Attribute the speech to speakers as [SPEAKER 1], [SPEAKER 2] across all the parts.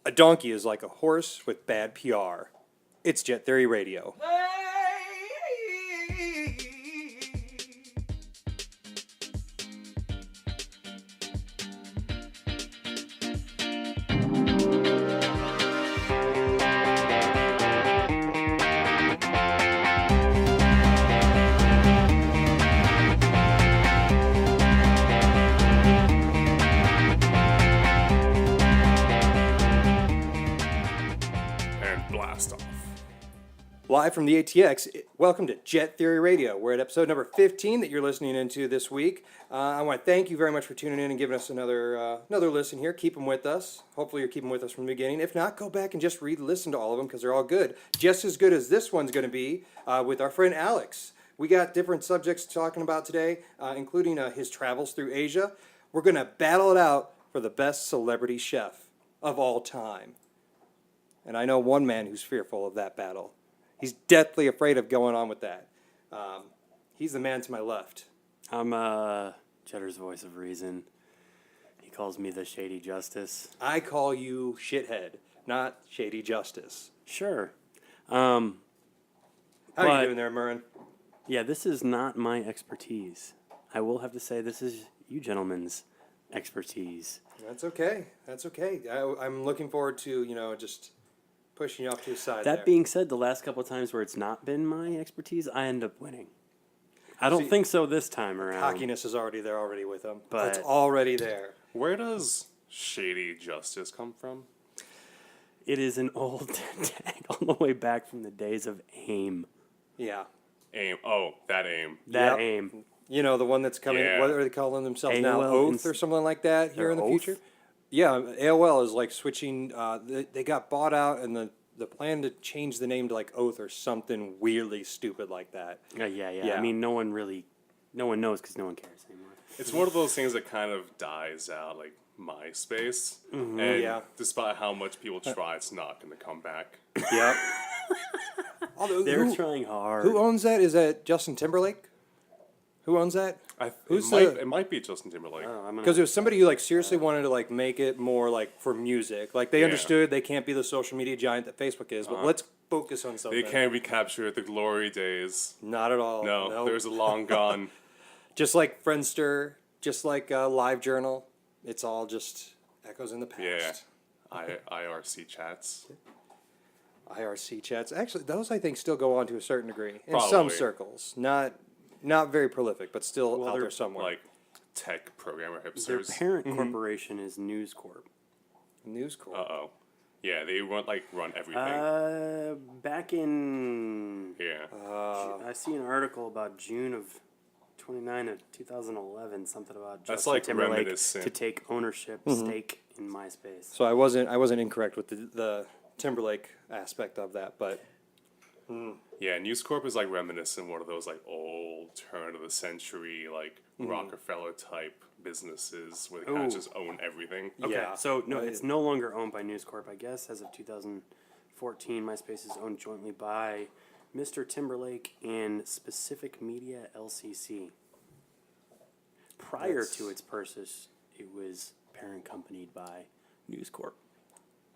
[SPEAKER 1] A donkey is like a horse with bad PR. It's Jet Theory Radio. Live from the ATX, welcome to Jet Theory Radio. We're at episode number 15 that you're listening into this week. I want to thank you very much for tuning in and giving us another listen here. Keep them with us. Hopefully you're keeping with us from the beginning. If not, go back and just re-listen to all of them because they're all good. Just as good as this one's going to be with our friend Alex. We got different subjects talking about today, including his travels through Asia. We're going to battle it out for the best celebrity chef of all time. And I know one man who's fearful of that battle. He's deathly afraid of going on with that. He's the man to my left.
[SPEAKER 2] I'm Cheddar's voice of reason. He calls me the Shady Justice.
[SPEAKER 1] I call you shithead, not Shady Justice.
[SPEAKER 2] Sure.
[SPEAKER 1] How are you doing there, Murren?
[SPEAKER 2] Yeah, this is not my expertise. I will have to say this is you gentlemen's expertise.
[SPEAKER 1] That's okay. That's okay. I'm looking forward to, just pushing you off to the side.
[SPEAKER 2] That being said, the last couple of times where it's not been my expertise, I end up winning. I don't think so this time around.
[SPEAKER 1] Cockiness is already there already with him.
[SPEAKER 2] But
[SPEAKER 1] it's already there.
[SPEAKER 3] Where does Shady Justice come from?
[SPEAKER 2] It is an old tag all the way back from the days of AIM.
[SPEAKER 1] Yeah.
[SPEAKER 3] AIM. Oh, that AIM.
[SPEAKER 2] That AIM.
[SPEAKER 1] You know, the one that's coming, what are they calling themselves now?
[SPEAKER 2] AOL
[SPEAKER 1] Oath or something like that here in the future? Yeah, AOL is like switching. They got bought out, and the plan to change the name to like Oath or something weirdly stupid like that.
[SPEAKER 2] Yeah. I mean, no one knows because no one cares anymore.
[SPEAKER 3] It's one of those things that kind of dies out, like MySpace. Mm-hmm. And despite how much people try, it's not going to come back.
[SPEAKER 1] Yep.
[SPEAKER 2] They're trying hard.
[SPEAKER 1] Who owns that? Is that Justin Timberlake? Who owns that?
[SPEAKER 3] It might be Justin Timberlake.
[SPEAKER 1] Because it was somebody who seriously wanted to make it more for music. They understood they can't be the social media giant that Facebook is, but let's focus on something.
[SPEAKER 3] They can't recapture the glory days.
[SPEAKER 1] Not at all.
[SPEAKER 3] No,
[SPEAKER 1] nope.
[SPEAKER 3] There's a long gone.
[SPEAKER 1] Just like Friendster, just like LiveJournal, it's all just echoes in the past.
[SPEAKER 3] Yeah, IRC chats.
[SPEAKER 1] IRC chats. Actually, those I think still go on to a certain degree in
[SPEAKER 3] Probably.
[SPEAKER 1] some circles. Not very prolific, but still out there somewhere.
[SPEAKER 3] Like tech programmer hipsters.
[SPEAKER 2] Their parent corporation is News Corp.
[SPEAKER 1] News Corp.
[SPEAKER 3] Uh-oh. Yeah, they run everything.
[SPEAKER 2] Back in...
[SPEAKER 3] Yeah.
[SPEAKER 2] I see an article about June of 29 of 2011, something about
[SPEAKER 3] That's
[SPEAKER 2] Justin Timberlake
[SPEAKER 3] reminiscent.
[SPEAKER 2] to take ownership stake in MySpace.
[SPEAKER 1] So I wasn't incorrect with the Timberlake aspect of that, but...
[SPEAKER 3] Yeah, News Corp is reminiscent of one of those old turn of the century Rockefeller type businesses where they kind of just own everything.
[SPEAKER 2] Okay. Yeah. So no, it's no longer owned by News Corp. I guess as of 2014, MySpace is owned jointly by Mr. Timberlake and Specific Media LCC. Prior to its purchase, it was parent companied by News Corp.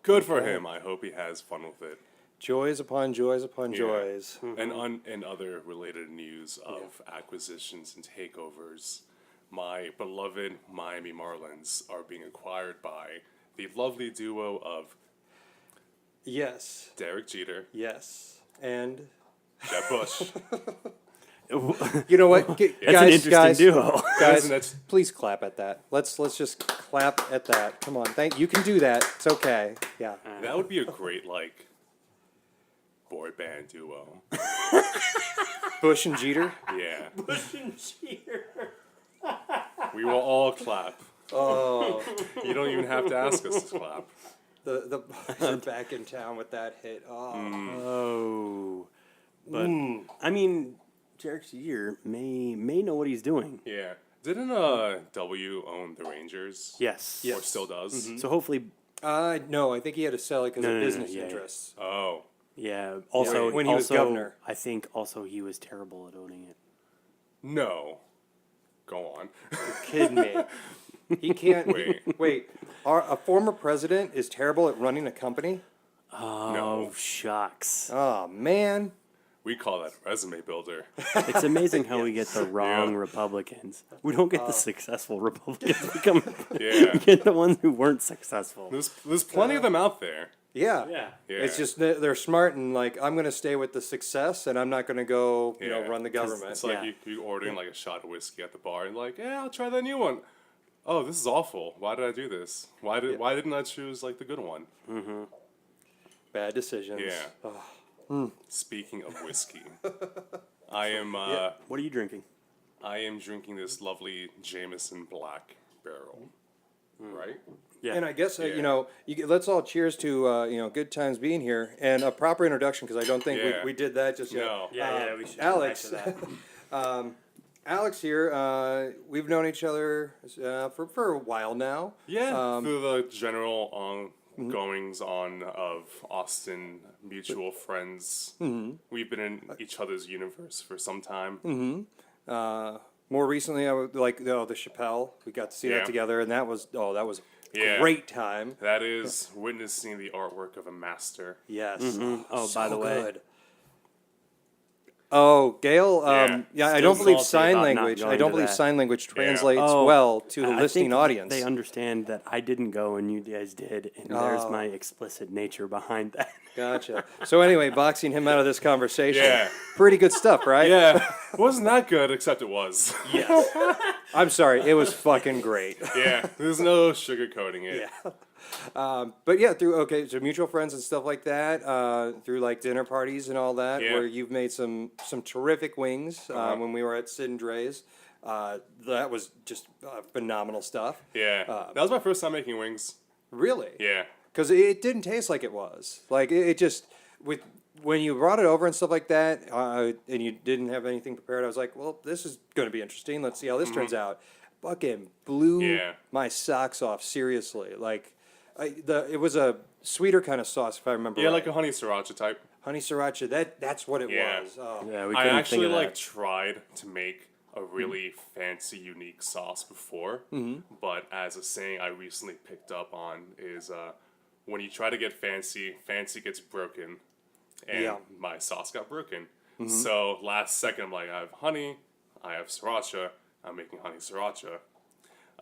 [SPEAKER 3] Good for him. I hope he has fun with it.
[SPEAKER 1] Joys upon joys upon joys.
[SPEAKER 3] Mm-hmm. And other related news of acquisitions and takeovers, my beloved Miami Marlins are being acquired by the lovely duo of Derek Jeter,
[SPEAKER 1] and
[SPEAKER 3] Jeb Bush.
[SPEAKER 1] You know what,
[SPEAKER 2] That's an interesting duo.
[SPEAKER 1] Guys, please clap at that. Let's just clap at that. Come on, you can do that. It's okay. Yeah,
[SPEAKER 3] that would be a great boy band duo.
[SPEAKER 1] Bush and Jeter.
[SPEAKER 3] Yeah.
[SPEAKER 2] Bush and Jeter.
[SPEAKER 3] We will all clap.
[SPEAKER 1] Oh,
[SPEAKER 3] You don't even have to ask us to clap.
[SPEAKER 1] the boys are back in town with that hit.
[SPEAKER 2] Oh. But I mean, Derek Jeter may know what he's doing.
[SPEAKER 3] Yeah. Didn't W own the Rangers?
[SPEAKER 2] Yes.
[SPEAKER 3] Or still does?
[SPEAKER 2] Mm-hmm. So hopefully...
[SPEAKER 1] No, I think he had to sell it because of business
[SPEAKER 2] yeah.
[SPEAKER 1] interests.
[SPEAKER 3] Oh.
[SPEAKER 2] Yeah. Also,
[SPEAKER 1] when he was governor.
[SPEAKER 2] I think also he was terrible at owning it.
[SPEAKER 3] No. Go on.
[SPEAKER 1] You're kidding me. He can't.
[SPEAKER 3] Wait.
[SPEAKER 1] Wait. A former president is terrible at running a company?
[SPEAKER 2] Oh,
[SPEAKER 3] No.
[SPEAKER 2] shucks.
[SPEAKER 1] Oh, man.
[SPEAKER 3] We call that a resume builder.
[SPEAKER 2] It's amazing how we get the wrong Republicans. We don't get the successful Republicans.
[SPEAKER 3] Yeah.
[SPEAKER 2] We get the ones who weren't successful.
[SPEAKER 3] There's plenty of them out there.
[SPEAKER 1] Yeah.
[SPEAKER 2] Yeah.
[SPEAKER 3] Yeah.
[SPEAKER 1] It's just they're smart and like, I'm going to stay with the success and I'm not going to go,
[SPEAKER 3] Yeah.
[SPEAKER 1] run the government.
[SPEAKER 3] It's like
[SPEAKER 2] Yeah.
[SPEAKER 3] you ordering like a shot of whiskey at the bar and like, yeah, I'll try that new one. Oh, this is awful. Why did I do this? Why didn't I choose like the good one?
[SPEAKER 1] Bad decisions.
[SPEAKER 3] Yeah.
[SPEAKER 1] Oh,
[SPEAKER 3] Speaking of whiskey, I am
[SPEAKER 2] What are you drinking?
[SPEAKER 3] I am drinking this lovely Jameson Black Barrel. Right?
[SPEAKER 2] Yeah.
[SPEAKER 1] And I guess,
[SPEAKER 3] Yeah.
[SPEAKER 1] let's all cheers to, good times being here and a proper introduction because I don't think
[SPEAKER 3] Yeah.
[SPEAKER 1] we did that just yet.
[SPEAKER 3] No.
[SPEAKER 2] we should
[SPEAKER 1] Alex.
[SPEAKER 2] come back to that.
[SPEAKER 1] Alex here, we've known each other for a while now.
[SPEAKER 3] Yeah. Through the general goings on of Austin mutual friends. We've been in each other's universe for some time.
[SPEAKER 1] More recently, I would like the Chappelle. We got to see
[SPEAKER 3] Yeah.
[SPEAKER 1] that together, and that was a
[SPEAKER 3] Yeah.
[SPEAKER 1] great time.
[SPEAKER 3] That is witnessing the artwork of a master.
[SPEAKER 1] Yes.
[SPEAKER 2] Oh,
[SPEAKER 1] So
[SPEAKER 2] by the way,
[SPEAKER 1] good. Oh, Gail.
[SPEAKER 3] Yeah.
[SPEAKER 1] I don't
[SPEAKER 2] Still
[SPEAKER 1] believe
[SPEAKER 2] salty
[SPEAKER 1] sign
[SPEAKER 2] about not
[SPEAKER 1] language. I
[SPEAKER 2] going
[SPEAKER 1] don't
[SPEAKER 2] to
[SPEAKER 1] believe
[SPEAKER 2] that.
[SPEAKER 1] sign language translates
[SPEAKER 2] Oh,
[SPEAKER 1] well to the
[SPEAKER 2] I
[SPEAKER 1] listening
[SPEAKER 2] think
[SPEAKER 1] audience.
[SPEAKER 2] They understand that I didn't go and you guys did, and there's
[SPEAKER 1] Oh.
[SPEAKER 2] my explicit nature behind that.
[SPEAKER 1] Gotcha. So anyway, boxing him out of this conversation.
[SPEAKER 3] Yeah.
[SPEAKER 1] Pretty good stuff, right?
[SPEAKER 3] Yeah. It wasn't that good, except it was.
[SPEAKER 1] Yes. I'm sorry. It was fucking great.
[SPEAKER 3] Yeah. There's no sugarcoating it.
[SPEAKER 1] Yeah. But yeah, so mutual friends and stuff like that, through like dinner parties and all that,
[SPEAKER 3] Yeah.
[SPEAKER 1] where you've made some terrific wings when we were at Sid and Dre's. That was just phenomenal stuff.
[SPEAKER 3] Yeah. That was my first time making wings.
[SPEAKER 1] Really?
[SPEAKER 3] Yeah.
[SPEAKER 1] Because it didn't taste like it was. Like it just when you brought it over and stuff like that, and you didn't have anything prepared, I was like, well, this is going to be interesting. Let's see how this turns out. Fucking blew
[SPEAKER 3] Yeah.
[SPEAKER 1] my socks off. Seriously, like it was a sweeter kind of sauce if I remember.
[SPEAKER 3] Yeah,
[SPEAKER 1] right.
[SPEAKER 3] like a honey sriracha type.
[SPEAKER 1] honey sriracha. That's what it
[SPEAKER 3] Yeah.
[SPEAKER 1] was. Oh.
[SPEAKER 2] Yeah, we
[SPEAKER 3] I
[SPEAKER 2] couldn't
[SPEAKER 3] actually
[SPEAKER 2] think of
[SPEAKER 3] like
[SPEAKER 2] that.
[SPEAKER 3] tried to make a really fancy, unique sauce before. But as a saying I recently picked up on is when you try to get fancy, fancy gets broken. And
[SPEAKER 1] Yeah.
[SPEAKER 3] my sauce got broken. So last second, I'm like, I have honey, I have sriracha, I'm making honey sriracha.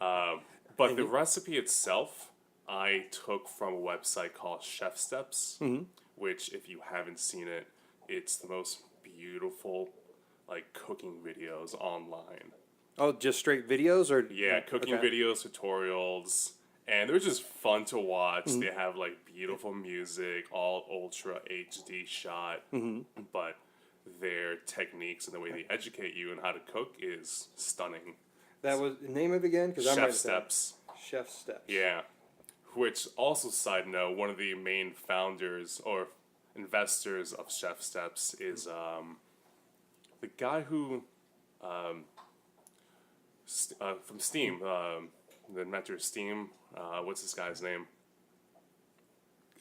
[SPEAKER 3] But the recipe itself, I took from a website called Chef Steps, which, if you haven't seen it, it's the most beautiful, like, cooking videos online.
[SPEAKER 1] Oh, just straight videos or
[SPEAKER 3] Yeah, cooking
[SPEAKER 1] okay.
[SPEAKER 3] videos, tutorials, and they're just fun to watch. They have like beautiful music, all ultra HD shot, but their techniques and the way they educate you on how to cook is stunning.
[SPEAKER 1] That was name it again because I'm
[SPEAKER 3] Chef
[SPEAKER 1] writing it down.
[SPEAKER 3] Steps,
[SPEAKER 1] Chef Steps.
[SPEAKER 3] yeah. Which also, side note, one of the main founders or investors of Chef Steps is the guy who from Steam, the inventor of Steam. What's this guy's name?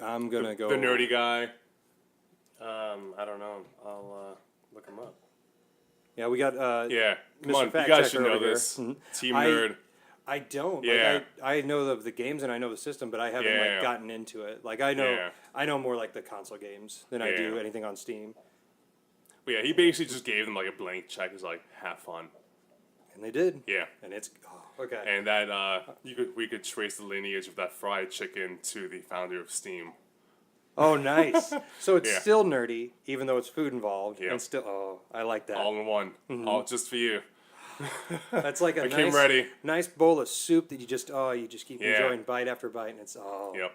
[SPEAKER 1] I'm gonna go
[SPEAKER 3] The nerdy guy.
[SPEAKER 2] I don't know. I'll look them up.
[SPEAKER 1] Yeah, we got.
[SPEAKER 3] Yeah, come
[SPEAKER 1] Mr.
[SPEAKER 3] on, you
[SPEAKER 1] Fact
[SPEAKER 3] guys
[SPEAKER 1] Checker
[SPEAKER 3] should know
[SPEAKER 1] over here.
[SPEAKER 3] this. Team
[SPEAKER 1] I-
[SPEAKER 3] Nerd.
[SPEAKER 1] I don't.
[SPEAKER 3] Yeah.
[SPEAKER 1] Like, I know of the games and I know the system, but I haven't
[SPEAKER 3] Yeah.
[SPEAKER 1] like gotten into it. Like I know
[SPEAKER 3] Yeah.
[SPEAKER 1] I know more like the console games than I do
[SPEAKER 3] Yeah.
[SPEAKER 1] anything on Steam.
[SPEAKER 3] But yeah, he basically just gave them like a blank check. He's like, have fun.
[SPEAKER 1] And they did.
[SPEAKER 3] Yeah.
[SPEAKER 1] And it's okay.
[SPEAKER 3] And that we could trace the lineage of that fried chicken to the founder of Steam.
[SPEAKER 1] Oh, nice. So it's
[SPEAKER 3] Yeah.
[SPEAKER 1] still nerdy, even though it's food involved.
[SPEAKER 3] Yeah.
[SPEAKER 1] And still, I like that.
[SPEAKER 3] All in one. All just for you.
[SPEAKER 1] That's like a
[SPEAKER 3] I came
[SPEAKER 1] nice,
[SPEAKER 3] ready.
[SPEAKER 1] nice bowl of soup that you just keep
[SPEAKER 3] Yeah.
[SPEAKER 1] enjoying bite after bite, and it's
[SPEAKER 3] Yep.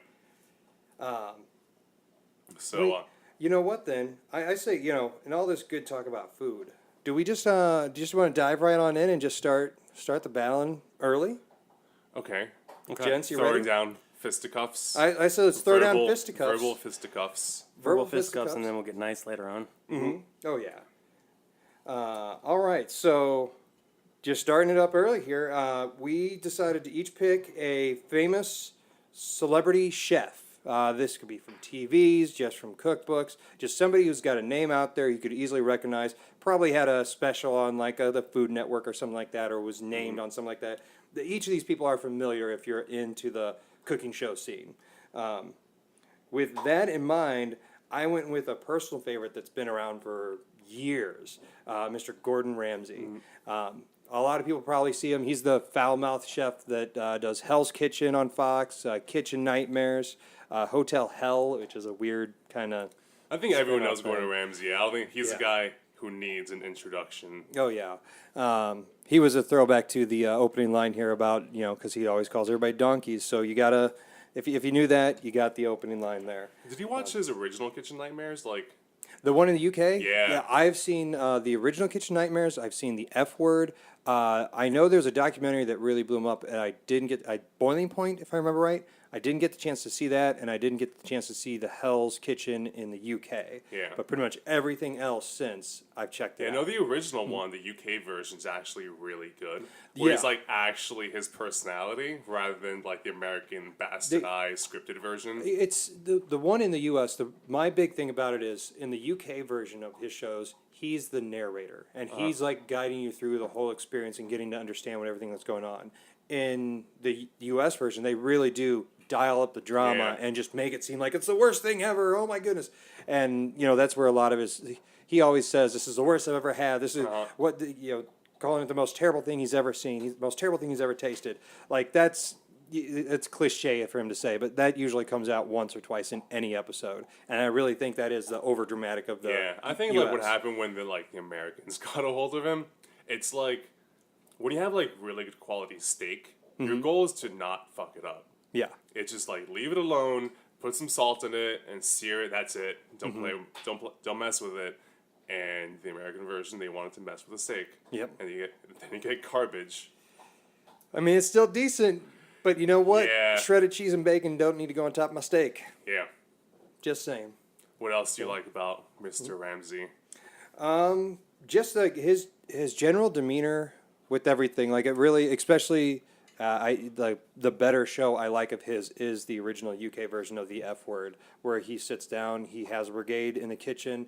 [SPEAKER 3] So
[SPEAKER 1] Wait. You know what then? I say, in all this good talk about food, do we just want to dive right on in and just start the battling early?
[SPEAKER 3] okay.
[SPEAKER 1] Gents, you
[SPEAKER 3] Throwing
[SPEAKER 1] ready?
[SPEAKER 3] down fisticuffs.
[SPEAKER 1] I said let's throw down fisticuffs.
[SPEAKER 3] Verbal fisticuffs.
[SPEAKER 2] Verbal fisticuffs, and then we'll get nice later on.
[SPEAKER 1] Oh yeah. All right, so just starting it up early here. We decided to each pick a famous celebrity chef. This could be from TVs, just from cookbooks, just somebody who's got a name out there you could easily recognize. Probably had a special on like the Food Network or something like that, or was named on something like that. each of these people are familiar if you're into the cooking show scene. With that in mind, I went with a personal favorite that's been around for years, Mr. Gordon Ramsay. A lot of people probably see him. He's the foul-mouthed chef that does Hell's Kitchen on Fox, Kitchen Nightmares, Hotel Hell, which is a weird kind of...
[SPEAKER 3] I think everyone knows
[SPEAKER 1] thing.
[SPEAKER 3] Gordon Ramsay. I don't think he's
[SPEAKER 1] Yeah.
[SPEAKER 3] a guy who needs an introduction.
[SPEAKER 1] Oh, yeah. He was a throwback to the opening line here about, because he always calls everybody donkeys. So you got to, if you knew that, you got the opening line there.
[SPEAKER 3] Did you watch his original Kitchen Nightmares? Like,
[SPEAKER 1] The one in the UK?
[SPEAKER 3] Yeah.
[SPEAKER 1] Yeah, I've seen the original Kitchen Nightmares. I've seen the F Word. I know there's a documentary that really blew him up, and I didn't get Boiling Point, if I remember right. I didn't get the chance to see that, and I didn't get the chance to see the Hell's Kitchen in the UK.
[SPEAKER 3] Yeah.
[SPEAKER 1] But pretty much everything else since I've checked it
[SPEAKER 3] I
[SPEAKER 1] out.
[SPEAKER 3] know the original one, the UK version's actually really good. Where it's
[SPEAKER 1] Yeah.
[SPEAKER 3] like actually his personality rather than like the American bastardized scripted version.
[SPEAKER 1] It's the one in the U.S. My big thing about it is in the UK version of his shows, he's the narrator, and he's like guiding you through the whole experience and getting to understand what everything that's going on. In the U.S. version, they really do dial up the drama
[SPEAKER 3] Yeah.
[SPEAKER 1] and just make it seem like it's the worst thing ever. Oh my goodness! And that's where a lot of his. He always says, "This is the worst I've ever had. This is calling it the most terrible thing he's ever seen. The most terrible thing he's ever tasted." Like it's cliche for him to say, but that usually comes out once or twice in any episode, and I really think that is the over dramatic of the.
[SPEAKER 3] Yeah, I think
[SPEAKER 1] US.
[SPEAKER 3] like what happened when the Americans got a hold of him, it's like when you have like really good quality steak, your goal is to not fuck it up.
[SPEAKER 1] Yeah,
[SPEAKER 3] It's just like leave it alone, put some salt in it, and sear it. That's it. Don't mess with it. And the American version, they wanted to mess with the steak.
[SPEAKER 1] Yep.
[SPEAKER 3] And then you get garbage.
[SPEAKER 1] I mean it's still decent, but you know what?
[SPEAKER 3] Yeah.
[SPEAKER 1] Shredded cheese and bacon don't need to go on top of my steak.
[SPEAKER 3] Yeah.
[SPEAKER 1] Just saying.
[SPEAKER 3] What else do you like about Mr. Ramsay?
[SPEAKER 1] Just like his general demeanor with everything, like it really, especially the better show I like of his is the original UK version of the F Word, where he sits down, he has a brigade in the kitchen,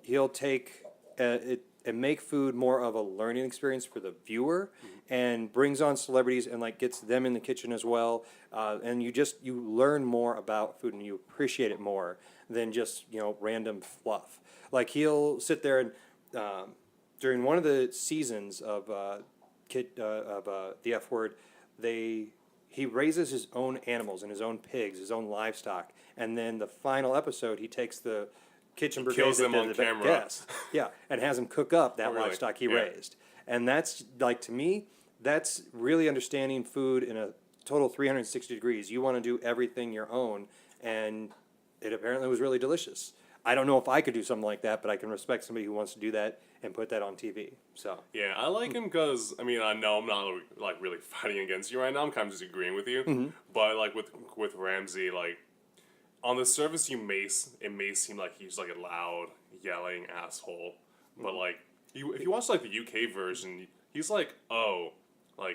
[SPEAKER 1] he'll take it and make food more of a learning experience for the viewer, and brings on celebrities and like gets them in the kitchen as well, and you learn more about food and you appreciate it more than just random fluff. Like he'll sit there and during one of the seasons of the F Word, he raises his own animals and his own pigs, his own livestock, and then the final episode he takes the kitchen brigade
[SPEAKER 3] kills them
[SPEAKER 1] that
[SPEAKER 3] on
[SPEAKER 1] did the
[SPEAKER 3] camera.
[SPEAKER 1] guests, and has them cook up that
[SPEAKER 3] Oh, really?
[SPEAKER 1] livestock he
[SPEAKER 3] Yeah.
[SPEAKER 1] raised, and that's like to me that's really understanding food in a total 360 degrees. You want to do everything your own, and it apparently was really delicious. I don't know if I could do something like that, but I can respect somebody who wants to do that and put that on TV. So
[SPEAKER 3] Yeah, I like him because I know I'm not like really fighting against you right now. I'm kind of just agreeing with you. But like with Ramsay, like on the surface, it may seem like he's like a loud yelling asshole. But like if you watch like the UK version, he's like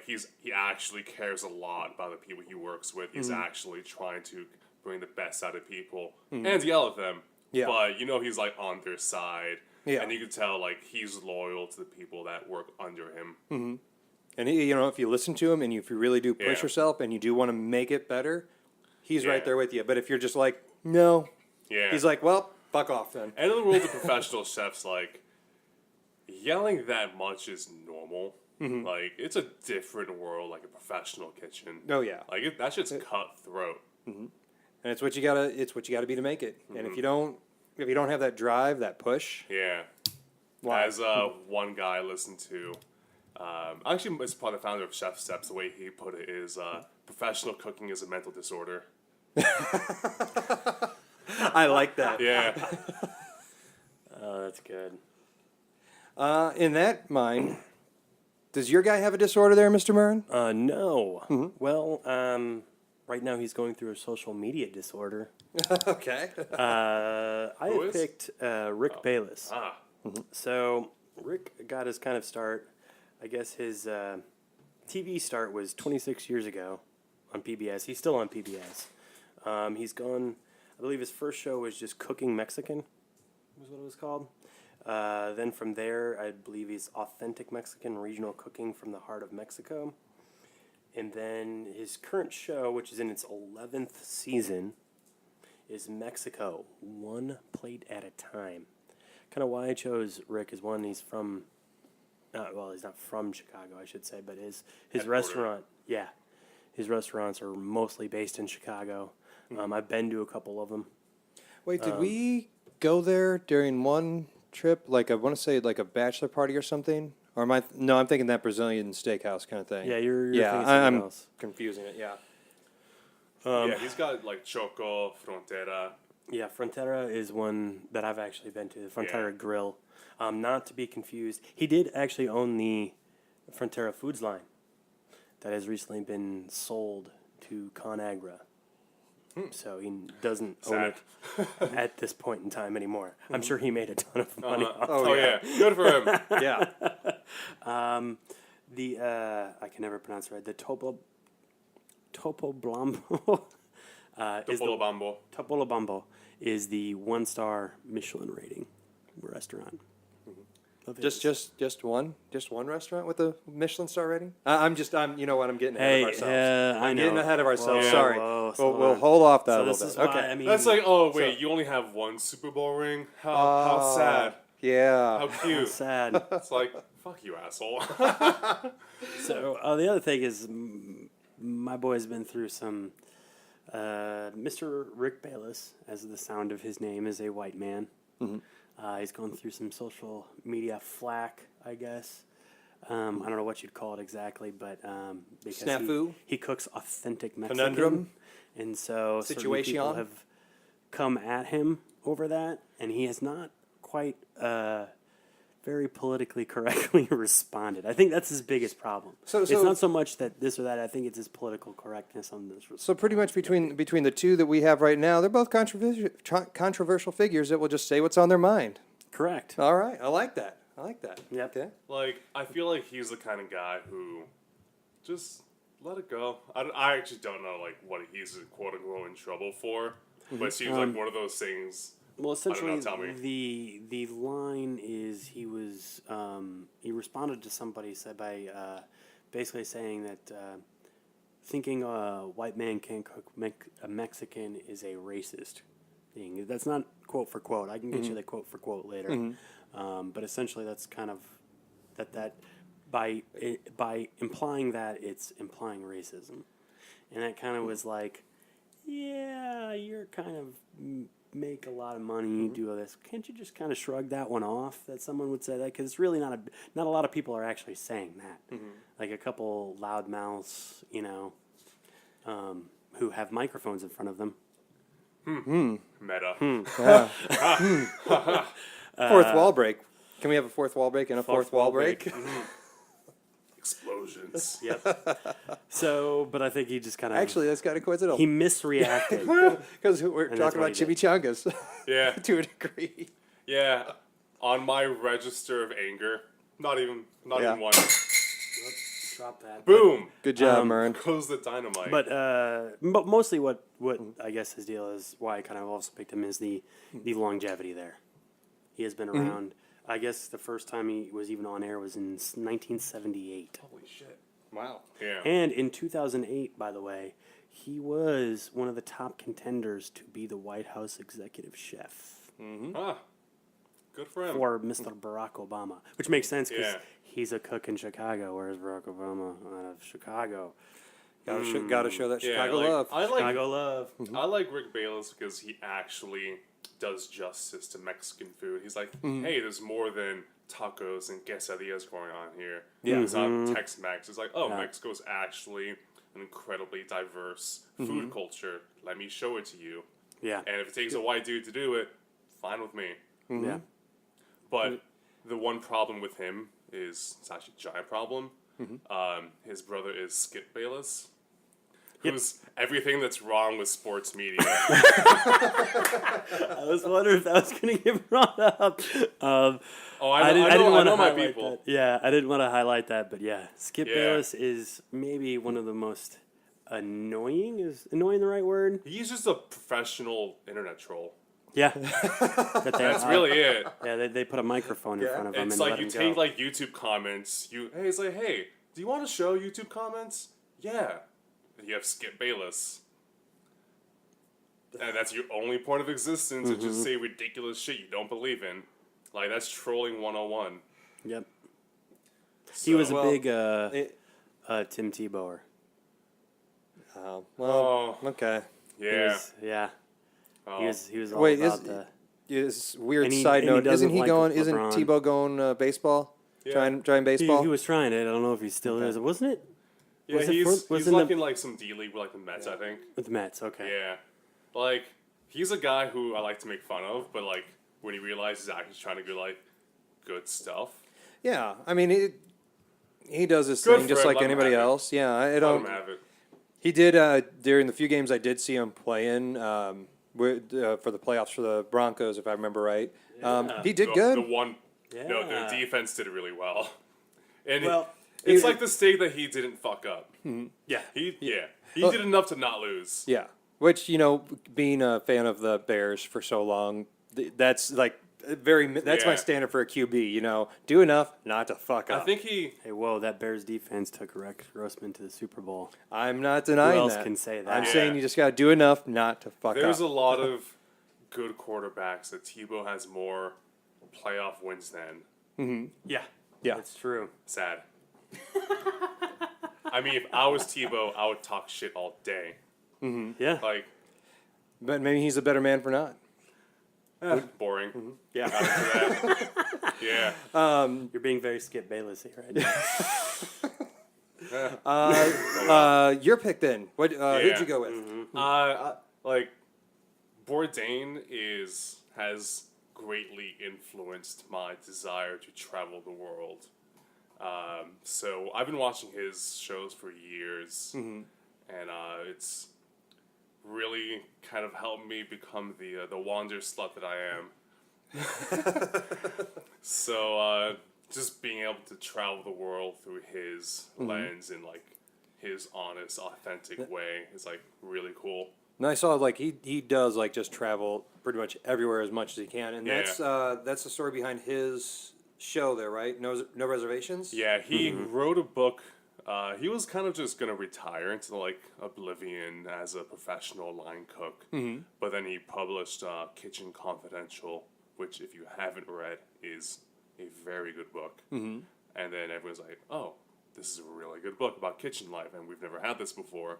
[SPEAKER 3] he actually cares a lot about the people he works with. He's actually trying to bring the best out of people and yell at them.
[SPEAKER 1] Yeah.
[SPEAKER 3] But he's like on their side.
[SPEAKER 1] Yeah.
[SPEAKER 3] And you can tell like he's loyal to the people that work under him.
[SPEAKER 1] and if you listen to him and if you really do push
[SPEAKER 3] Yeah.
[SPEAKER 1] yourself and you do want to make it better, he's
[SPEAKER 3] Yeah.
[SPEAKER 1] right there with you. But if you're just like no,
[SPEAKER 3] Yeah.
[SPEAKER 1] he's like, well, fuck off then.
[SPEAKER 3] And in the world of professional chefs, like yelling that much is normal. Like it's a different world, like a professional kitchen.
[SPEAKER 1] Oh yeah.
[SPEAKER 3] Like that shit's cutthroat.
[SPEAKER 1] And it's what you gotta be to make it. And if you don't have that drive, that push,
[SPEAKER 3] Yeah.
[SPEAKER 1] why?
[SPEAKER 3] As one guy I listened to, actually it's probably the founder of Chef Steps. The way he put it is, professional cooking is a mental disorder.
[SPEAKER 1] I like that.
[SPEAKER 3] Yeah.
[SPEAKER 2] Oh, that's good.
[SPEAKER 1] In that mind, does your guy have a disorder there, Mr. Murren?
[SPEAKER 2] No. Well, right now he's going through a social media disorder.
[SPEAKER 1] Okay.
[SPEAKER 2] I
[SPEAKER 3] Who
[SPEAKER 2] have
[SPEAKER 3] is?
[SPEAKER 2] picked Rick Bayless.
[SPEAKER 3] Ah.
[SPEAKER 2] So Rick got his kind of start. I guess his TV start was 26 years ago on PBS. He's still on PBS. He's gone. I believe his first show was just Cooking Mexican, was what it was called. Then from there, I believe he's Authentic Mexican Regional Cooking from the Heart of Mexico. And then his current show, which is in its 11th season, is Mexico, one plate at a time. Kind of why I chose Rick is one, he's from, he's not from Chicago, I should say, but his restaurant, his restaurants are mostly based in Chicago. I've been to a couple of them.
[SPEAKER 1] Wait, did we go there during one trip? Like, I want to say like a bachelor party or something? Or am I? No, I'm thinking that Brazilian steakhouse kind of thing.
[SPEAKER 2] Yeah, you're
[SPEAKER 1] yeah,
[SPEAKER 2] thinking something
[SPEAKER 1] I'm
[SPEAKER 2] else.
[SPEAKER 1] confusing it. Yeah.
[SPEAKER 3] Yeah, he's got like Choco, Frontera.
[SPEAKER 2] Yeah, Frontera is one that I've actually been to, the Frontera Grill. Not to be confused. He did actually own the Frontera Foods line that has recently been sold to ConAgra. So he doesn't own it at this point in time anymore. I'm sure he made a ton of money off
[SPEAKER 3] Oh yeah, good for him.
[SPEAKER 1] Yeah.
[SPEAKER 2] I can never pronounce it right. The Topolobambo Topolobambo is the 1-star Michelin rating restaurant. of his.
[SPEAKER 1] Just one restaurant with a Michelin star rating. I'm you know what, I'm getting ahead
[SPEAKER 2] Hey,
[SPEAKER 1] of ourselves.
[SPEAKER 2] I
[SPEAKER 1] I'm
[SPEAKER 2] know.
[SPEAKER 1] getting ahead of ourselves.
[SPEAKER 3] Whoa,
[SPEAKER 1] Sorry.
[SPEAKER 2] whoa,
[SPEAKER 1] We'll
[SPEAKER 2] on.
[SPEAKER 1] hold off that
[SPEAKER 2] So
[SPEAKER 1] a
[SPEAKER 2] this
[SPEAKER 1] little
[SPEAKER 2] is
[SPEAKER 1] bit.
[SPEAKER 2] why,
[SPEAKER 1] Okay.
[SPEAKER 2] I mean,
[SPEAKER 3] That's like, oh wait, you only have one Super Bowl ring? How sad.
[SPEAKER 1] Yeah.
[SPEAKER 3] How cute.
[SPEAKER 2] sad.
[SPEAKER 3] It's like, fuck you, asshole.
[SPEAKER 2] So the other thing is, my boy's been through some. Mr. Rick Bayless, as the sound of his name, is a white man.
[SPEAKER 1] Mm-hmm.
[SPEAKER 2] He's gone through some social media flack, I guess. I don't know what you'd call it exactly, but because
[SPEAKER 1] Snafu?
[SPEAKER 2] he cooks authentic Mexican,
[SPEAKER 1] Conundrum?
[SPEAKER 2] and so certain
[SPEAKER 1] Situation?
[SPEAKER 2] people have come at him over that, and he has not quite very politically correctly responded. I think that's his biggest problem.
[SPEAKER 1] So-
[SPEAKER 2] it's not so much that this or that. I think it's his political correctness on this.
[SPEAKER 1] So pretty much between the two that we have right now, they're both controversial figures that will just say what's on their mind.
[SPEAKER 2] Correct.
[SPEAKER 1] All right. I like that.
[SPEAKER 2] Yep.
[SPEAKER 1] Okay.
[SPEAKER 3] Like, I feel like he's the kind of guy who just let it go. I actually don't know, like, what he's quote-unquote in trouble for, but it seems like one of those things.
[SPEAKER 2] Well, essentially,
[SPEAKER 3] tell me.
[SPEAKER 2] the line is he was he responded to somebody said by basically saying that thinking a white man can't cook a Mexican is a racist thing. That's not quote for quote. I can get you the quote for quote later. But essentially, that's kind of that by implying that it's implying racism, and that kind of was like, yeah, you're kind of make a lot of money, you do all this. Can't you just kind of shrug that one off? That someone would say that, because it's really not a lot of people are actually saying that. Like a couple loudmouths, who have microphones in front of them.
[SPEAKER 3] Meta.
[SPEAKER 1] Fourth wall break. Can we have a fourth wall break and a fourth wall break?
[SPEAKER 3] Explosions.
[SPEAKER 2] Yep. So, but I think he just kind of
[SPEAKER 1] Actually, that's kind of coincidental.
[SPEAKER 2] he misreacted.
[SPEAKER 1] Because we're
[SPEAKER 2] And
[SPEAKER 1] talking
[SPEAKER 2] that's
[SPEAKER 1] about
[SPEAKER 2] what he
[SPEAKER 1] chimichangas
[SPEAKER 3] Yeah.
[SPEAKER 1] to a degree.
[SPEAKER 3] Yeah. On my register of anger, not even
[SPEAKER 1] Yeah.
[SPEAKER 3] one.
[SPEAKER 2] Drop that.
[SPEAKER 3] Boom.
[SPEAKER 1] Good job, Mern.
[SPEAKER 3] Goes the dynamite.
[SPEAKER 2] But mostly what I guess his deal is, why I kind of also picked him, is the longevity there. He has been around. I guess the first time he was even on air was in 1978.
[SPEAKER 3] Holy shit.
[SPEAKER 1] Wow.
[SPEAKER 3] Yeah.
[SPEAKER 2] And in 2008, by the way, he was one of the top contenders to be the White House executive chef
[SPEAKER 3] Ah, good for him.
[SPEAKER 2] for Mr. Barack Obama, which makes sense because
[SPEAKER 3] Yeah.
[SPEAKER 2] he's a cook in Chicago, whereas Barack Obama out of Chicago.
[SPEAKER 1] Gotta show that
[SPEAKER 3] Yeah,
[SPEAKER 1] Chicago
[SPEAKER 3] like,
[SPEAKER 1] love.
[SPEAKER 3] I like
[SPEAKER 2] Chicago love.
[SPEAKER 3] I like Rick Bayless because he actually does justice to Mexican food. He's like, hey, there's more than tacos and quesadillas going on here.
[SPEAKER 1] Yeah.
[SPEAKER 3] It's not Tex-Mex. It's like, oh,
[SPEAKER 2] Yeah.
[SPEAKER 3] Mexico's actually an incredibly diverse food culture. Let me show it to you.
[SPEAKER 2] Yeah.
[SPEAKER 3] And if it takes a white dude to do it, fine with me.
[SPEAKER 2] Yeah.
[SPEAKER 3] But the one problem with him is, it's actually a giant problem. His brother is Skip Bayless, who's everything that's wrong with sports media.
[SPEAKER 2] I was wondering if that was going to get brought up.
[SPEAKER 3] I
[SPEAKER 2] didn't
[SPEAKER 3] know
[SPEAKER 2] wanna
[SPEAKER 3] my
[SPEAKER 2] highlight
[SPEAKER 3] people.
[SPEAKER 2] that. Yeah, I didn't want to highlight that, but yeah, Skip
[SPEAKER 3] Yeah.
[SPEAKER 2] Bayless is maybe one of the most annoying. Is annoying the right word?
[SPEAKER 3] He's just a professional internet troll.
[SPEAKER 2] Yeah, that's
[SPEAKER 3] Really it.
[SPEAKER 2] Yeah, they put a microphone in front of him
[SPEAKER 3] It's
[SPEAKER 2] and
[SPEAKER 3] like
[SPEAKER 2] let
[SPEAKER 3] you
[SPEAKER 2] him
[SPEAKER 3] take
[SPEAKER 2] go.
[SPEAKER 3] like YouTube comments. It's like, hey, do you want to show YouTube comments? Yeah. You have Skip Bayless. And that's your only point of existence is just say ridiculous shit you don't believe in. Like, that's trolling 101.
[SPEAKER 2] Yep.
[SPEAKER 3] So,
[SPEAKER 2] He was a
[SPEAKER 1] Well,
[SPEAKER 2] big
[SPEAKER 1] it-
[SPEAKER 2] Tim Tebower.
[SPEAKER 1] Oh, well, okay.
[SPEAKER 3] yeah.
[SPEAKER 2] Yeah.
[SPEAKER 3] Oh.
[SPEAKER 2] He was all
[SPEAKER 1] Wait,
[SPEAKER 2] about the.
[SPEAKER 1] Is weird
[SPEAKER 2] And he-
[SPEAKER 1] side
[SPEAKER 2] and he
[SPEAKER 1] note. Isn't
[SPEAKER 2] doesn't
[SPEAKER 1] he
[SPEAKER 2] like
[SPEAKER 1] going? Isn't
[SPEAKER 2] LeBron.
[SPEAKER 1] Tebow going baseball?
[SPEAKER 3] Yeah.
[SPEAKER 1] Trying baseball.
[SPEAKER 2] He was trying it. I don't know if he still
[SPEAKER 1] Okay.
[SPEAKER 2] is. Wasn't it
[SPEAKER 3] Yeah,
[SPEAKER 2] Was it
[SPEAKER 3] he's
[SPEAKER 2] was
[SPEAKER 3] he's
[SPEAKER 2] in the-
[SPEAKER 3] like in like some D League with like the Mets, I think.
[SPEAKER 2] with the Mets? Okay.
[SPEAKER 3] Yeah. Like, he's a guy who I like to make fun of, but like when he realizes he's actually trying to do like good stuff.
[SPEAKER 1] Yeah, I mean, he does his
[SPEAKER 3] Good
[SPEAKER 1] thing
[SPEAKER 3] for
[SPEAKER 1] just
[SPEAKER 3] him,
[SPEAKER 1] like
[SPEAKER 3] let him
[SPEAKER 1] anybody
[SPEAKER 3] have it.
[SPEAKER 1] else. Yeah, I
[SPEAKER 3] Let
[SPEAKER 1] don't.
[SPEAKER 3] him have it.
[SPEAKER 1] He did during the few games I did see him playing for the playoffs for the Broncos, if I remember right. He did good.
[SPEAKER 3] The one, no,
[SPEAKER 2] Yeah.
[SPEAKER 3] the defense did really well, and
[SPEAKER 2] Well,
[SPEAKER 3] it's like the state that he didn't fuck up.
[SPEAKER 2] Yeah.
[SPEAKER 3] He
[SPEAKER 1] Well-
[SPEAKER 3] did enough to not lose.
[SPEAKER 1] Yeah, which being a fan of the Bears for so long, that's like that's my
[SPEAKER 3] Yeah.
[SPEAKER 1] standard for a QB. Do enough not to fuck
[SPEAKER 3] I
[SPEAKER 1] up.
[SPEAKER 3] think he.
[SPEAKER 2] Hey, whoa! That Bears defense took Rex Grossman to the Super Bowl.
[SPEAKER 1] I'm not denying
[SPEAKER 2] else
[SPEAKER 1] that.
[SPEAKER 2] can say that?
[SPEAKER 1] I'm
[SPEAKER 3] Yeah.
[SPEAKER 1] saying you just got to do enough not to fuck
[SPEAKER 3] There's a
[SPEAKER 1] up.
[SPEAKER 3] lot of good quarterbacks that Tebow has more playoff wins than.
[SPEAKER 2] Yeah.
[SPEAKER 1] Yeah.
[SPEAKER 2] That's true.
[SPEAKER 3] Sad. I mean, if I was Tebow, I would talk shit all day.
[SPEAKER 2] Yeah.
[SPEAKER 3] Like,
[SPEAKER 1] But maybe he's a better man for not.
[SPEAKER 3] boring.
[SPEAKER 1] Yeah.
[SPEAKER 3] Not into that. Yeah.
[SPEAKER 2] You're being very Skip Bayless here right now.
[SPEAKER 1] Your pick then. What? Who'd you go with?
[SPEAKER 3] Like, Bourdain has greatly influenced my desire to travel the world. So I've been watching his shows for years, and it's really kind of helped me become the wander slut that I am. So just being able to travel the world through his lens in like his honest, authentic way is like really cool.
[SPEAKER 1] And I saw like he does like just travel pretty much everywhere as much as he can, and
[SPEAKER 3] Yeah.
[SPEAKER 1] that's the story behind his show there, right? No reservations.
[SPEAKER 3] Yeah, he wrote a book. He was kind of just gonna retire into like oblivion as a professional line cook, but then he published Kitchen Confidential, which if you haven't read is a very good book. And then everyone's like, "Oh, this is a really good book about kitchen life, and we've never had this before."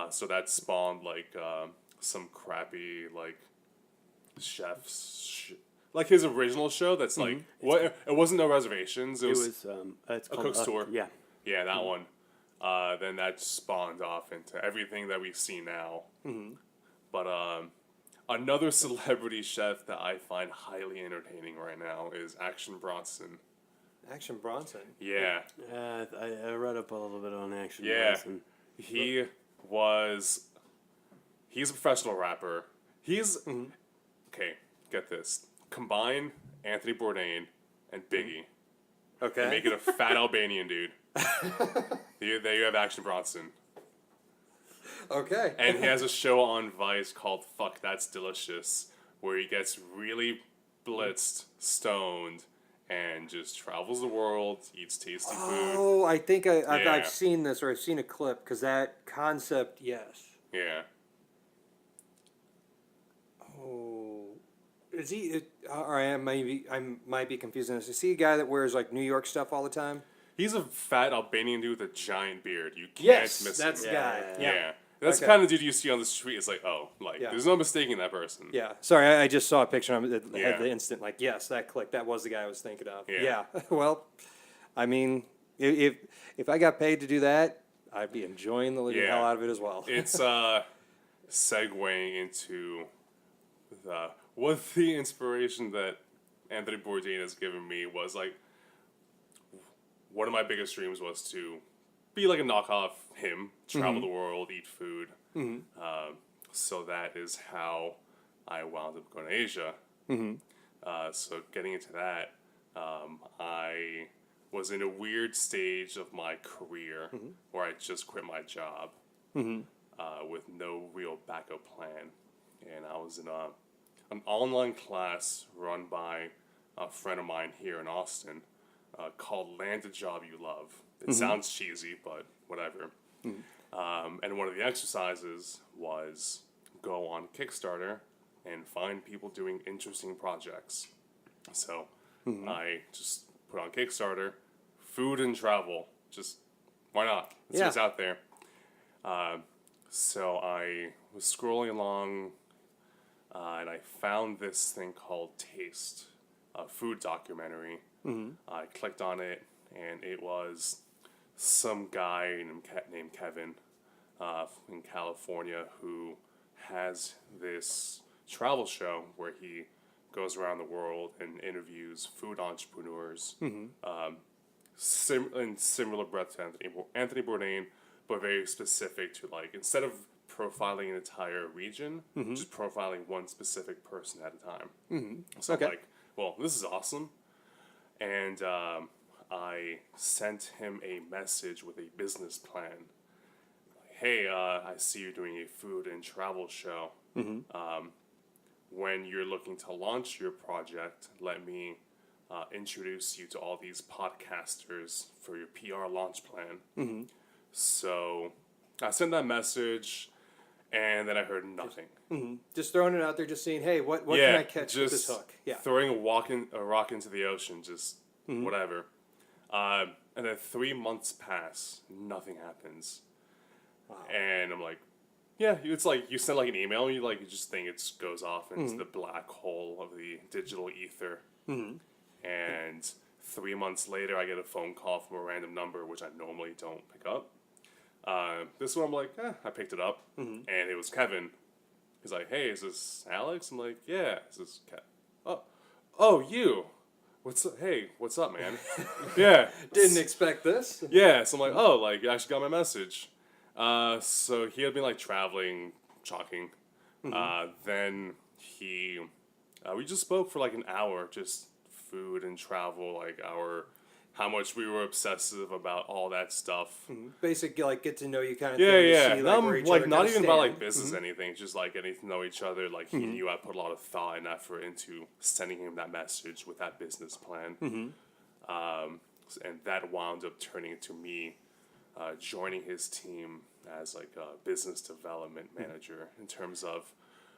[SPEAKER 3] So that spawned like some crappy like chefs. Like his original show, that's like what it wasn't No Reservations. It
[SPEAKER 2] It
[SPEAKER 3] was
[SPEAKER 2] was it's
[SPEAKER 3] A
[SPEAKER 2] called
[SPEAKER 3] Cook's Tour.
[SPEAKER 2] Yeah.
[SPEAKER 3] yeah, that one. Then that spawned off into everything that we see now. But another celebrity chef that I find highly entertaining right now is Action Bronson.
[SPEAKER 1] Action Bronson.
[SPEAKER 3] Yeah,
[SPEAKER 2] I read up a little bit on Action
[SPEAKER 3] Yeah.
[SPEAKER 2] Bronson.
[SPEAKER 3] he's a professional rapper. He's okay. Get this: combine Anthony Bourdain and Biggie.
[SPEAKER 1] Okay.
[SPEAKER 3] And make it a fat Albanian dude. There you have Action Bronson.
[SPEAKER 1] Okay.
[SPEAKER 3] And he has a show on Vice called Fuck That's Delicious, where he gets really blitzed, stoned, and just travels the world, eats tasty food.
[SPEAKER 1] Oh, I think I've
[SPEAKER 3] Yeah.
[SPEAKER 1] seen this or I've seen a clip because that concept, yes.
[SPEAKER 3] Yeah.
[SPEAKER 1] Oh, is he? Or I might be confusing this. Is he a guy that wears like New York stuff all the time?
[SPEAKER 3] He's a fat Albanian dude with a giant beard. You can't
[SPEAKER 1] Yes,
[SPEAKER 3] miss
[SPEAKER 1] that's
[SPEAKER 3] him.
[SPEAKER 1] the guy.
[SPEAKER 3] Yeah. That's
[SPEAKER 1] Okay.
[SPEAKER 3] the kind of dude you see on the street. It's like, oh, like,
[SPEAKER 1] Yeah.
[SPEAKER 3] there's no mistaking that person.
[SPEAKER 1] Yeah. Sorry, I just saw a picture of him that
[SPEAKER 3] Yeah.
[SPEAKER 1] had the instant like, yes, that click. That was the guy I was thinking of.
[SPEAKER 3] Yeah.
[SPEAKER 1] Well, I mean, if I got paid to do that, I'd be enjoying the living
[SPEAKER 3] Yeah.
[SPEAKER 1] hell out of it as well.
[SPEAKER 3] It's segueing into the inspiration that Anthony Bourdain has given me was like one of my biggest dreams was to be like a knockoff him, travel the world, eat food. So that is how I wound up going to Asia. So getting into that, I was in a weird stage of my career where I just quit my job with no real backup plan. And I was in an online class run by a friend of mine here in Austin called Land a Job You Love. It sounds cheesy, but whatever. And one of the exercises was go on Kickstarter and find people doing interesting projects. So I just put on Kickstarter, food and travel. Just why not? Let's see what's out there. So I was scrolling along and I found this thing called Taste, a food documentary. I clicked on it and it was some guy named Kevin in California who has this travel show where he goes around the world and interviews food entrepreneurs in similar breadth to Anthony Bourdain, but very specific to, like, instead of profiling an entire region, just profiling one specific person at a time. So I'm like, well, this is awesome. And I sent him a message with a business plan. Hey, I see you're doing a food and travel show. When you're looking to launch your project, let me introduce you to all these podcasters for your PR launch plan. So I sent that message, and then I heard nothing.
[SPEAKER 1] Just throwing it out there, just seeing, hey, what can I catch with this hook? Yeah.
[SPEAKER 3] Throwing a rock into the ocean, just whatever. And then 3 months pass, nothing happens. Wow. And I'm like, yeah, it's like you send like an email, and you just think it goes off into the black hole of the digital ether. And 3 months later, I get a phone call from a random number, which I normally don't pick up. This one, I'm like, I picked it up, and it was Kevin. He's like, hey, is this Alex? I'm like, yeah, this is Kevin. Oh, you. Hey, what's up, man? Yeah.
[SPEAKER 1] Didn't expect this.
[SPEAKER 3] Yeah, so I'm like, oh, like, you actually got my message. So he had been, like, traveling, chalking. Then we just spoke for, like, an hour, just food and travel, like, how much we were obsessive about all that stuff.
[SPEAKER 1] Basically, like, get to know you kind of
[SPEAKER 3] Yeah,
[SPEAKER 1] thing.
[SPEAKER 3] yeah.
[SPEAKER 1] See,
[SPEAKER 3] Like,
[SPEAKER 1] where each
[SPEAKER 3] not
[SPEAKER 1] other
[SPEAKER 3] even
[SPEAKER 1] kinda
[SPEAKER 3] about, like,
[SPEAKER 1] stand.
[SPEAKER 3] business anything, just, like, getting to know each other. Like, he knew I put a lot of thought and effort into sending him that message with that business plan. And that wound up turning into me joining his team as, like, a business development manager in terms of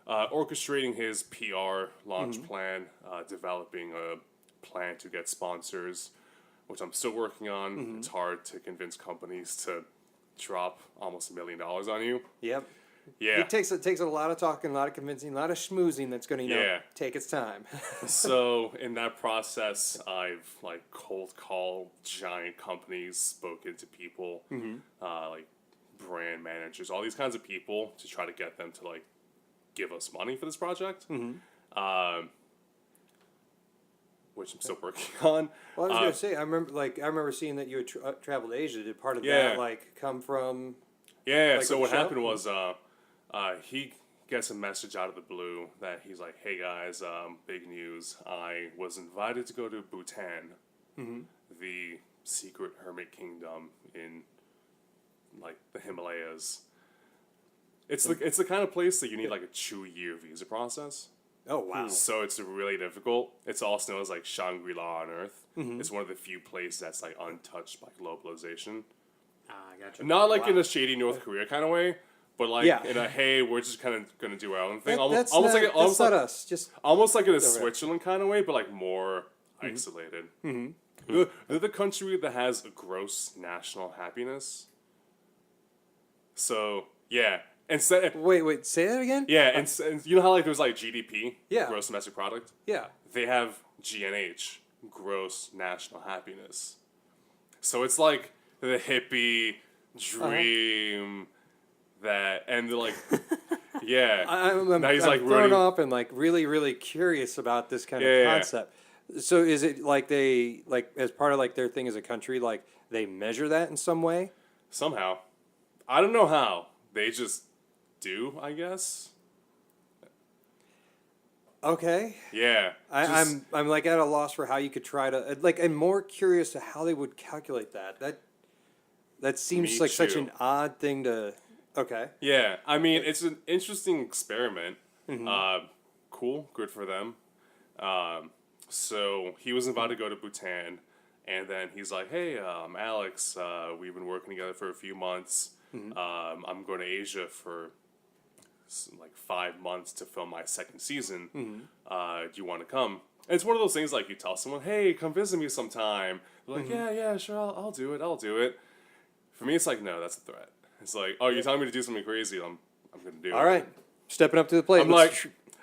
[SPEAKER 3] orchestrating his PR launch plan, developing a plan to get sponsors, which I'm still working on. It's hard to convince companies to drop almost $1 million on you.
[SPEAKER 1] Yep.
[SPEAKER 3] Yeah.
[SPEAKER 1] It takes a lot of talking, a lot of convincing, a lot of schmoozing that's going to take its time.
[SPEAKER 3] So in that process, I've like cold called giant companies, spoken to people, like brand managers, all these kinds of people to try to get them to like give us money for this project. Which I'm still working on.
[SPEAKER 1] Well, I was going to say, I remember seeing that you had traveled to Asia. Did part of that like come from?
[SPEAKER 3] Yeah.
[SPEAKER 1] Like,
[SPEAKER 3] so
[SPEAKER 1] the
[SPEAKER 3] what
[SPEAKER 1] show?
[SPEAKER 3] happened was, he gets a message out of the blue that he's like, "Hey guys, big news! I was invited to go to Bhutan, the secret hermit kingdom in like the Himalayas. It's the kind of place that you need like a 2-year visa process."
[SPEAKER 1] Oh wow!
[SPEAKER 3] So it's really difficult. It's also known as like Shangri-La on Earth. It's one of the few places that's like untouched by globalization.
[SPEAKER 2] Gotcha.
[SPEAKER 3] Not like in a shady North Korea kind of way, but like in a hey, we're just kind of gonna do our own thing.
[SPEAKER 1] That's not us. Just
[SPEAKER 3] almost like in a Switzerland kind of way, but like more isolated. They're the country that has a gross national happiness. So yeah.
[SPEAKER 1] wait, say that again?
[SPEAKER 3] Yeah, and you know how like there's like GDP, gross domestic product.
[SPEAKER 1] Yeah.
[SPEAKER 3] They have GNH, gross national happiness. So it's like the hippie dream that, and they're like, yeah.
[SPEAKER 1] I'm
[SPEAKER 3] now he's like
[SPEAKER 1] thrown
[SPEAKER 3] running
[SPEAKER 1] off and like really, really curious about this kind of concept. So is it like they like as part of like their thing as a country, like they measure that in some way?
[SPEAKER 3] somehow. I don't know how. They just do, I guess.
[SPEAKER 1] Okay.
[SPEAKER 3] Yeah.
[SPEAKER 1] I'm like at a loss for how you could try to like. I'm more curious to how they would calculate that. That seems
[SPEAKER 3] Me
[SPEAKER 1] like such
[SPEAKER 3] too.
[SPEAKER 1] an odd thing to. Okay.
[SPEAKER 3] Yeah, I mean, it's an interesting experiment. Cool, good for them. So he was invited to go to Bhutan, and then he's like, "Hey, Alex, we've been working together for a few months. I'm going to Asia for like 5 months to film my second season. Do you want to come? And it's one of those things like you tell someone, hey, come visit me sometime. They're like, yeah, sure, I'll do it. For me, it's like, no, that's a threat. It's like, oh, you're telling me to do something crazy. I'm going to do it.
[SPEAKER 1] All right, stepping up to the plate.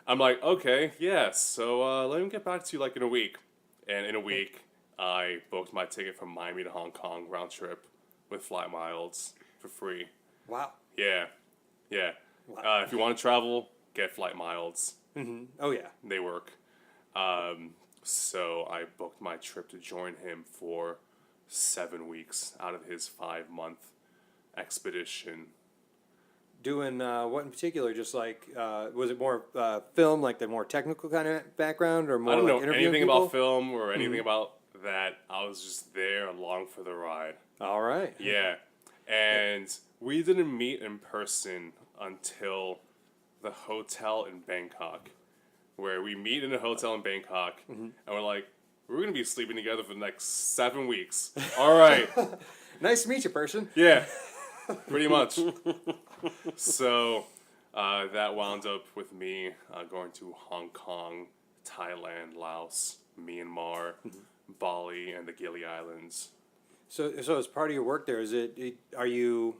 [SPEAKER 3] I'm like, okay, yeah. So let me get back to you like in a week. And in a week, I booked my ticket from Miami to Hong Kong round trip with flight miles for free.
[SPEAKER 1] Wow.
[SPEAKER 3] Yeah.
[SPEAKER 1] Wow.
[SPEAKER 3] If you want to travel, get flight miles.
[SPEAKER 1] Oh yeah.
[SPEAKER 3] They work. So I booked my trip to join him for 7 weeks out of his 5-month expedition.
[SPEAKER 1] Doing what in particular? Just like was it more film, like the more technical kind of background, or more
[SPEAKER 3] I don't
[SPEAKER 1] like
[SPEAKER 3] know
[SPEAKER 1] interviewing
[SPEAKER 3] anything
[SPEAKER 1] people?
[SPEAKER 3] about film or anything about that. I was just there along for the ride.
[SPEAKER 1] All right.
[SPEAKER 3] Yeah. And we didn't meet in person until the hotel in Bangkok, where we meet in a hotel in Bangkok, and we're like, we're going to be sleeping together for the next 7 weeks. All right.
[SPEAKER 1] Nice to meet you, person.
[SPEAKER 3] Yeah, pretty much. So that wound up with me going to Hong Kong, Thailand, Laos, Myanmar, Bali, and the Gili Islands.
[SPEAKER 1] So as part of your work there, are you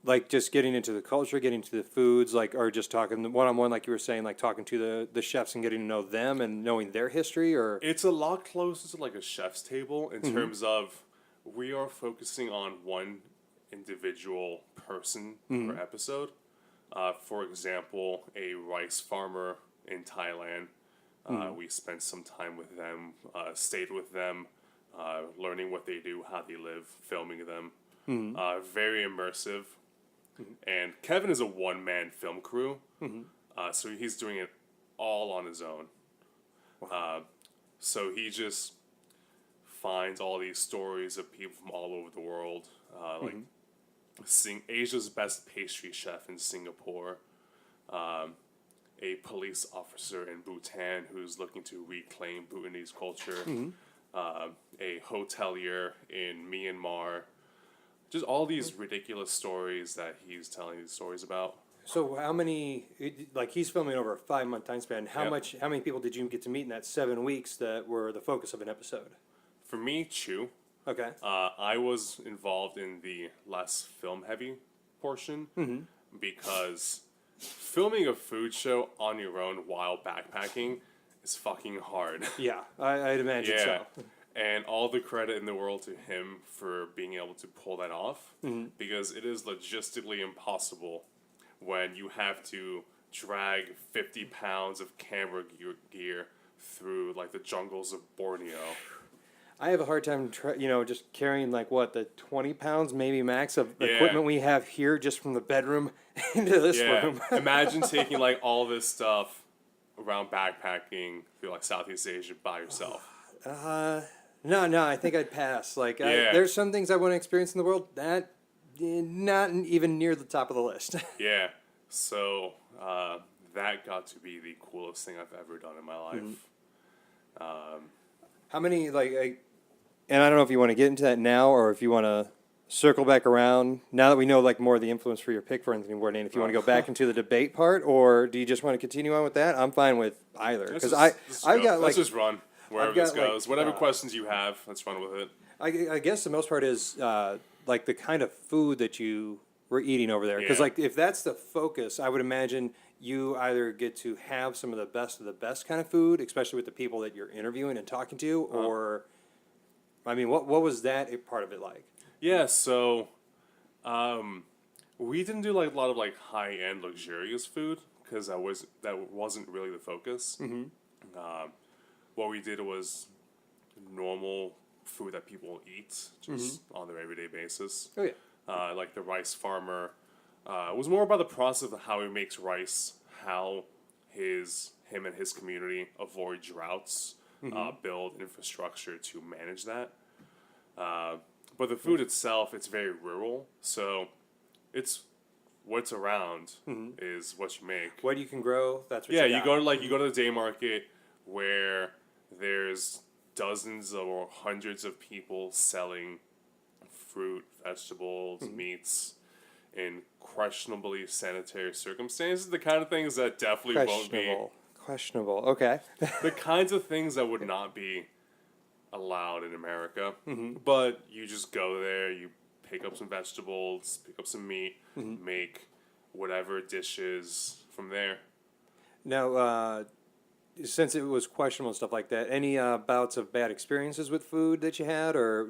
[SPEAKER 1] like just getting into the culture, getting to the foods, like, or just talking one-on-one, like you were saying, like talking to the chefs and getting to know them and knowing their history, or?
[SPEAKER 3] It's a lot closer to like a chef's table in terms of we are focusing on one individual person per episode. For example, a rice farmer in Thailand. We spent some time with them, stayed with them, learning what they do, how they live, filming them. Very immersive. And Kevin is a one-man film crew, so he's doing it all on his own. So he just finds all these stories of people from all over the world, like Asia's best pastry chef in Singapore, a police officer in Bhutan who's looking to reclaim Bhutanese culture, a hotelier in Myanmar. Just all these ridiculous stories that he's telling these stories about.
[SPEAKER 1] So how many? Like he's filming over a 5-month time span. How
[SPEAKER 3] Yep.
[SPEAKER 1] How many people did you get to meet in that 7 weeks that were the focus of an episode?
[SPEAKER 3] For me, Chu.
[SPEAKER 1] Okay.
[SPEAKER 3] I was involved in the less film-heavy portion because filming a food show on your own while backpacking is fucking hard.
[SPEAKER 1] Yeah, I'd imagine so.
[SPEAKER 3] And all the credit in the world to him for being able to pull that off because it is logistically impossible when you have to drag 50 pounds of camera gear through like the jungles of Borneo.
[SPEAKER 1] I have a hard time, just carrying like the 20 pounds maybe max of equipment we have here just from the bedroom into this room.
[SPEAKER 3] Imagine taking like all this stuff around backpacking through like Southeast Asia by yourself.
[SPEAKER 1] No, I think I'd pass. Like, there's some things I want to experience in the world that not even near the top of the list.
[SPEAKER 3] Yeah, so that got to be the coolest thing I've ever done in my life.
[SPEAKER 1] How many, and I don't know if you want to get into that now or if you want to circle back around now that we know more of the influence for your pick for Anthony Bourdain, if you want to go back into the debate part, or do you just want to continue on with that? I'm fine with either, because
[SPEAKER 3] let's just run wherever this goes. Whatever questions you have, let's run with it.
[SPEAKER 1] I guess the most part is the kind of food that you were eating over there, because if that's the focus, I would imagine you either get to have some of the best kind of food, especially with the people that you're interviewing and talking to, or I mean, what was that part of it like?
[SPEAKER 3] Yeah, so we didn't do a lot of high-end luxurious food because that wasn't really the focus. What we did was normal food that people eat just on their everyday basis.
[SPEAKER 1] Oh yeah.
[SPEAKER 3] Like the rice farmer was more about the process of how he makes rice, how him and his community avoid droughts, build infrastructure to manage that. But the food itself, it's very rural, so it's what's around is what you make.
[SPEAKER 1] What you can grow, that's what you
[SPEAKER 3] you go to the day market where there's dozens or hundreds of people selling fruit, vegetables, meats. in questionably sanitary circumstances. The kind of things that definitely won't be.
[SPEAKER 1] Questionable. Okay.
[SPEAKER 3] The kinds of things that would not be allowed in America. But you just go there, you pick up some vegetables, pick up some meat, make whatever dishes from there.
[SPEAKER 1] Now, since it was questionable and stuff like that, any bouts of bad experiences with food that you had, or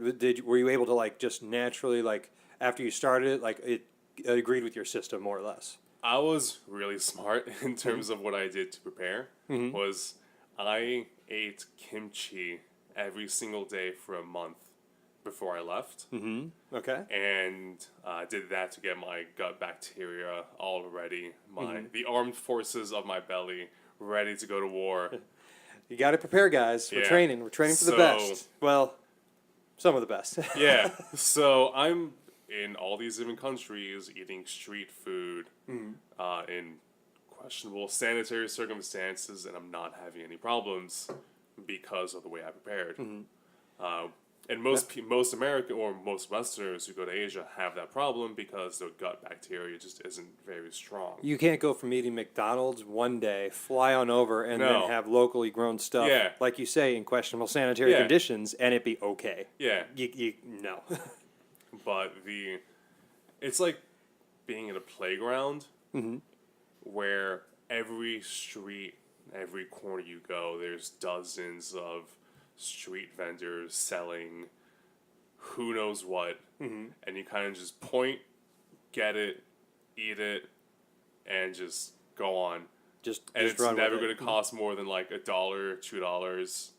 [SPEAKER 1] were you able to like just naturally like after you started it, like it agreed with your system more or less?
[SPEAKER 3] I was really smart in terms of what I did to prepare. Was I ate kimchi every single day for a month before I left.
[SPEAKER 1] Okay.
[SPEAKER 3] And did that to get my gut bacteria all ready, the armed forces of my belly ready to go to war.
[SPEAKER 1] You got to prepare, guys. We're
[SPEAKER 3] Yeah.
[SPEAKER 1] training. We're training for the
[SPEAKER 3] So-
[SPEAKER 1] best. Well, some of the best.
[SPEAKER 3] Yeah, so I'm in all these different countries eating street food in questionable sanitary circumstances, and I'm not having any problems because of the way I prepared. And most American or most Westerners who go to Asia have that problem because their gut bacteria just isn't very strong.
[SPEAKER 1] You can't go from eating McDonald's one day, fly on over, and
[SPEAKER 3] No.
[SPEAKER 1] then have locally grown stuff,
[SPEAKER 3] Yeah.
[SPEAKER 1] like you say, in questionable sanitary
[SPEAKER 3] Yeah.
[SPEAKER 1] conditions, and it be okay.
[SPEAKER 3] Yeah,
[SPEAKER 1] No.
[SPEAKER 3] but it's like being at a playground where every street, every corner you go, there's dozens of street vendors selling who knows what, and you kind of just point, get it, eat it, and just go on.
[SPEAKER 1] Just
[SPEAKER 3] And
[SPEAKER 1] just
[SPEAKER 3] it's
[SPEAKER 1] run
[SPEAKER 3] never
[SPEAKER 1] with
[SPEAKER 3] going
[SPEAKER 1] it.
[SPEAKER 3] to cost more than like $1, $2.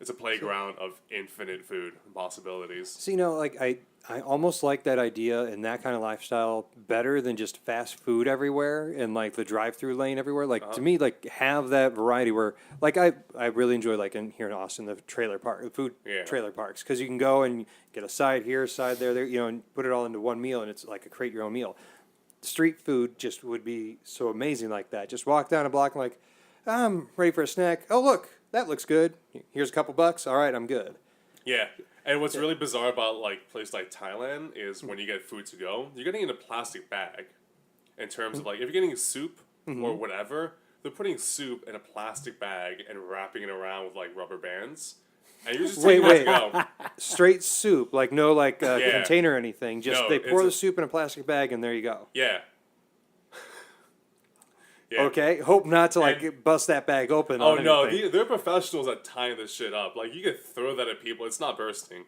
[SPEAKER 3] It's a playground of infinite food possibilities.
[SPEAKER 1] So, like I almost like that idea and that kind of lifestyle better than just fast food everywhere and like the drive-through lane everywhere. Like to me, like have that variety where like I really enjoy like here in Austin the food
[SPEAKER 3] Yeah.
[SPEAKER 1] trailer parks because you can go and get a side here, side there, and put it all into one meal and it's like a create your own meal. Street food just would be so amazing like that. Just walk down a block and like I'm ready for a snack. Oh look, that looks good. Here's a couple bucks. All right, I'm good.
[SPEAKER 3] Yeah. And what's really bizarre about like places like Thailand is when you get food to go, you're getting it in a plastic bag. In terms of like if you're getting soup or whatever, they're putting soup in a plastic bag and wrapping it around with like rubber bands. And you're just taking it to go.
[SPEAKER 1] Straight soup, like no like
[SPEAKER 3] Yeah.
[SPEAKER 1] container or anything. Just
[SPEAKER 3] No,
[SPEAKER 1] they pour
[SPEAKER 3] it's
[SPEAKER 1] the
[SPEAKER 3] a-
[SPEAKER 1] soup in a plastic bag and there you go.
[SPEAKER 3] Yeah. Yeah.
[SPEAKER 1] Okay, hope not to like
[SPEAKER 3] And-
[SPEAKER 1] bust that bag open.
[SPEAKER 3] Oh
[SPEAKER 1] on
[SPEAKER 3] no,
[SPEAKER 1] anything.
[SPEAKER 3] they're professionals at tying this shit up. Like you could throw that at people, it's not bursting.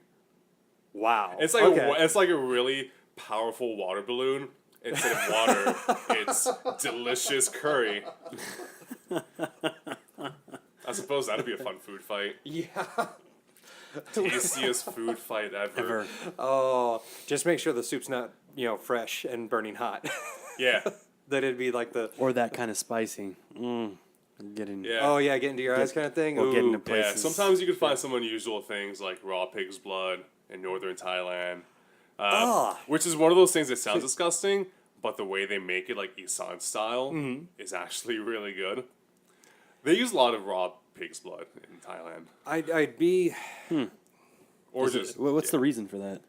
[SPEAKER 1] Wow.
[SPEAKER 3] It's like
[SPEAKER 1] okay.
[SPEAKER 3] it's like a really powerful water balloon. Instead of water, it's delicious curry. I suppose that'd be a fun food fight.
[SPEAKER 1] Yeah.
[SPEAKER 3] Tastiest food fight ever.
[SPEAKER 1] Oh, just make sure the soup's not fresh and burning hot.
[SPEAKER 3] Yeah,
[SPEAKER 1] That it'd be like the
[SPEAKER 4] Or that kind of spicy. Getting
[SPEAKER 3] yeah.
[SPEAKER 1] oh yeah, get into your eyes kind of thing.
[SPEAKER 4] or getting
[SPEAKER 1] Ooh.
[SPEAKER 4] to places.
[SPEAKER 3] Yeah, sometimes you can find some unusual things like raw pig's blood in northern Thailand, which is one of those things that sounds disgusting, but the way they make it, like Isan style, is actually really good. They use a lot of raw pig's blood in Thailand,
[SPEAKER 1] I'd be
[SPEAKER 3] or just
[SPEAKER 4] What's the reason for that?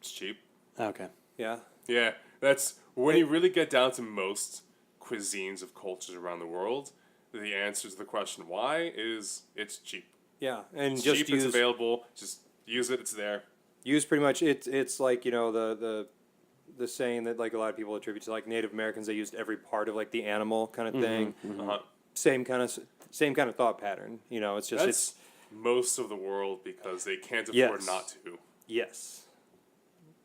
[SPEAKER 3] it's cheap.
[SPEAKER 4] Okay.
[SPEAKER 1] yeah.
[SPEAKER 3] Yeah, that's when you really get down to most cuisines of cultures around the world. The answer to the question why is it's cheap.
[SPEAKER 1] Yeah, and
[SPEAKER 3] It's
[SPEAKER 1] just
[SPEAKER 3] cheap,
[SPEAKER 1] use
[SPEAKER 3] it's available. Just use it. It's there.
[SPEAKER 1] use pretty much it's like the saying that like a lot of people attribute to like Native Americans. They used every part of like the animal kind of thing.
[SPEAKER 3] Uh-huh.
[SPEAKER 1] Same kind of thought pattern. It's just
[SPEAKER 3] That's most of the world because they can't afford
[SPEAKER 1] Yes.
[SPEAKER 3] not to.
[SPEAKER 1] yes.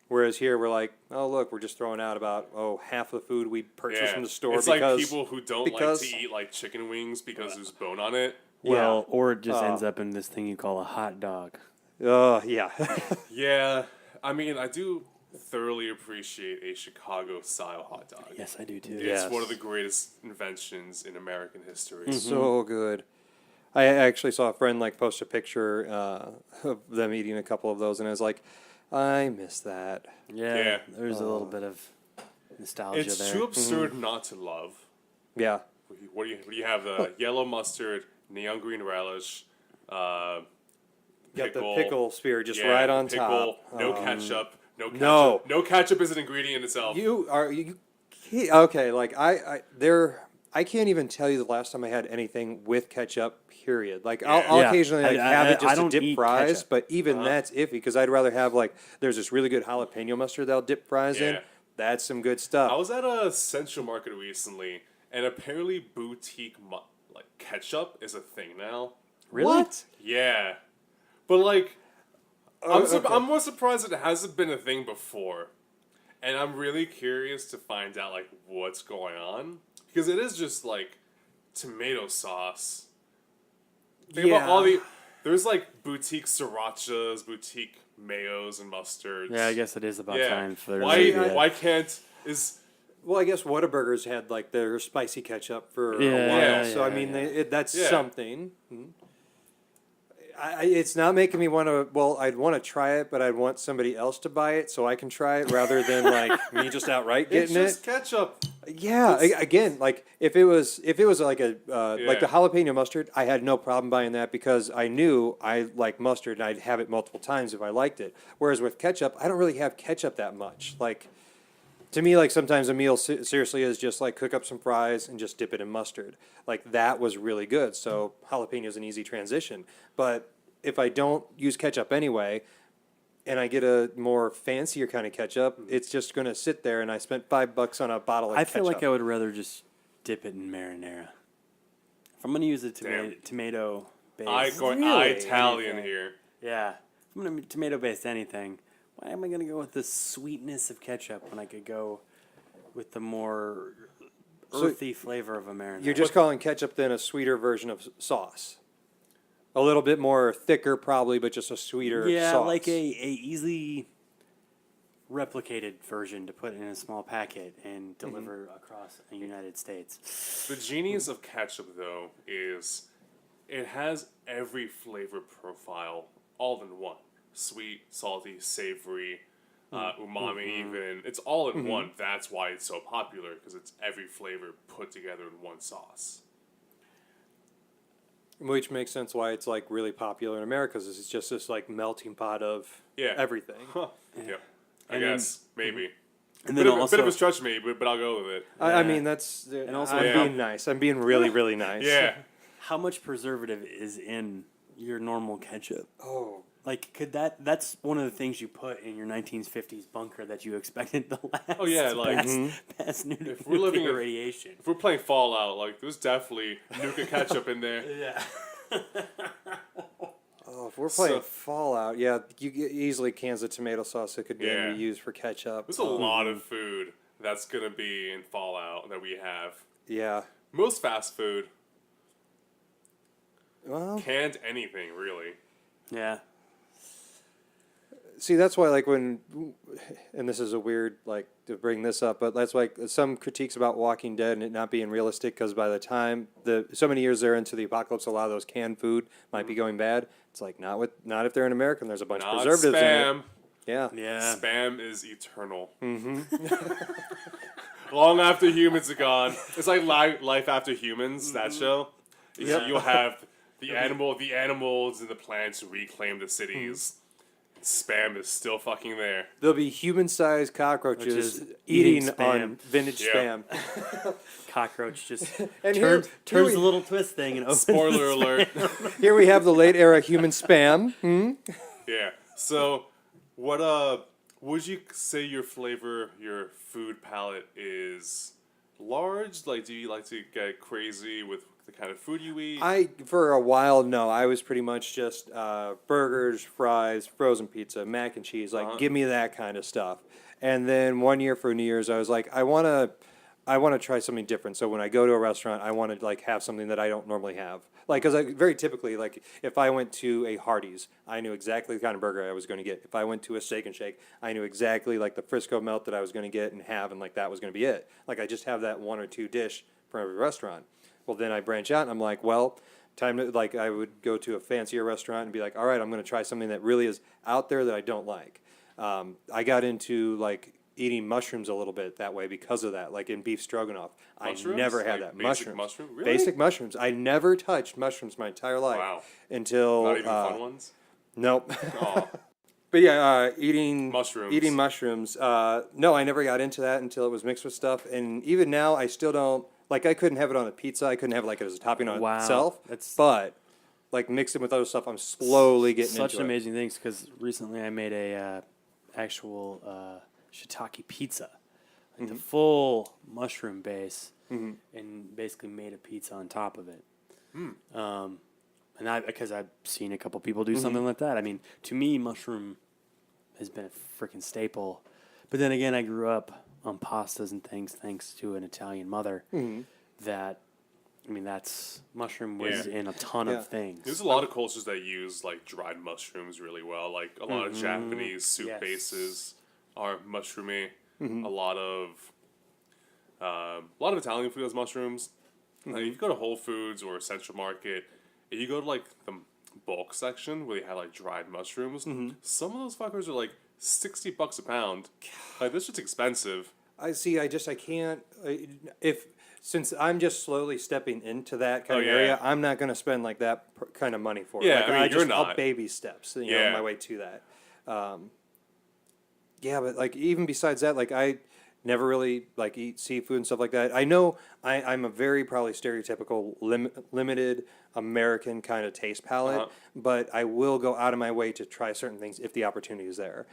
[SPEAKER 1] Whereas here we're like, oh look, we're just throwing out about half the food we purchase
[SPEAKER 3] Yeah,
[SPEAKER 1] from the store
[SPEAKER 3] it's
[SPEAKER 1] because
[SPEAKER 3] like people who don't
[SPEAKER 1] because-
[SPEAKER 3] like to eat like chicken wings because there's bone on it.
[SPEAKER 4] Well, or it just
[SPEAKER 1] Oh.
[SPEAKER 4] ends up in this thing you call a hot dog.
[SPEAKER 1] oh yeah.
[SPEAKER 3] Yeah, I mean, I do thoroughly appreciate a Chicago style hot dog.
[SPEAKER 4] Yes, I do too.
[SPEAKER 3] It's
[SPEAKER 1] Yes.
[SPEAKER 3] one of the greatest inventions in American history.
[SPEAKER 1] So good. I actually saw a friend like post a picture of them eating a couple of those, and I was like, I miss that.
[SPEAKER 4] Yeah.
[SPEAKER 3] Yeah.
[SPEAKER 4] There's a little bit of nostalgia
[SPEAKER 3] It's
[SPEAKER 4] there.
[SPEAKER 3] too absurd not to love.
[SPEAKER 1] Yeah.
[SPEAKER 3] What do you have? The yellow mustard, neon green relish,
[SPEAKER 1] got the
[SPEAKER 3] pickle.
[SPEAKER 1] pickle spear just
[SPEAKER 3] Yeah,
[SPEAKER 1] right on
[SPEAKER 3] pickle,
[SPEAKER 1] top.
[SPEAKER 3] no ketchup. No ketchup.
[SPEAKER 1] No.
[SPEAKER 3] No ketchup is an ingredient itself.
[SPEAKER 1] Okay, like I can't even tell you the last time I had anything with ketchup. Period. Like I'll
[SPEAKER 4] Yeah.
[SPEAKER 1] occasionally like have it
[SPEAKER 4] I
[SPEAKER 1] just to
[SPEAKER 4] don't
[SPEAKER 1] dip
[SPEAKER 4] eat
[SPEAKER 1] fries,
[SPEAKER 4] ketchup.
[SPEAKER 1] but even that's iffy because I'd rather have like there's this really good jalapeno mustard that'll dip fries in.
[SPEAKER 3] Yeah.
[SPEAKER 1] That's some good stuff.
[SPEAKER 3] I was at a Central Market recently, and apparently boutique like ketchup is a thing now.
[SPEAKER 4] Really?
[SPEAKER 1] What?
[SPEAKER 3] Yeah, but like,
[SPEAKER 1] okay.
[SPEAKER 3] I'm more surprised it hasn't been a thing before, and I'm really curious to find out like what's going on because it is just like tomato sauce. Think about all the there's like boutique srirachas, boutique mayos and mustards.
[SPEAKER 4] Yeah, I guess it is about
[SPEAKER 3] Yeah.
[SPEAKER 4] time for
[SPEAKER 3] Why can't is
[SPEAKER 1] Well, I guess Whataburgers had like their spicy ketchup for a
[SPEAKER 4] Yeah,
[SPEAKER 1] while,
[SPEAKER 3] yeah,
[SPEAKER 1] so I
[SPEAKER 4] yeah,
[SPEAKER 1] mean
[SPEAKER 4] yeah.
[SPEAKER 1] that's
[SPEAKER 3] Yeah.
[SPEAKER 1] something. It's not making me want to. Well, I'd want to try it, but I'd want somebody else to buy it so I can try it rather than like me just outright
[SPEAKER 3] it's
[SPEAKER 1] getting
[SPEAKER 3] just ketchup?
[SPEAKER 1] Yeah, again, like if it was like a like the
[SPEAKER 3] Yeah.
[SPEAKER 1] jalapeno mustard, I had no problem buying that because I knew I like mustard and I'd have it multiple times if I liked it. Whereas with ketchup, I don't really have ketchup that much. Like to me, like sometimes a meal seriously is just like cook up some fries and just dip it in mustard. Like that was really good. So jalapeno is an easy transition. But if I don't use ketchup anyway, and I get a more fancier kind of ketchup, it's just going to sit there. And I spent $5 on a bottle of
[SPEAKER 4] I
[SPEAKER 1] ketchup.
[SPEAKER 4] feel like I would rather just dip it in marinara. If I'm gonna use a
[SPEAKER 3] Damn.
[SPEAKER 4] tomato based,
[SPEAKER 1] Really?
[SPEAKER 3] Italian
[SPEAKER 4] Anything.
[SPEAKER 3] here.
[SPEAKER 4] yeah, if I'm gonna tomato based anything. Why am I gonna go with the sweetness of ketchup when I could go with the more
[SPEAKER 1] So
[SPEAKER 4] earthy flavor of a marinara?
[SPEAKER 1] You're just calling ketchup then a sweeter version of sauce. A little bit more thicker, probably, but just a sweeter sauce.
[SPEAKER 4] like a easily replicated version to put in a small packet and deliver across the United States.
[SPEAKER 3] The genius of ketchup, though, is it has every flavor profile all in one. Sweet, salty, savory, umami even. It's all in one. That's why it's so popular, because it's every flavor put together in one sauce.
[SPEAKER 1] Which makes sense why it's like really popular in America, because it's just this like melting pot of everything.
[SPEAKER 3] Huh. Yep. I
[SPEAKER 4] And then-
[SPEAKER 3] guess, maybe.
[SPEAKER 4] And
[SPEAKER 3] Bit
[SPEAKER 4] then
[SPEAKER 3] of,
[SPEAKER 4] also,
[SPEAKER 3] bit of a stretch maybe, but I'll go with it.
[SPEAKER 1] I
[SPEAKER 4] Yeah.
[SPEAKER 1] mean, that's. And
[SPEAKER 4] also-
[SPEAKER 1] I'm
[SPEAKER 3] Yeah.
[SPEAKER 1] being nice. I'm being really, really nice.
[SPEAKER 3] Yeah.
[SPEAKER 4] how much preservative is in your normal ketchup?
[SPEAKER 1] Oh.
[SPEAKER 4] Like, that's one of the things you put in your 1950s bunker that you expected to last.
[SPEAKER 3] Oh, yeah, like,
[SPEAKER 4] past
[SPEAKER 3] if we're living
[SPEAKER 4] nuclear
[SPEAKER 3] in-
[SPEAKER 4] radiation.
[SPEAKER 3] If we're playing Fallout, like, there's definitely Nuka ketchup in there.
[SPEAKER 4] Yeah.
[SPEAKER 1] Oh, if we're playing
[SPEAKER 3] So-
[SPEAKER 1] Fallout, yeah, you get easily cans of tomato sauce that could then
[SPEAKER 3] Yeah.
[SPEAKER 1] be used for ketchup.
[SPEAKER 3] There's a lot of food that's going to be in Fallout that we have.
[SPEAKER 1] Yeah.
[SPEAKER 3] Most fast food,
[SPEAKER 1] Well,
[SPEAKER 3] canned anything, really.
[SPEAKER 4] Yeah.
[SPEAKER 1] see, that's why, like, when, and this is a weird, like, to bring this up, but that's like some critiques about Walking Dead and it not being realistic because by the time so many years they're into the apocalypse, a lot of those canned food might be going bad. It's like not if they're in America and there's a bunch of
[SPEAKER 3] Not
[SPEAKER 1] preservatives in
[SPEAKER 3] Spam.
[SPEAKER 1] it. Yeah.
[SPEAKER 4] Yeah.
[SPEAKER 3] Spam is eternal. Long after humans are gone. It's like Life After Humans, that show.
[SPEAKER 4] Yep.
[SPEAKER 3] You'll have the animals and the plants reclaim the cities. Spam is still fucking there.
[SPEAKER 1] There'll be human-sized cockroaches
[SPEAKER 4] Which is
[SPEAKER 1] eating
[SPEAKER 4] eating
[SPEAKER 1] on
[SPEAKER 4] spam.
[SPEAKER 1] vintage
[SPEAKER 3] Yeah.
[SPEAKER 1] spam.
[SPEAKER 4] Cockroach just
[SPEAKER 1] And
[SPEAKER 4] turns
[SPEAKER 1] here
[SPEAKER 4] the
[SPEAKER 1] we-
[SPEAKER 4] little twist thing and opens.
[SPEAKER 3] Spoiler alert.
[SPEAKER 1] Here we have the late era human spam.
[SPEAKER 3] Yeah. So, what would you say your food palette is large? Like, do you like to get crazy with the kind of food you eat?
[SPEAKER 1] For a while, no. I was pretty much just burgers, fries, frozen pizza, mac and cheese. Like, give me that kind of stuff. And then one year for New Year's, I was like, I want to try something different. So when I go to a restaurant, I want to like have something that I don't normally have. Like, because I very typically, like, if I went to a Hardee's, I knew exactly the kind of burger I was going to get. If I went to a Steak and Shake, I knew exactly like the Frisco melt that I was going to get and have, and like that was going to be it. Like, I just have that one or two dish from every restaurant. Well, then I branch out and I'm like, well, time to, like, I would go to a fancier restaurant and be like, all right, I'm going to try something that really is out there that I don't like. I got into like eating mushrooms a little bit that way because of that, like in beef stroganoff.
[SPEAKER 3] Mushrooms?
[SPEAKER 1] I never had
[SPEAKER 3] Like
[SPEAKER 1] that.
[SPEAKER 3] basic
[SPEAKER 1] Mushrooms.
[SPEAKER 3] mushroom? Really?
[SPEAKER 1] Basic mushrooms. I never touched mushrooms my entire life
[SPEAKER 3] Wow.
[SPEAKER 1] until
[SPEAKER 3] Not even fun ones?
[SPEAKER 1] Nope.
[SPEAKER 3] Oh,
[SPEAKER 1] But yeah, eating
[SPEAKER 3] Mushrooms.
[SPEAKER 1] Eating mushrooms. No, I never got into that until it was mixed with stuff, and even now, I still don't like. I couldn't have it on a pizza. I couldn't have it like as a topping on
[SPEAKER 4] Wow,
[SPEAKER 1] itself.
[SPEAKER 4] that's-
[SPEAKER 1] But like mixing with other stuff, I'm slowly getting
[SPEAKER 4] Such
[SPEAKER 1] into
[SPEAKER 4] amazing things because recently I made a actual shiitake pizza, like the full mushroom base, and basically made a pizza on top of it. And because I've seen a couple people do something like that. I mean, to me, mushroom has been a freaking staple. But then again, I grew up on pastas and things thanks to an Italian mother. That, I mean, mushroom was
[SPEAKER 3] Yeah.
[SPEAKER 4] in a ton
[SPEAKER 1] Yeah.
[SPEAKER 4] of things.
[SPEAKER 3] There's a lot of cultures that use like dried mushrooms really well. Like a lot of Japanese soup
[SPEAKER 4] Yes.
[SPEAKER 3] bases are mushroomy. A lot of Italian food has mushrooms. Like, if you go to Whole Foods or Central Market, if you go to like the bulk section where they have like dried mushrooms, some of those fuckers are like $60 a pound. Like this shit's expensive.
[SPEAKER 1] I see. I can't. If since I'm just slowly stepping into that kind
[SPEAKER 3] Oh,
[SPEAKER 1] of
[SPEAKER 3] yeah.
[SPEAKER 1] area, I'm not going to spend like that kind of money for it.
[SPEAKER 3] Yeah,
[SPEAKER 1] like,
[SPEAKER 3] I mean, you're
[SPEAKER 1] just, I'll
[SPEAKER 3] not.
[SPEAKER 1] baby steps, you know,
[SPEAKER 3] Yeah.
[SPEAKER 1] my way to that. Yeah, but like even besides that, like I never really like eat seafood and stuff like that. I know I'm a very probably stereotypical limited American kind of taste palette, but I will go out of my way to try certain things if the opportunity is there.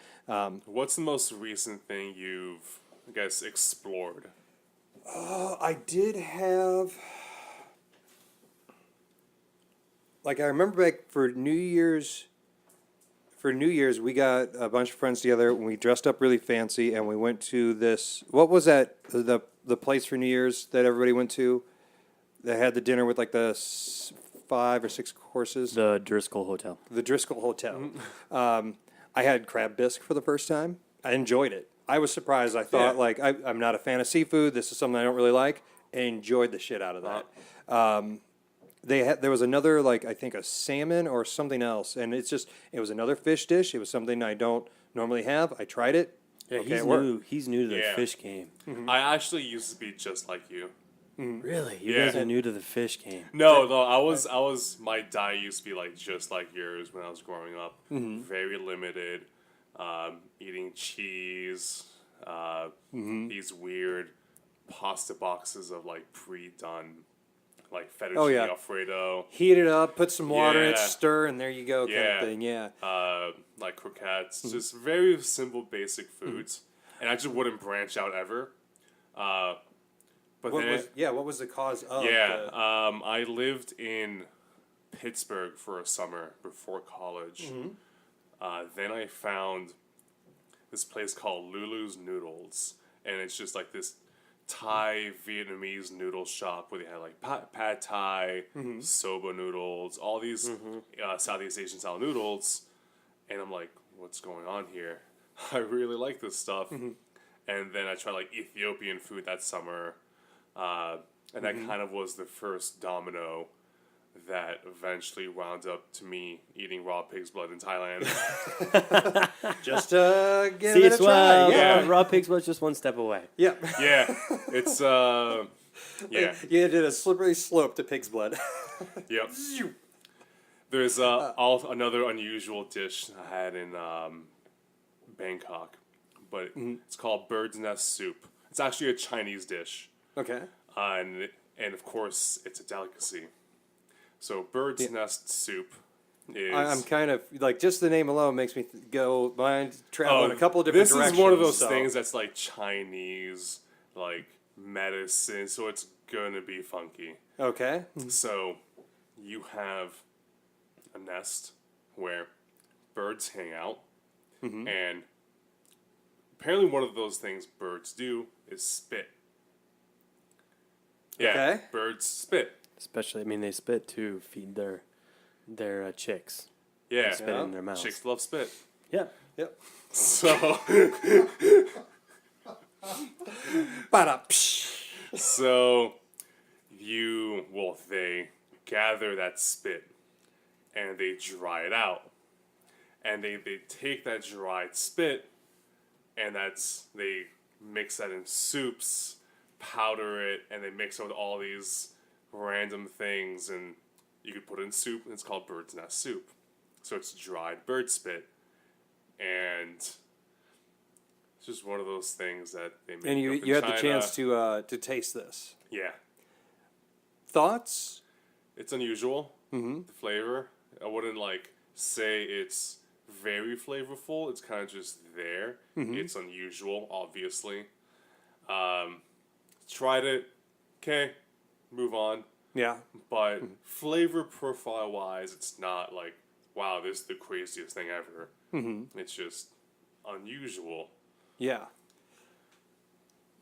[SPEAKER 3] What's the most recent thing you've, I guess, explored?
[SPEAKER 1] I did have, like, I remember back for New Year's. For New Year's, we got a bunch of friends together and we dressed up really fancy and we went to this. What was that? The place for New Year's that everybody went to. That had the dinner with like the 5 or 6 courses.
[SPEAKER 4] The Driscoll Hotel.
[SPEAKER 1] The Driscoll Hotel. I had crab bisque for the first time. I enjoyed it. I was surprised. I thought,
[SPEAKER 3] Yeah.
[SPEAKER 1] like, I'm not a fan of seafood. This is something I don't really like. And enjoyed the shit out of that. There was another, like, I think a salmon or something else. And it was another fish dish. It was something I don't normally have. I tried it.
[SPEAKER 4] Yeah,
[SPEAKER 1] Okay,
[SPEAKER 4] he's
[SPEAKER 1] it worked.
[SPEAKER 4] new. He's new to the
[SPEAKER 3] Yeah.
[SPEAKER 4] fish game.
[SPEAKER 3] I actually used to be just like you.
[SPEAKER 4] Really, you
[SPEAKER 3] Yeah.
[SPEAKER 4] guys are new to the fish game.
[SPEAKER 3] No, my diet used to be like just like yours when I was growing up. Very limited, eating cheese, these weird pasta boxes of like pre-done, like fettuccine
[SPEAKER 1] Oh, yeah.
[SPEAKER 3] Alfredo,
[SPEAKER 1] Heat it up, put some water in it,
[SPEAKER 3] Yeah.
[SPEAKER 1] stir, and there you go, kind
[SPEAKER 3] Yeah.
[SPEAKER 1] of thing. Yeah.
[SPEAKER 3] like croquettes, just very simple, basic foods, and I just wouldn't branch out ever. But
[SPEAKER 1] What was the cause of?
[SPEAKER 3] yeah, I lived in Pittsburgh for a summer before college. Then I found this place called Lulu's Noodles, and it's just like this Thai Vietnamese noodle shop where they had like pad Thai, soba noodles, all these Southeast Asian style noodles, and I'm like, what's going on here? I really like this stuff. And then I tried like Ethiopian food that summer. And that kind of was the first domino that eventually wound up to me eating raw pig's blood in Thailand.
[SPEAKER 1] Just to give
[SPEAKER 4] See,
[SPEAKER 1] it
[SPEAKER 4] it's
[SPEAKER 1] a try.
[SPEAKER 4] well, raw pigs was just one step away.
[SPEAKER 1] Yeah.
[SPEAKER 3] Yeah, it's yeah,
[SPEAKER 1] You did a slippery slope to pig's blood.
[SPEAKER 3] yep. There's another unusual dish I had in Bangkok, but it's called bird's nest soup. It's actually a Chinese dish.
[SPEAKER 1] Okay.
[SPEAKER 3] And of course, it's a delicacy. So bird's nest soup is.
[SPEAKER 1] I'm kind of like just the name alone makes me go mind travel in a couple of different
[SPEAKER 3] this
[SPEAKER 1] directions.
[SPEAKER 3] is one of those
[SPEAKER 1] so-
[SPEAKER 3] things that's like Chinese, like medicine. So it's gonna be funky.
[SPEAKER 1] Okay.
[SPEAKER 3] So you have a nest where birds hang out, and apparently one of those things birds do is spit. Yeah,
[SPEAKER 1] Okay.
[SPEAKER 3] birds spit.
[SPEAKER 4] Especially, I mean, they spit to feed their chicks.
[SPEAKER 3] Yeah,
[SPEAKER 4] Spit in their mouths.
[SPEAKER 3] chicks love spit.
[SPEAKER 4] Yeah.
[SPEAKER 1] Yep.
[SPEAKER 3] So,
[SPEAKER 1] Ba-da.
[SPEAKER 3] so they gather that spit and they dry it out, and they take that dried spit and they mix that in soups, powder it, and they mix it with all these random things, and you could put it in soup, and it's called bird's nest soup. So it's dried bird spit, and it's just one of those things that they make.
[SPEAKER 1] And you
[SPEAKER 3] up in
[SPEAKER 1] you had the
[SPEAKER 3] China.
[SPEAKER 1] chance to taste this.
[SPEAKER 3] Yeah,
[SPEAKER 1] Thoughts?
[SPEAKER 3] it's unusual. The flavor. I wouldn't say it's very flavorful. It's kind of just there. It's unusual, obviously. Tried it. Okay, move on.
[SPEAKER 1] Yeah.
[SPEAKER 3] But flavor profile wise, it's not like, wow, this is the craziest thing ever. It's just unusual.
[SPEAKER 1] Yeah.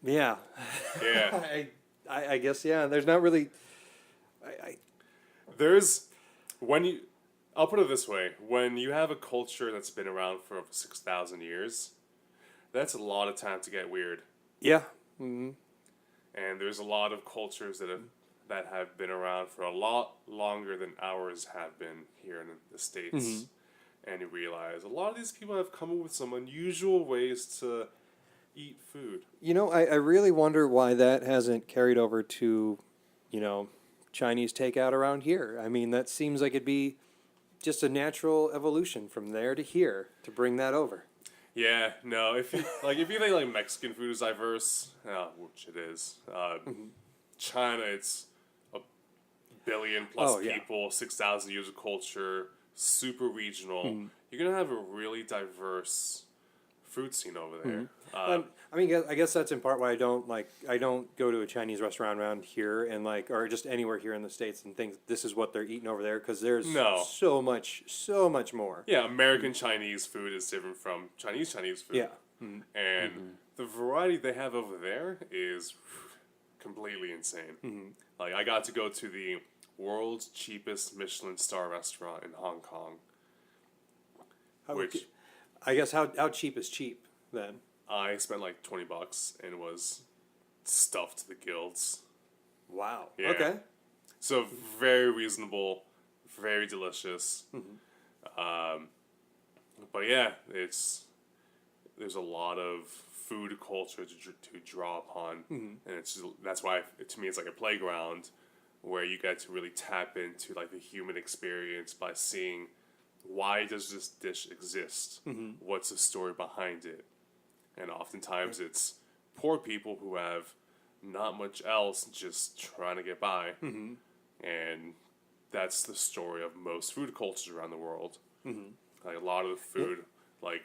[SPEAKER 1] Yeah.
[SPEAKER 3] Yeah.
[SPEAKER 1] I guess, yeah. There's not really.
[SPEAKER 3] I'll put it this way: when you have a culture that's been around for over 6,000 years, that's a lot of time to get weird.
[SPEAKER 1] Yeah.
[SPEAKER 3] And there's a lot of cultures that have been around for a lot longer than ours have been here in the States. And you realize a lot of these people have come up with some unusual ways to eat food.
[SPEAKER 1] You know, I really wonder why that hasn't carried over to, Chinese takeout around here. I mean, that seems like it'd be just a natural evolution from there to here to bring that over.
[SPEAKER 3] Yeah, no. If you think Mexican food is diverse, which it is, China, it's a billion plus
[SPEAKER 1] Oh, yeah.
[SPEAKER 3] people, 6,000 years of culture, super regional. You're gonna have a really diverse food scene over there.
[SPEAKER 1] I mean, I guess that's in part why I don't go to a Chinese restaurant around here and or just anywhere here in the States and think this is what they're eating over there, because there's
[SPEAKER 3] No.
[SPEAKER 1] so much more.
[SPEAKER 3] Yeah, American Chinese food is different from Chinese food.
[SPEAKER 1] Yeah.
[SPEAKER 3] And the variety they have over there is completely insane. Like, I got to go to the world's cheapest Michelin star restaurant in Hong Kong. Which
[SPEAKER 1] I guess how cheap is cheap then?
[SPEAKER 3] I spent like $20 and was stuffed to the gills.
[SPEAKER 1] Wow.
[SPEAKER 3] Yeah.
[SPEAKER 1] Okay.
[SPEAKER 3] So very reasonable, very delicious. But yeah, there's a lot of food culture to draw upon, and that's why to me it's like a playground where you get to really tap into like the human experience by seeing why does this dish exist? What's the story behind it? And oftentimes it's poor people who have not much else, just trying to get by. And that's the story of most food cultures around the world. Like a lot of the food, like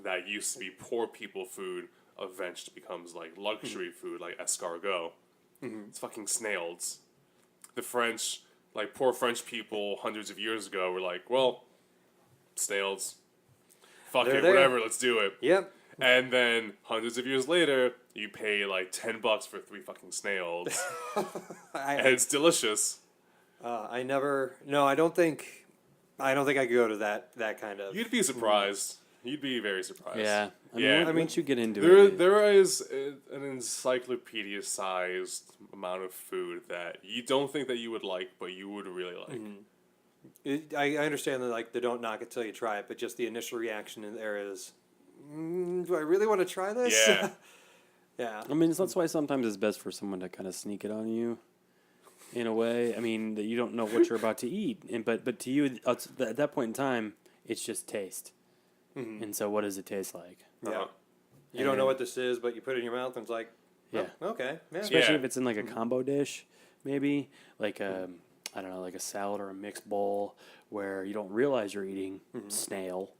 [SPEAKER 3] that used to be poor people food, eventually becomes like luxury food, like escargot. It's fucking snails. The French, like poor French people hundreds of years ago were like, well, snails. Fuck
[SPEAKER 1] They're
[SPEAKER 3] it,
[SPEAKER 1] there.
[SPEAKER 3] whatever, let's do it.
[SPEAKER 1] Yep.
[SPEAKER 3] And then hundreds of years later, you pay like $10 for 3 fucking snails, and it's delicious.
[SPEAKER 1] I never. No, I don't think. I don't think I could go to that kind of.
[SPEAKER 3] You'd be surprised. You'd be very surprised.
[SPEAKER 4] Yeah.
[SPEAKER 3] Yeah.
[SPEAKER 4] Once you get into
[SPEAKER 3] There,
[SPEAKER 4] it.
[SPEAKER 3] there is an encyclopedia-sized amount of food that you don't think that you would like, but you would really like.
[SPEAKER 1] I understand that they don't knock it till you try it, but just the initial reaction in there is, do I really want to try this?
[SPEAKER 3] Yeah.
[SPEAKER 1] Yeah.
[SPEAKER 4] I mean, that's why sometimes it's best for someone to kind of sneak it on you, in a way. I mean, that you don't know what you're about to eat, but to you, at that point in time, it's just taste. And so, what does it taste like?
[SPEAKER 1] Yeah.
[SPEAKER 3] Uh-huh.
[SPEAKER 1] You don't know what this is, but you put it in your mouth and it's like,
[SPEAKER 4] Yeah.
[SPEAKER 1] oh, okay. Yeah.
[SPEAKER 4] Especially
[SPEAKER 3] Yeah.
[SPEAKER 4] if it's in like a combo dish, maybe like I don't know, like a salad or a mixed bowl where you don't realize you're eating snail,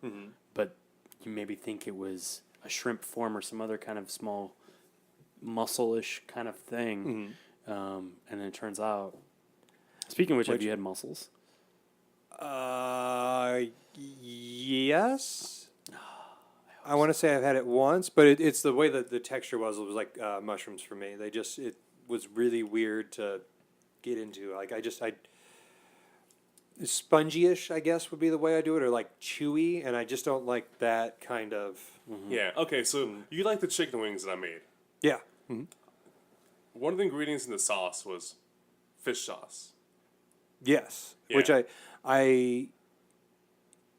[SPEAKER 4] but you maybe think it was a shrimp form or some other kind of small mussel-ish kind of thing, and then it turns out. Speaking of which, have you had mussels?
[SPEAKER 1] Yes. I want to say I've had it once, but it's the way that the texture was. It was like mushrooms for me. It was really weird to get into. Like spongy-ish, I guess, would be the way I do it, or like chewy, and I just don't like that kind of.
[SPEAKER 3] Yeah. Okay. So you like the chicken wings that I made?
[SPEAKER 1] Yeah.
[SPEAKER 3] One of the ingredients in the sauce was fish sauce.
[SPEAKER 1] Yes.
[SPEAKER 3] Yeah.
[SPEAKER 1] Which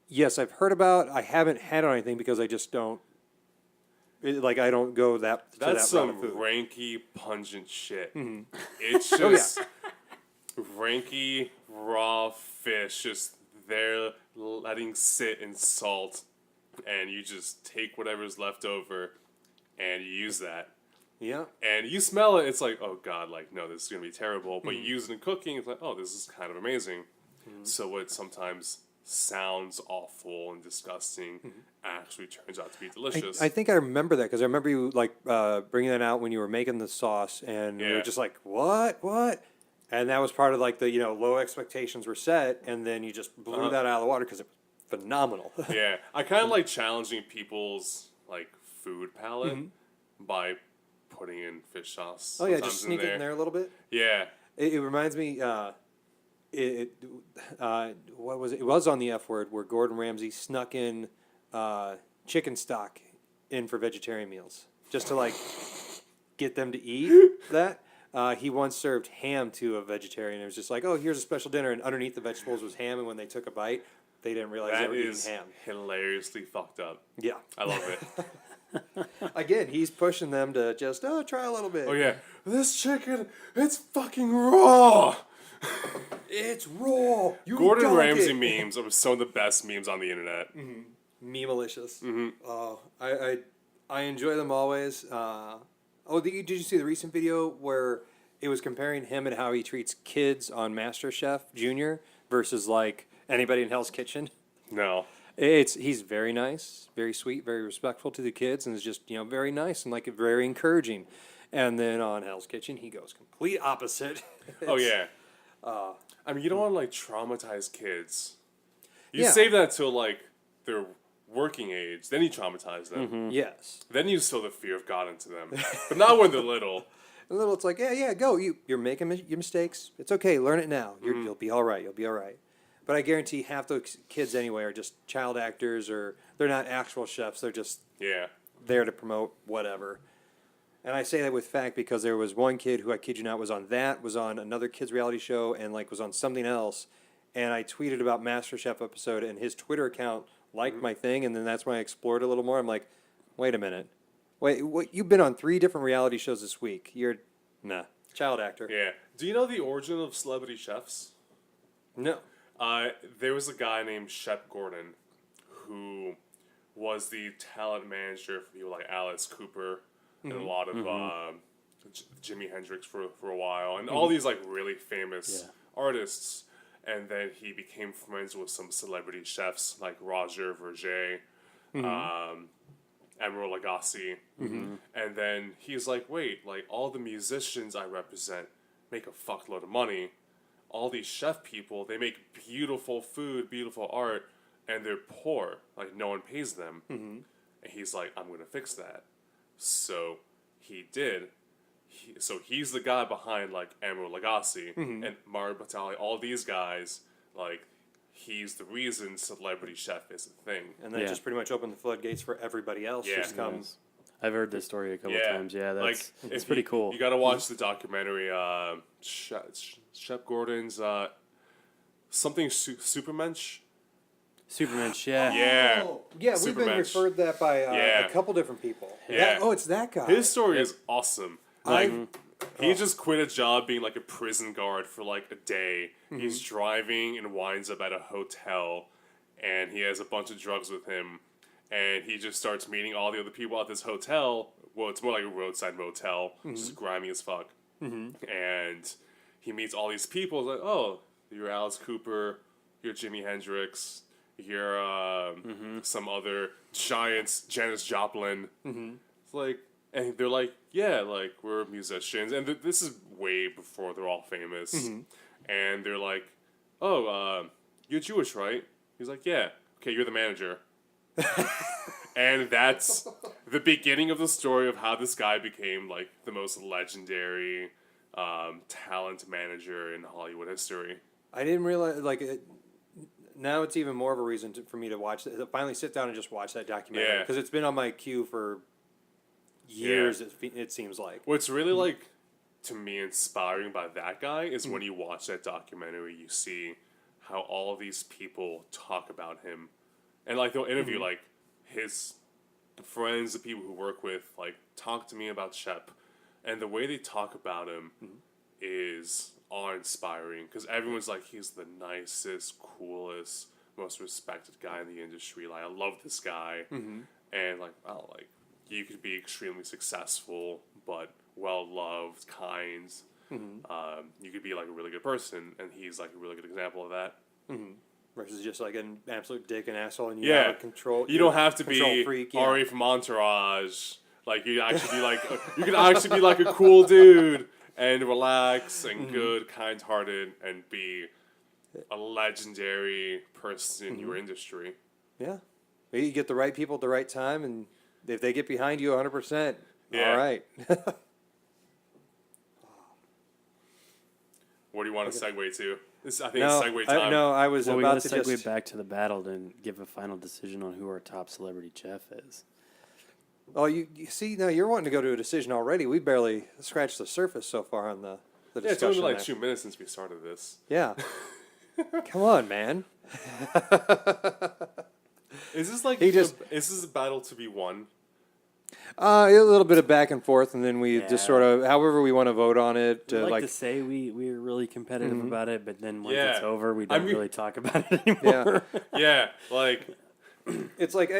[SPEAKER 1] yes, I've heard about. I haven't had on anything because I just don't. I don't go that. To
[SPEAKER 3] That's
[SPEAKER 1] that route
[SPEAKER 3] some
[SPEAKER 1] of food.
[SPEAKER 3] ranky, pungent shit. It's just ranky, raw fish, just there letting sit in salt, and you just take whatever's left over and you use that.
[SPEAKER 1] Yeah.
[SPEAKER 3] And you smell it, it's like, oh god, like, no, this is going to be terrible. But you use it in cooking, it's like, oh, this is kind of amazing. So what sometimes sounds awful and disgusting actually turns out to be delicious.
[SPEAKER 1] I think I remember that because I remember you like bringing that out when you were making the sauce, and we were
[SPEAKER 3] Yeah.
[SPEAKER 1] just like, what? And that was part of like the low expectations were set, and then you just blew that out of the water because it was phenomenal.
[SPEAKER 3] Yeah, I kind of like challenging people's like food palate by putting in fish sauce.
[SPEAKER 1] Oh yeah,
[SPEAKER 3] sometimes
[SPEAKER 1] just sneak it in there a little bit.
[SPEAKER 3] Yeah,
[SPEAKER 1] It reminds me. What was it? It was on the F Word where Gordon Ramsay snuck in chicken stock in for vegetarian meals just to like get them to eat that. He once served ham to a vegetarian. It was just like, oh, here's a special dinner, and underneath the vegetables was ham. And when they took a bite, they didn't realize they
[SPEAKER 3] that
[SPEAKER 1] were eating
[SPEAKER 3] is
[SPEAKER 1] ham.
[SPEAKER 3] hilariously fucked up.
[SPEAKER 1] Yeah.
[SPEAKER 3] I love it.
[SPEAKER 1] Again, he's pushing them to just try a little bit.
[SPEAKER 3] Oh yeah, this chicken, it's fucking raw.
[SPEAKER 1] It's raw. You
[SPEAKER 3] Gordon
[SPEAKER 1] dunk
[SPEAKER 3] Ramsay
[SPEAKER 1] it.
[SPEAKER 3] memes are some of the best memes on the internet.
[SPEAKER 1] Memalicious. Oh, I enjoy them always. Did you see the recent video where it was comparing him and how he treats kids on MasterChef Junior versus like anybody in Hell's Kitchen?
[SPEAKER 3] No.
[SPEAKER 1] He's very nice, very sweet, very respectful to the kids, and is just very nice and like very encouraging. And then on Hell's Kitchen, he goes complete opposite.
[SPEAKER 3] Oh yeah. I mean, you don't want to like traumatize kids. You
[SPEAKER 1] Yeah.
[SPEAKER 3] save that till like their working age, then you traumatize them.
[SPEAKER 1] Yes.
[SPEAKER 3] Then you instill the fear of God into them, but not when they're little.
[SPEAKER 1] And little, it's like, yeah, go. You're making your mistakes. It's okay. Learn it now. You'll be all right. You'll be all right. But I guarantee half those kids anyway are just child actors, or they're not actual chefs. They're just
[SPEAKER 3] Yeah.
[SPEAKER 1] there to promote whatever. And I say that with fact because there was one kid who, I kid you not, was on another kid's reality show, and like was on something else. And I tweeted about MasterChef episode, and his Twitter account liked my thing, and then that's when I explored a little more. I'm like, wait a minute. Wait, what? You've been on 3 different reality shows this week. You're, child actor.
[SPEAKER 3] Yeah. Do you know the origin of celebrity chefs?
[SPEAKER 1] No.
[SPEAKER 3] There was a guy named Shep Gordon who was the talent manager for people like Alice Cooper and a lot of Jimi Hendrix for a while, and all these like really famous artists. And then he became friends with some celebrity chefs like Roger Verger, Emeril Lagasse. And then he's like, wait, like all the musicians I represent make a fuckload of money. All these chef people, they make beautiful food, beautiful art, and they're poor. Like no one pays them. And he's like, I'm going to fix that. So he did. So he's the guy behind like Emeril Lagasse and Mario Batali, all these guys. Like he's the reason celebrity chef is a thing.
[SPEAKER 1] And that just pretty much opened the floodgates for everybody else.
[SPEAKER 3] Yeah.
[SPEAKER 1] Just come.
[SPEAKER 4] I've heard this story a couple times. Yeah, that's
[SPEAKER 3] like
[SPEAKER 4] it's
[SPEAKER 3] if
[SPEAKER 4] pretty cool.
[SPEAKER 3] You got to watch the documentary. Shep Gordon's something Supermensch.
[SPEAKER 4] Supermensch, yeah.
[SPEAKER 3] Yeah,
[SPEAKER 1] Yeah, we've been
[SPEAKER 3] Supermensch.
[SPEAKER 1] referred that by
[SPEAKER 3] Yeah.
[SPEAKER 1] a couple different people.
[SPEAKER 3] Yeah.
[SPEAKER 1] It's that guy.
[SPEAKER 3] His story is awesome. Like
[SPEAKER 1] I
[SPEAKER 3] he just quit a job being like a prison guard for like a day. He's driving and winds up at a hotel, and he has a bunch of drugs with him, and he just starts meeting all the other people at this hotel. Well, it's more like a roadside motel, just grimy as fuck. And he meets all these people. It's like, oh, you're Alice Cooper, you're Jimi Hendrix, you're some other giants, Janis Joplin. It's like, and they're like, yeah, like we're musicians, and this is way before they're all famous. And they're like, oh, you're Jewish, right? He's like, yeah. Okay, you're the manager. And that's the beginning of the story of how this guy became like the most legendary talent manager in Hollywood history.
[SPEAKER 1] I didn't realize now it's even more of a reason for me to watch that. Finally, sit down and just watch that documentary
[SPEAKER 3] Yeah.
[SPEAKER 1] because it's been on my queue for years. It seems like.
[SPEAKER 3] What's really like to me inspiring by that guy is when you watch that documentary, you see how all of these people talk about him, and like they'll interview like his friends, the people who work with, like talk to me about Shep, and the way they talk about him is awe-inspiring because everyone's like he's the nicest, coolest, most respected guy in the industry. Like, I love this guy, and like, wow, like you could be extremely successful, but well loved, kind. You could be like a really good person, and he's like a really good example of that.
[SPEAKER 1] Versus just like an absolute dick and asshole, and you
[SPEAKER 3] Yeah,
[SPEAKER 1] have control.
[SPEAKER 3] you don't have to
[SPEAKER 1] control
[SPEAKER 3] be
[SPEAKER 1] freak,
[SPEAKER 3] Ari from Entourage. Like you actually be like you can actually be like a cool dude and relax and good, kind-hearted, and be a legendary person in your industry.
[SPEAKER 1] Yeah, you get the right people at the right time, and if they get behind you 100%,
[SPEAKER 3] Yeah.
[SPEAKER 1] all right.
[SPEAKER 3] What do you want to segue to? I think
[SPEAKER 1] No,
[SPEAKER 3] it's segue time.
[SPEAKER 1] I was
[SPEAKER 4] Well, we got
[SPEAKER 1] about
[SPEAKER 4] to
[SPEAKER 1] to
[SPEAKER 4] segue
[SPEAKER 1] just.
[SPEAKER 4] back to the battle and give a final decision on who our top celebrity chef is.
[SPEAKER 1] Oh, you see, now you're wanting to go to a decision already. We barely scratched the surface so far on the
[SPEAKER 3] Yeah, it's only
[SPEAKER 1] discussion.
[SPEAKER 3] been like
[SPEAKER 1] there.
[SPEAKER 3] 2 minutes since we started this.
[SPEAKER 1] Yeah. Come on, man.
[SPEAKER 3] Is this like
[SPEAKER 1] Is
[SPEAKER 3] this a battle to be won?
[SPEAKER 1] A little bit of back and forth, and then we
[SPEAKER 4] Yeah.
[SPEAKER 1] just sort of, however we want to vote on it.
[SPEAKER 4] We like
[SPEAKER 1] like
[SPEAKER 4] to say we're really competitive about it, but then once
[SPEAKER 3] Yeah.
[SPEAKER 4] it's over, we
[SPEAKER 3] I
[SPEAKER 4] don't
[SPEAKER 3] mean-
[SPEAKER 4] really talk about it anymore.
[SPEAKER 3] Yeah, like
[SPEAKER 1] It's like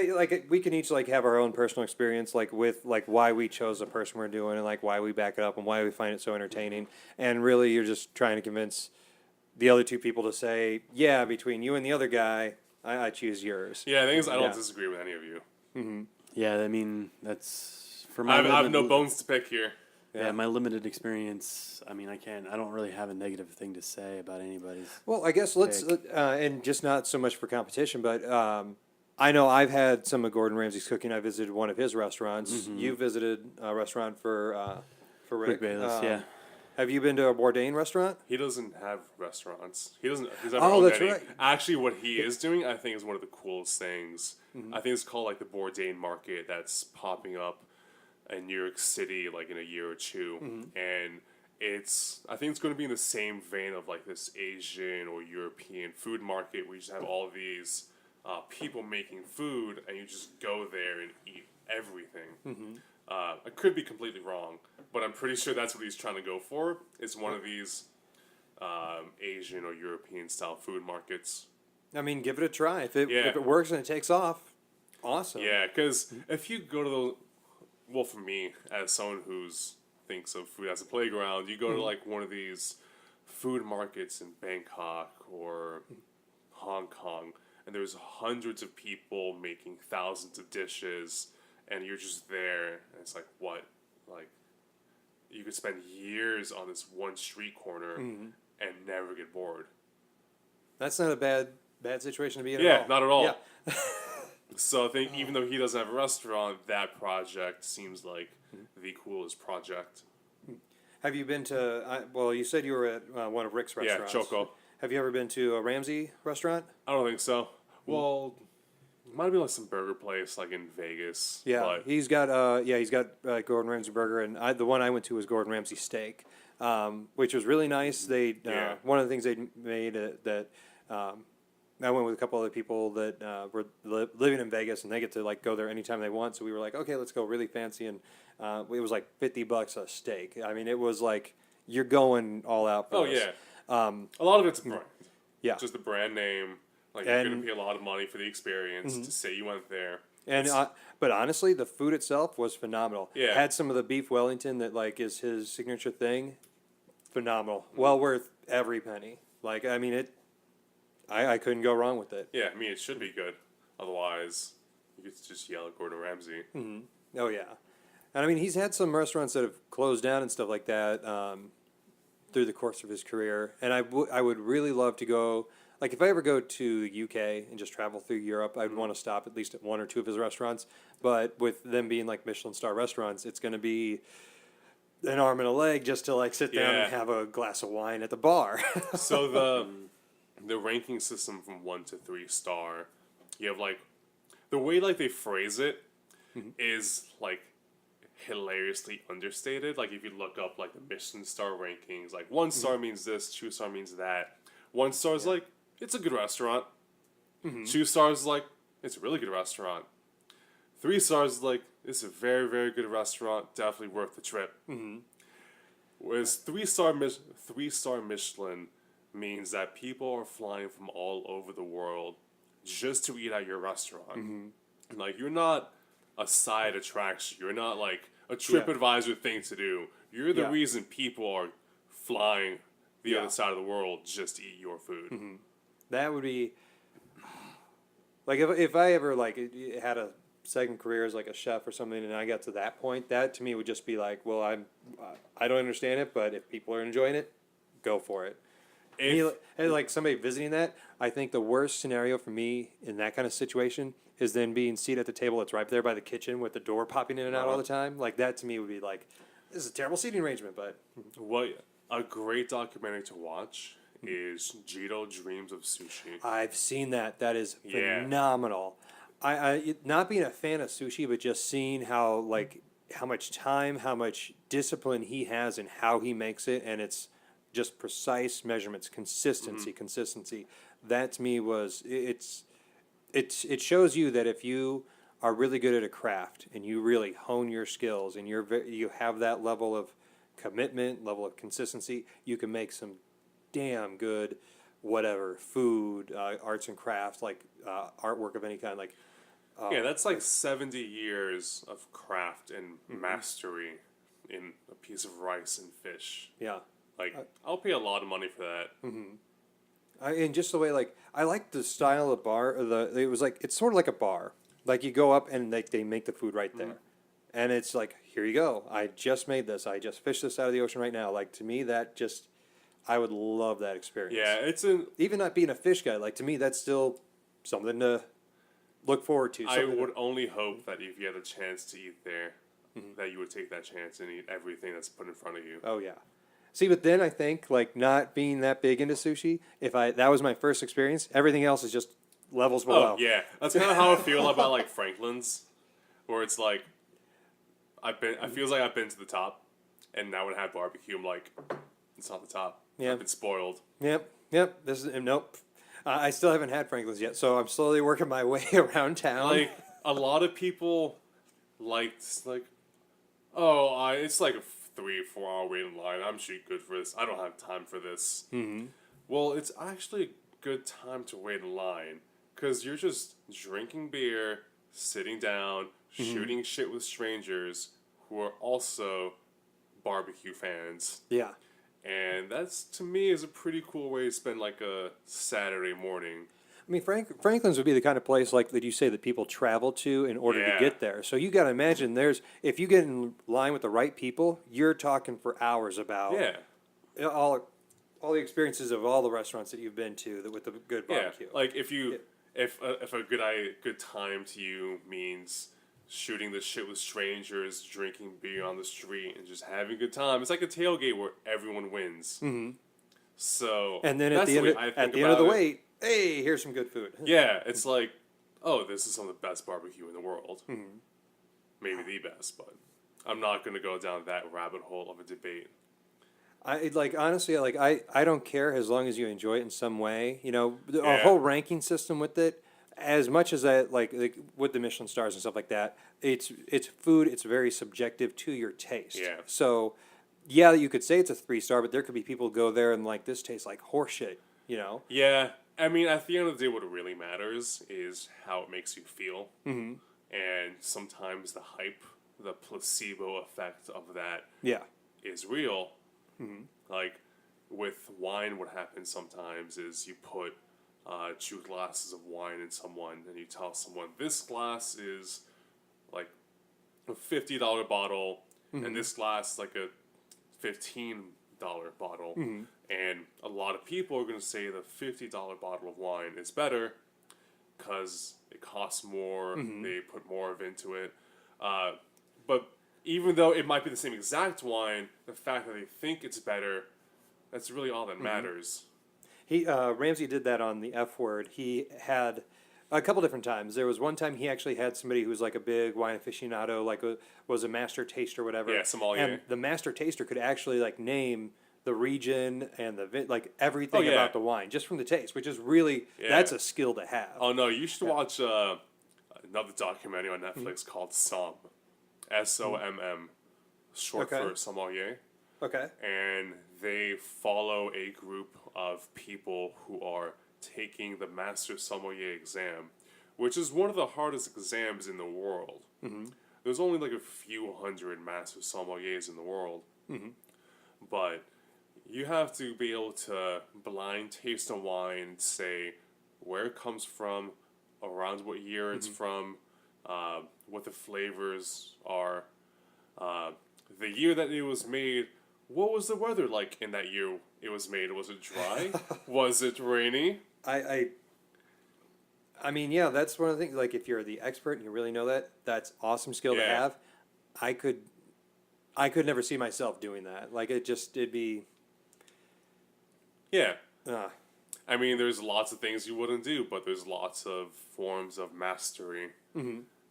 [SPEAKER 1] we can each like have our own personal experience, like with like why we chose the person we're doing, and like why we back it up, and why we find it so entertaining. And really, you're just trying to convince the other two people to say, yeah, between you and the other guy, I choose yours.
[SPEAKER 3] yeah. The thing is, I don't
[SPEAKER 1] Yeah.
[SPEAKER 3] disagree with any of you.
[SPEAKER 4] Yeah, I mean that's for
[SPEAKER 3] I
[SPEAKER 4] my
[SPEAKER 3] have no bones to pick here.
[SPEAKER 4] Yeah, my limited experience. I mean, I don't really have a negative thing to say about anybody's.
[SPEAKER 1] Well, I guess let's, and just not so much for competition, but I know I've had some of Gordon Ramsay's cooking. I visited one of his restaurants. You visited a restaurant for Rick.
[SPEAKER 4] Rick Bayless, yeah.
[SPEAKER 1] Have you been to a Bourdain restaurant?
[SPEAKER 3] He doesn't have restaurants. He's never
[SPEAKER 1] Oh,
[SPEAKER 3] owned
[SPEAKER 1] that's
[SPEAKER 3] any.
[SPEAKER 1] right.
[SPEAKER 3] Actually, what he is doing, I think, is one of the coolest things. I think it's called like the Bourdain Market that's popping up in New York City, like in a year or two, and I think it's going to be in the same vein of like this Asian or European food market where you just have all these people making food, and you just go there and eat everything. I could be completely wrong, but I'm pretty sure that's what he's trying to go for. It's one of these Asian or European style food markets.
[SPEAKER 1] I mean, give it a try. If it
[SPEAKER 3] Yeah.
[SPEAKER 1] if it works and it takes off, awesome.
[SPEAKER 3] Yeah, because if you go to those, well, for me, as someone who's thinks of food as a playground, you go to like one of these food markets in Bangkok or Hong Kong, and there's hundreds of people making thousands of dishes, and you're just there, and it's like, what? Like, you could spend years on this one street corner and never get bored.
[SPEAKER 1] That's not a bad situation to be in.
[SPEAKER 3] Yeah,
[SPEAKER 1] at all.
[SPEAKER 3] not at all.
[SPEAKER 1] Yeah.
[SPEAKER 3] So I think even though he doesn't have a restaurant, that project seems like the coolest project.
[SPEAKER 1] Have you been to? Well, you said you were at one of Rick's restaurants.
[SPEAKER 3] Yeah, Choco.
[SPEAKER 1] Have you ever been to a Ramsay restaurant?
[SPEAKER 3] I don't think so. Well, might be like some burger place like in Vegas.
[SPEAKER 1] Yeah,
[SPEAKER 3] but
[SPEAKER 1] he's got Gordon Ramsay burger, and the one I went to was Gordon Ramsay steak, which was really nice. They
[SPEAKER 3] Yeah.
[SPEAKER 1] one of the things they made that I went with a couple other people that were living in Vegas, and they get to like go there anytime they want. So we were like, okay, let's go really fancy, and it was like $50 a steak. I mean, it was like you're going all out. For
[SPEAKER 3] oh
[SPEAKER 1] this.
[SPEAKER 3] yeah, a lot of it's brand.
[SPEAKER 1] Yeah.
[SPEAKER 3] Just the brand name. Like
[SPEAKER 1] And-
[SPEAKER 3] you're gonna pay a lot of money for the experience to say you went there.
[SPEAKER 1] And but honestly, the food itself was phenomenal.
[SPEAKER 3] Yeah.
[SPEAKER 1] Had some of the beef Wellington that like is his signature thing. Phenomenal. Well worth every penny. Like I mean it. I couldn't go wrong with it.
[SPEAKER 3] Yeah, I mean it should be good. Otherwise, you could just yell at Gordon Ramsay.
[SPEAKER 1] Oh yeah. And I mean he's had some restaurants that have closed down and stuff like that through the course of his career. And I would really love to go. Like if I ever go to the UK and just travel through Europe, I'd want to stop at least at one or two of his restaurants. But with them being like Michelin star restaurants, it's going to be an arm and a leg just to like sit down
[SPEAKER 3] Yeah.
[SPEAKER 1] and have a glass of wine at the bar.
[SPEAKER 3] So the ranking system from 1 to 3 star, you have like the way like they phrase it is like hilariously understated. Like if you look up like the Michelin star rankings, like 1 star means this, 2 star means that. 1 star is like it's a good restaurant. 2 stars is like it's a really good restaurant. 3 stars is like it's a very very good restaurant, definitely worth the trip. Whereas 3-star Michelin means that people are flying from all over the world just to eat at your restaurant. Like, you're not a side attraction. You're not like a TripAdvisor thing to do. You're the
[SPEAKER 1] Yeah.
[SPEAKER 3] reason people are flying the
[SPEAKER 1] Yeah.
[SPEAKER 3] other side of the world just to eat your food.
[SPEAKER 1] That would be like if I ever like had a second career as like a chef or something, and I got to that point, that to me would just be like, well, I don't understand it, but if people are enjoying it, go for it. And like somebody visiting that, I think the worst scenario for me in that kind of situation is then being seated at the table that's right there by the kitchen with the door popping in and out all the time. Like that to me would be like, this is a terrible seating arrangement, but
[SPEAKER 3] What a great documentary to watch is Jito Dreams of Sushi.
[SPEAKER 1] I've seen that. That is
[SPEAKER 3] Yeah.
[SPEAKER 1] phenomenal. Not being a fan of sushi, but just seeing how like how much time, how much discipline he has in how he makes it, and it's just precise measurements, consistency. That to me was it shows you that if you are really good at a craft and you really hone your skills and you have that level of commitment, level of consistency, you can make some damn good whatever food, arts and crafts, like artwork of any kind, like
[SPEAKER 3] Yeah, that's like 70 years of craft and mastery in a piece of rice and fish.
[SPEAKER 1] yeah.
[SPEAKER 3] Like, I'll pay a lot of money for that.
[SPEAKER 1] And just the way, like, I like the style of bar. It was like it's sort of like a bar. Like you go up and they make the food right there, and it's like, here you go. I just made this. I just fished this out of the ocean right now. Like to me, that just I would love that experience.
[SPEAKER 3] Yeah, it's an.
[SPEAKER 1] Even not being a fish guy, like to me, that's still something to look forward to.
[SPEAKER 3] I
[SPEAKER 1] something
[SPEAKER 3] would only hope that if you had a chance to eat there, that you would take that chance and eat everything that's put in front of you.
[SPEAKER 1] Oh yeah. See, but then I think like not being that big into sushi, that was my first experience, everything else is just levels below.
[SPEAKER 3] Oh yeah, that's kind of how I feel about like Franklin's, where it's like I feels like I've been to the top, and now when I have barbecue, I'm like, it's not the top.
[SPEAKER 1] Yeah.
[SPEAKER 3] I've been spoiled.
[SPEAKER 1] Yep. This is nope. I still haven't had Franklin's yet, so I'm slowly working my way around town.
[SPEAKER 3] Like a lot of people liked like, oh, it's like a 3-4 hour wait in line. I'm sure good for this. I don't have time for this. Well, it's actually a good time to wait in line because you're just drinking beer, sitting down, shooting shit with strangers who are also barbecue fans.
[SPEAKER 1] Yeah.
[SPEAKER 3] And that's, to me, is a pretty cool way to spend like a Saturday morning.
[SPEAKER 1] I mean, Franklin's would be the kind of place like that you say that people travel to in order to
[SPEAKER 3] Yeah.
[SPEAKER 1] get there. So you got to imagine if you get in line with the right people, you're talking for hours about
[SPEAKER 3] Yeah.
[SPEAKER 1] all the experiences of all the restaurants that you've been to with the good
[SPEAKER 3] Yeah.
[SPEAKER 1] barbecue.
[SPEAKER 3] Like if a good time to you means shooting the shit with strangers, drinking beer on the street, and just having a good time. It's like a tailgate where everyone wins. So
[SPEAKER 1] And then at
[SPEAKER 3] that's
[SPEAKER 1] the end,
[SPEAKER 3] way I
[SPEAKER 1] at
[SPEAKER 3] think
[SPEAKER 1] the end of the
[SPEAKER 3] about it.
[SPEAKER 1] wait, hey, here's some good food.
[SPEAKER 3] Yeah, it's like, oh, this is some of the best barbecue in the world. Maybe the best, but I'm not going to go down that rabbit hole of a debate.
[SPEAKER 1] Honestly, I don't care as long as you enjoy it in some way. You know, a
[SPEAKER 3] Yeah.
[SPEAKER 1] whole ranking system with it. As much as I like with the Michelin stars and stuff like that, it's food. It's very subjective to your taste.
[SPEAKER 3] Yeah.
[SPEAKER 1] So, yeah, you could say it's a 3-star, but there could be people go there and like this tastes like horseshit. You know.
[SPEAKER 3] Yeah, I mean, at the end of the day, what really matters is how it makes you feel. And sometimes the hype, the placebo effect of that
[SPEAKER 1] Yeah.
[SPEAKER 3] is real. Like with wine, what happens sometimes is you put 2 glasses of wine in someone, and you tell someone this glass is like a $50 bottle, and this glass is like a $15 bottle. And a lot of people are going to say the $50 bottle of wine is better because it costs more, they put more of into it. But even though it might be the same exact wine, the fact that they think it's better, that's really all that matters.
[SPEAKER 1] Ramsey did that on the F Word. He had a couple different times. There was one time he actually had somebody who was like a big wine aficionado, was a master taster, or whatever.
[SPEAKER 3] Yeah, sommelier.
[SPEAKER 1] And the master taster could actually like name the region and like everything
[SPEAKER 3] yeah.
[SPEAKER 1] about the wine just from the taste, which is really that's a skill to have.
[SPEAKER 3] Oh no, you should watch another documentary on Netflix called Somm, SOMM, short
[SPEAKER 1] Okay.
[SPEAKER 3] for sommelier,
[SPEAKER 1] Okay.
[SPEAKER 3] and they follow a group of people who are taking the Master Sommelier exam, which is one of the hardest exams in the world. There's only like a few hundred Master Sommeliers in the world. But you have to be able to blind taste a wine, say where it comes from, around what year it's from, what the flavors are, the year that it was made. What was the weather like in that year it was made? Was it dry? Was it rainy?
[SPEAKER 1] I mean, yeah, that's one of the things. Like, if you're the expert and you really know that, that's awesome skill to
[SPEAKER 3] Yeah.
[SPEAKER 1] have. I could never see myself doing that. Like, it'd be.
[SPEAKER 3] Yeah.
[SPEAKER 1] Uh,
[SPEAKER 3] I mean, there's lots of things you wouldn't do, but there's lots of forms of mastery.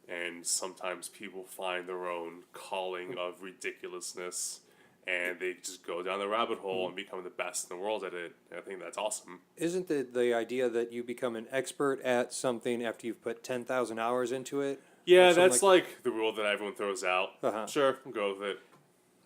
[SPEAKER 3] And sometimes people find their own calling of ridiculousness, and they just go down the rabbit hole and become the best in the world at it. And I think that's awesome.
[SPEAKER 1] Isn't the idea that you become an expert at something after you've put 10,000 hours into it?
[SPEAKER 3] Yeah,
[SPEAKER 1] Or something
[SPEAKER 3] that's like the rule that everyone throws out.
[SPEAKER 1] Uh-huh.
[SPEAKER 3] Sure, go with it.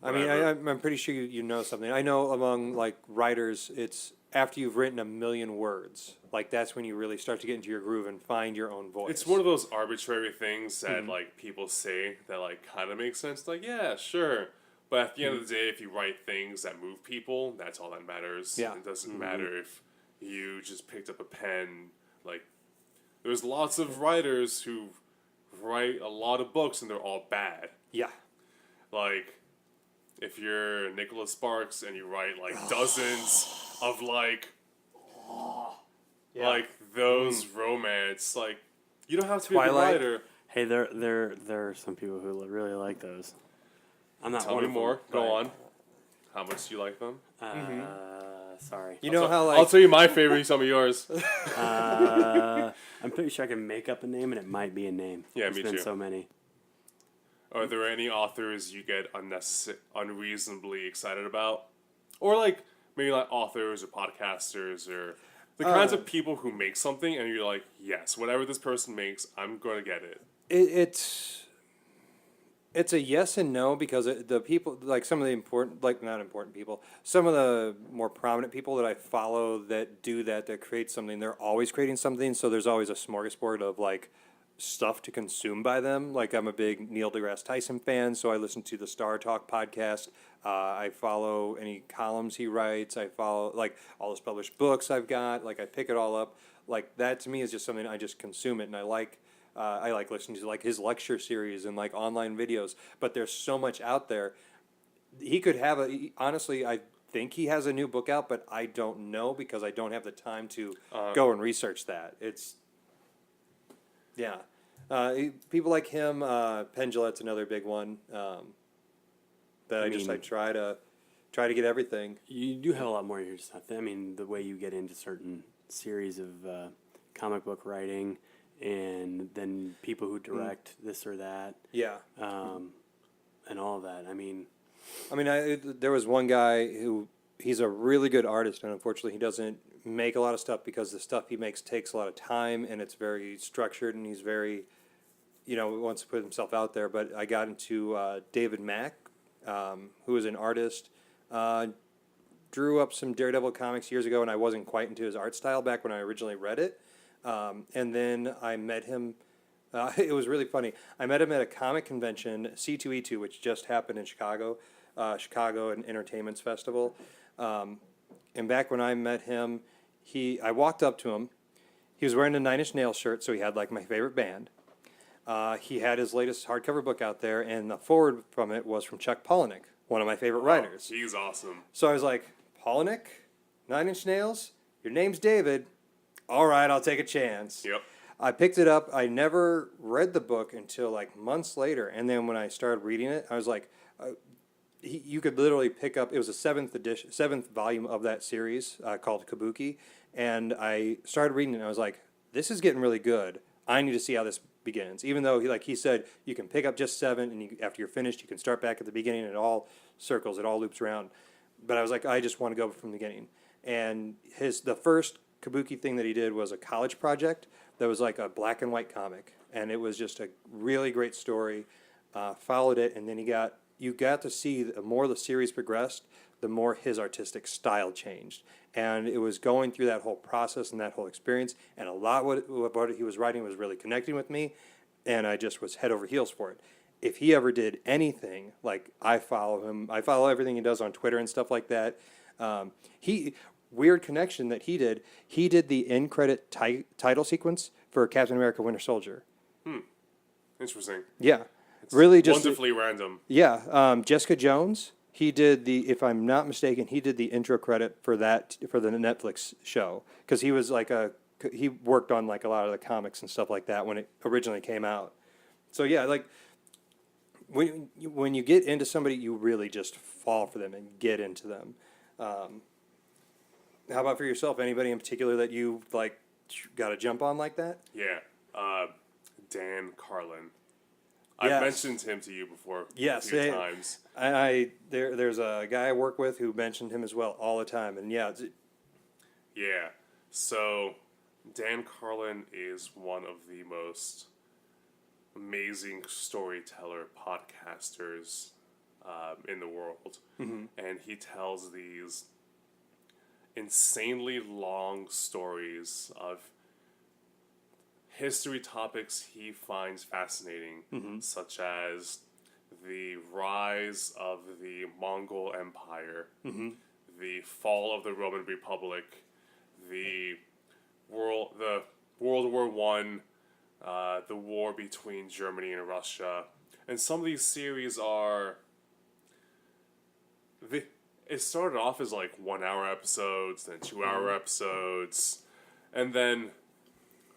[SPEAKER 1] I mean,
[SPEAKER 3] Whatever.
[SPEAKER 1] I'm pretty sure you know something. I know among like writers, it's after you've written 1,000,000 words, like that's when you really start to get into your groove and find your own voice.
[SPEAKER 3] It's one of those arbitrary things that like people say that like kind of makes sense. Like, yeah, sure. But at the end of the day, if you write things that move people, that's all that matters.
[SPEAKER 1] Yeah.
[SPEAKER 3] It doesn't matter if you just picked up a pen. Like, there's lots of writers who write a lot of books and they're all bad.
[SPEAKER 1] Yeah.
[SPEAKER 3] Like, if you're Nicholas Sparks and you write like dozens of like those romance, like you don't have to be a
[SPEAKER 1] Twilight.
[SPEAKER 3] writer.
[SPEAKER 4] Hey, there are some people who really like those. I'm not
[SPEAKER 3] Tell
[SPEAKER 4] one
[SPEAKER 3] me
[SPEAKER 4] of
[SPEAKER 3] more.
[SPEAKER 4] them,
[SPEAKER 3] Go
[SPEAKER 4] but,
[SPEAKER 3] on. How much do you like them?
[SPEAKER 4] Sorry.
[SPEAKER 1] You know how
[SPEAKER 3] I'll
[SPEAKER 1] like
[SPEAKER 3] tell you my favorite. You tell me yours.
[SPEAKER 4] I'm pretty sure I can make up a name, and it might be a name.
[SPEAKER 3] Yeah,
[SPEAKER 4] There's
[SPEAKER 3] me
[SPEAKER 4] been
[SPEAKER 3] too.
[SPEAKER 4] so many.
[SPEAKER 3] Are there any authors you get unreasonably excited about, or like maybe like authors or podcasters or the kinds of people who make something and you're like, yes, whatever this person makes, I'm gonna get it.
[SPEAKER 1] it's a yes and no because the people like some of the important like not important people, some of the more prominent people that I follow that do that create something, they're always creating something. So there's always a smorgasbord of like stuff to consume by them. Like I'm a big Neil deGrasse Tyson fan, so I listen to the Star Talk podcast. I follow any columns he writes. I follow like all his published books I've got. Like I pick it all up. Like that to me is just something I just consume it, and I like listening to like his lecture series and like online videos. But there's so much out there. He could have honestly, I think he has a new book out, but I don't know because I don't have the time to go and research that. Yeah. People like him, Pendulet's another big one. That I try to get everything.
[SPEAKER 4] You do have a lot more of your stuff. I mean, the way you get into certain series of comic book writing, and then people who direct this or that,
[SPEAKER 1] Yeah.
[SPEAKER 4] and all of that. I mean,
[SPEAKER 1] There was one guy who he's a really good artist, and unfortunately, he doesn't make a lot of stuff because the stuff he makes takes a lot of time, and it's very structured, and he's very, wants to put himself out there. But I got into David Mack, who is an artist. Drew up some Daredevil comics years ago, and I wasn't quite into his art style back when I originally read it. And then I met him. It was really funny. I met him at a comic convention, C2E2, which just happened in Chicago, an Entertainments Festival. And back when I met him, I walked up to him. He was wearing a Nine Inch Nails shirt, so he had like my favorite band. He had his latest hardcover book out there, and the forward from it was from Chuck Palahniuk, one of my favorite writers.
[SPEAKER 3] He's awesome.
[SPEAKER 1] So I was like, Palahniuk, Nine Inch Nails, your name's David. All right, I'll take a chance.
[SPEAKER 3] Yep.
[SPEAKER 1] I picked it up. I never read the book until like months later, and then when I started reading it, I was like, you could literally pick up. It was a seventh volume of that series called Kabuki, and I started reading it. And I was like, this is getting really good. I need to see how this begins. Even though he said you can pick up just 7, and after you're finished, you can start back at the beginning. And it all circles, it all loops around. But I was like, I just want to go from the beginning. And the first Kabuki thing that he did was a college project that was like a black and white comic, and it was just a really great story. Followed it, and then you got to see the more the series progressed, the more his artistic style changed. And it was going through that whole process and that whole experience, and a lot of what he was writing was really connecting with me, and I just was head over heels for it. If he ever did anything, like I follow him, I follow everything he does on Twitter and stuff like that. Weird connection that he did the end credit title sequence for Captain America Winter Soldier.
[SPEAKER 3] Interesting.
[SPEAKER 1] Yeah. Really just
[SPEAKER 3] Wonderfully random.
[SPEAKER 1] Yeah, Jessica Jones. He did if I'm not mistaken, he did the intro credit for the Netflix show because he was he worked on like a lot of the comics and stuff like that when it originally came out. So yeah, like when you get into somebody, you really just fall for them and get into them. How about for yourself? Anybody in particular that you like got to jump on like that?
[SPEAKER 3] Yeah. Dan Carlin.
[SPEAKER 1] Yes.
[SPEAKER 3] I've mentioned him to you before
[SPEAKER 1] Yes,
[SPEAKER 3] a few times.
[SPEAKER 1] There's a guy I work with who mentioned him as well all the time, and yeah,
[SPEAKER 3] Yeah. So Dan Carlin is one of the most amazing storyteller podcasters in the world. And he tells these insanely long stories of history topics he finds fascinating, such as the rise of the Mongol Empire, the fall of the Roman Republic, the World War One, the war between Germany and Russia, and some of these series are. It started off as like 1 hour episodes, then 2 hour episodes, and then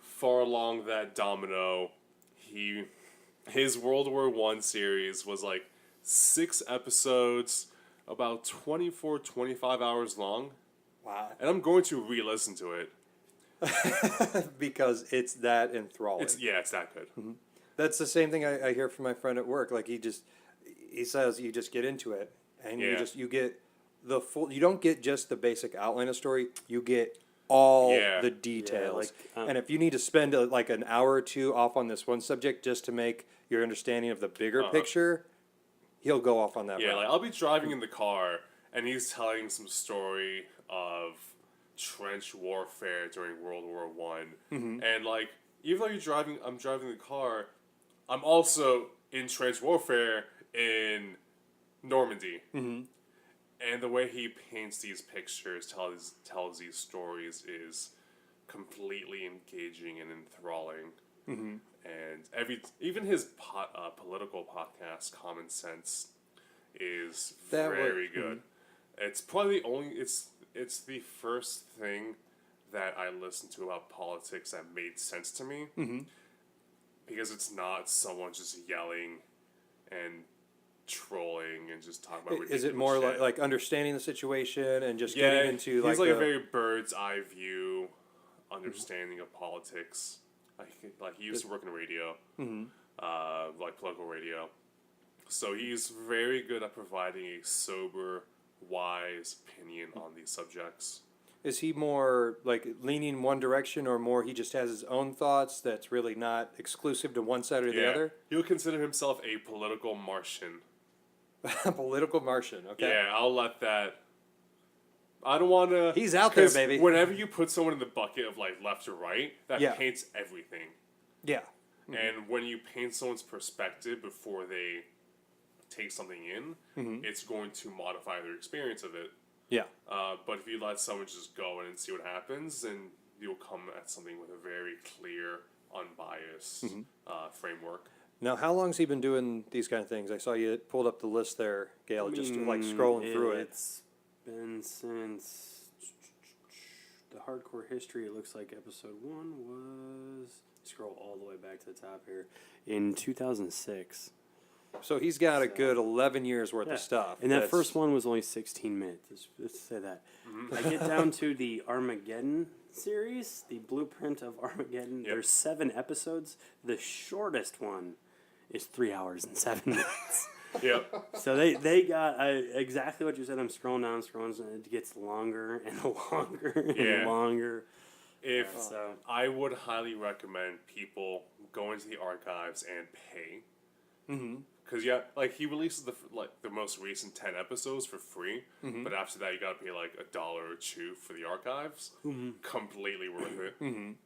[SPEAKER 3] far along that domino, his World War One series was like 6 episodes, about 24, 25 hours long.
[SPEAKER 1] wow,
[SPEAKER 3] And I'm going to re-listen to it.
[SPEAKER 1] because it's that enthralling.
[SPEAKER 3] It's that good.
[SPEAKER 1] That's the same thing I hear from my friend at work. Like he says you just get into it and you get the full. You don't get just the basic outline of story. You get all the details. And if you need to spend like an hour or two off on this one subject just to make your understanding of the bigger picture, he'll go off on that.
[SPEAKER 3] Yeah,
[SPEAKER 1] route.
[SPEAKER 3] like I'll be driving in the car and he's telling some story of trench warfare during World War One, and like even though I'm driving the car, I'm also in trench warfare in Normandy. And the way he paints these pictures, tells these stories is completely engaging and enthralling. And even his political podcast, Common Sense, is very good. It's probably it's the first thing that I listened to about politics that made sense to me. Because it's not someone just yelling and trolling and just talking about ridiculous
[SPEAKER 1] Is it more
[SPEAKER 3] shit.
[SPEAKER 1] like understanding the situation and just getting into
[SPEAKER 3] he's like
[SPEAKER 1] the,
[SPEAKER 3] a very bird's eye view understanding of politics. Like he used to work in radio, like political radio. So he's very good at providing a sober, wise opinion on these subjects.
[SPEAKER 1] Is he more like leaning one direction, or more he just has his own thoughts that's really not exclusive to one side or the other?
[SPEAKER 3] He would consider himself a political Martian.
[SPEAKER 1] Political Martian, okay.
[SPEAKER 3] Yeah, I'll let that. I don't want to.
[SPEAKER 1] He's out there, baby.
[SPEAKER 3] Whenever you put someone in the bucket of like left or right, that paints everything.
[SPEAKER 1] Yeah.
[SPEAKER 3] And when you paint someone's perspective before they take something in, it's going to modify their experience of it.
[SPEAKER 1] Yeah.
[SPEAKER 3] But if you let someone just go in and see what happens, then you'll come at something with a very clear, unbiased framework.
[SPEAKER 1] Now, how long's he been doing these kind of things? I saw you pulled up the list there, Gail, just like scrolling through it.
[SPEAKER 4] It's been since the hardcore history. It looks like episode 1 was, scroll all the way back to the top here, in 2006.
[SPEAKER 1] So he's got a good 11 years worth of stuff.
[SPEAKER 4] And that first one was only 16 minutes. Let's say that. I get down to the Armageddon series, the Blueprint of Armageddon. There's 7 episodes. The shortest one is 3 hours and 7 minutes.
[SPEAKER 3] Yep.
[SPEAKER 4] So they got exactly what you said. I'm scrolling down, and it gets longer and longer and longer.
[SPEAKER 3] I would highly recommend people go into the archives and pay Because yeah, like he releases the most recent 10 episodes for free, but after that you gotta pay like $1 or $2 for the archives. Completely worth it
[SPEAKER 1] $1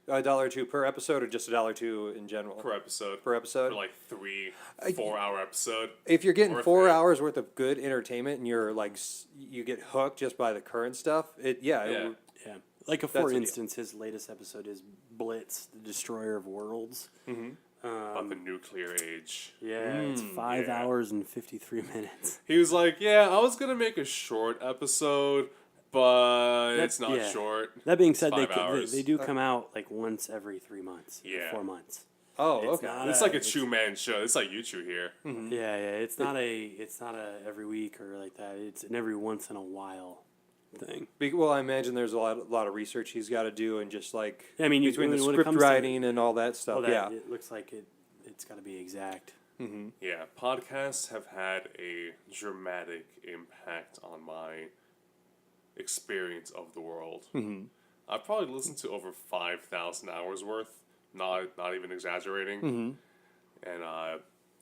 [SPEAKER 1] or $2 per episode, or just $1 or $2 in general?
[SPEAKER 3] per episode.
[SPEAKER 1] Per episode?
[SPEAKER 3] For like 3-4 hour episode.
[SPEAKER 1] If you're getting
[SPEAKER 3] Worth
[SPEAKER 1] 4
[SPEAKER 3] it.
[SPEAKER 1] hours worth of good entertainment and you're like you get hooked just by the current stuff, it
[SPEAKER 3] Yeah.
[SPEAKER 1] would-
[SPEAKER 4] Yeah. Like,
[SPEAKER 1] the
[SPEAKER 4] for
[SPEAKER 1] deal.
[SPEAKER 4] instance, his latest episode is Blitz, the Destroyer of Worlds.
[SPEAKER 3] About the nuclear age.
[SPEAKER 4] Yeah, it's 5
[SPEAKER 3] yeah.
[SPEAKER 4] hours and 53 minutes.
[SPEAKER 3] He was like, "Yeah, I was gonna make a short episode, but it's not
[SPEAKER 4] yeah.
[SPEAKER 3] short."
[SPEAKER 4] That being said,
[SPEAKER 3] It's
[SPEAKER 4] they,
[SPEAKER 3] 5 hours.
[SPEAKER 4] they do come out like once every 3 months,
[SPEAKER 3] Yeah.
[SPEAKER 4] 4 months.
[SPEAKER 1] Oh,
[SPEAKER 4] It's
[SPEAKER 1] okay.
[SPEAKER 4] not
[SPEAKER 3] It's
[SPEAKER 4] a-
[SPEAKER 3] like a two-man show. It's like you two here.
[SPEAKER 4] Yeah, it's not a every week or like that. It's an every once in a while thing.
[SPEAKER 1] Well, I imagine there's a lot of research he's got to do, and just like
[SPEAKER 4] Yeah, I mean,
[SPEAKER 1] between the
[SPEAKER 4] when it
[SPEAKER 1] script
[SPEAKER 4] comes to-
[SPEAKER 1] writing and all that stuff.
[SPEAKER 4] Well,
[SPEAKER 1] yeah.
[SPEAKER 4] it looks like it's got to be exact.
[SPEAKER 3] Yeah, podcasts have had a dramatic impact on my experience of the world. I've probably listened to over 5,000 hours worth, not even exaggerating. And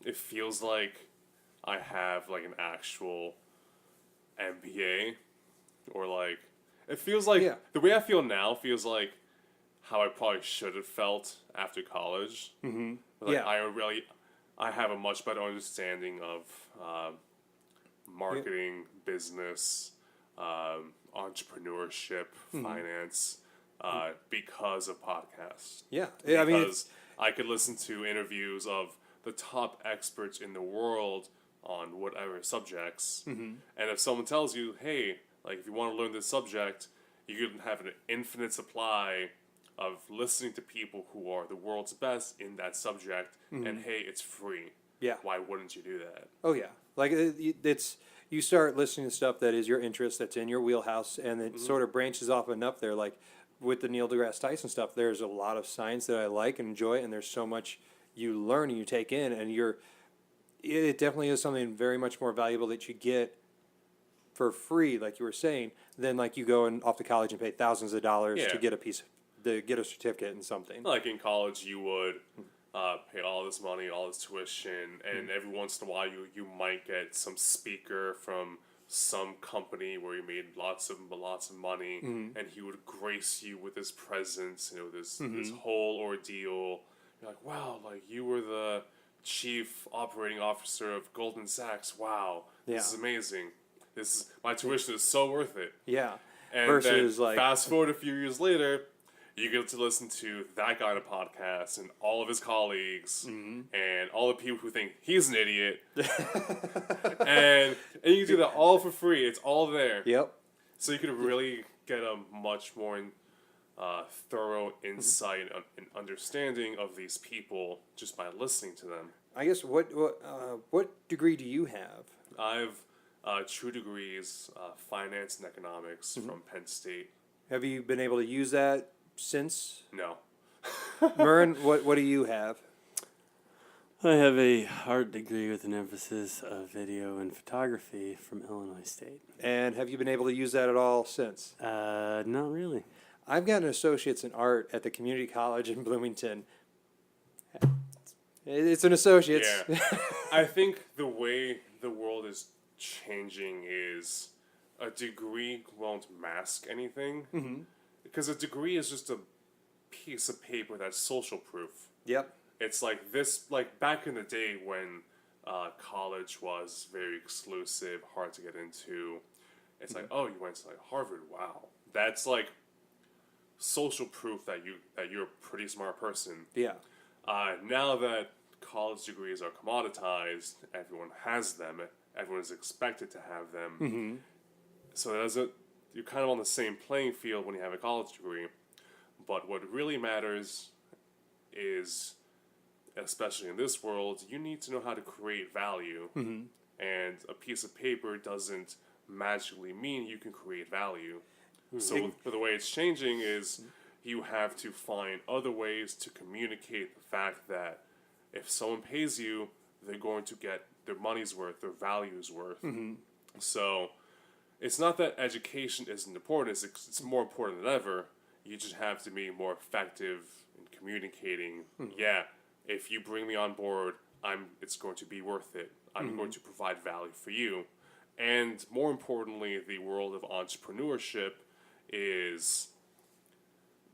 [SPEAKER 3] it feels like I have like an actual MBA, or like it feels like
[SPEAKER 1] Yeah.
[SPEAKER 3] the way I feel now feels like how I probably should have felt after college. Like,
[SPEAKER 1] Yeah.
[SPEAKER 3] I have a much better understanding of marketing, business, entrepreneurship, finance, because of podcasts.
[SPEAKER 1] Yeah. I mean,
[SPEAKER 3] Because I could listen to interviews of the top experts in the world on whatever subjects. And if someone tells you, hey, like if you want to learn this subject, you can have an infinite supply of listening to people who are the world's best in that subject, and hey, it's free.
[SPEAKER 1] Yeah.
[SPEAKER 3] Why wouldn't you do that?
[SPEAKER 1] oh yeah, like it's you start listening to stuff that is your interest, that's in your wheelhouse, and it sort of branches off enough there. Like with the Neil deGrasse Tyson stuff, there's a lot of science that I like and enjoy, and there's so much you learn and you take in, and it definitely is something very much more valuable that you get for free, like you were saying, than like you go and off to college and pay thousands of dollars
[SPEAKER 3] Yeah.
[SPEAKER 1] to get to get a certificate in something.
[SPEAKER 3] Like in college, you would pay all this money, all this tuition, and every once in a while, you might get some speaker from some company where you made lots of money, and he would grace you with his presence, this whole ordeal. You're like, wow, like you were the chief operating officer of Goldman Sachs. Wow,
[SPEAKER 1] Yeah.
[SPEAKER 3] this is amazing. My tuition is so worth it.
[SPEAKER 1] Yeah.
[SPEAKER 3] And
[SPEAKER 1] Versus,
[SPEAKER 3] then
[SPEAKER 1] like-
[SPEAKER 3] fast forward a few years later, you get to listen to that guy on a podcast and all of his colleagues and all the people who think he's an idiot. and you do that all for free. It's all there.
[SPEAKER 1] Yep.
[SPEAKER 3] So you could really get a much more thorough insight and understanding of these people just by listening to them.
[SPEAKER 1] I guess what degree do you have?
[SPEAKER 3] I've 2 degrees, finance and economics from Penn State.
[SPEAKER 1] Have you been able to use that since?
[SPEAKER 3] No.
[SPEAKER 1] Murren, what do you have?
[SPEAKER 4] I have a art degree with an emphasis of video and photography from Illinois State.
[SPEAKER 1] And have you been able to use that at all since?
[SPEAKER 4] Not really.
[SPEAKER 1] I've got an associate's in art at the community college in Bloomington. It's an associate's.
[SPEAKER 3] Yeah. I think the way the world is changing is a degree won't mask anything. Because a degree is just a piece of paper that's social proof.
[SPEAKER 1] Yep.
[SPEAKER 3] It's like this, like back in the day when college was very exclusive, hard to get into. It's like, oh, you went to like Harvard. Wow, that's like social proof that you're a pretty smart person.
[SPEAKER 1] Yeah.
[SPEAKER 3] Now that college degrees are commoditized, everyone has them. Everyone is expected to have them. So you're kind of on the same playing field when you have a college degree. But what really matters is, especially in this world, you need to know how to create value. And a piece of paper doesn't magically mean you can create value. So the way it's changing is you have to find other ways to communicate the fact that if someone pays you, they're going to get their money's worth, their value's worth. So it's not that education isn't important, it's more important than ever. You just have to be more effective in communicating. Yeah, if you bring me on board, it's going to be worth it. I'm going to provide value for you. And more importantly, the world of entrepreneurship is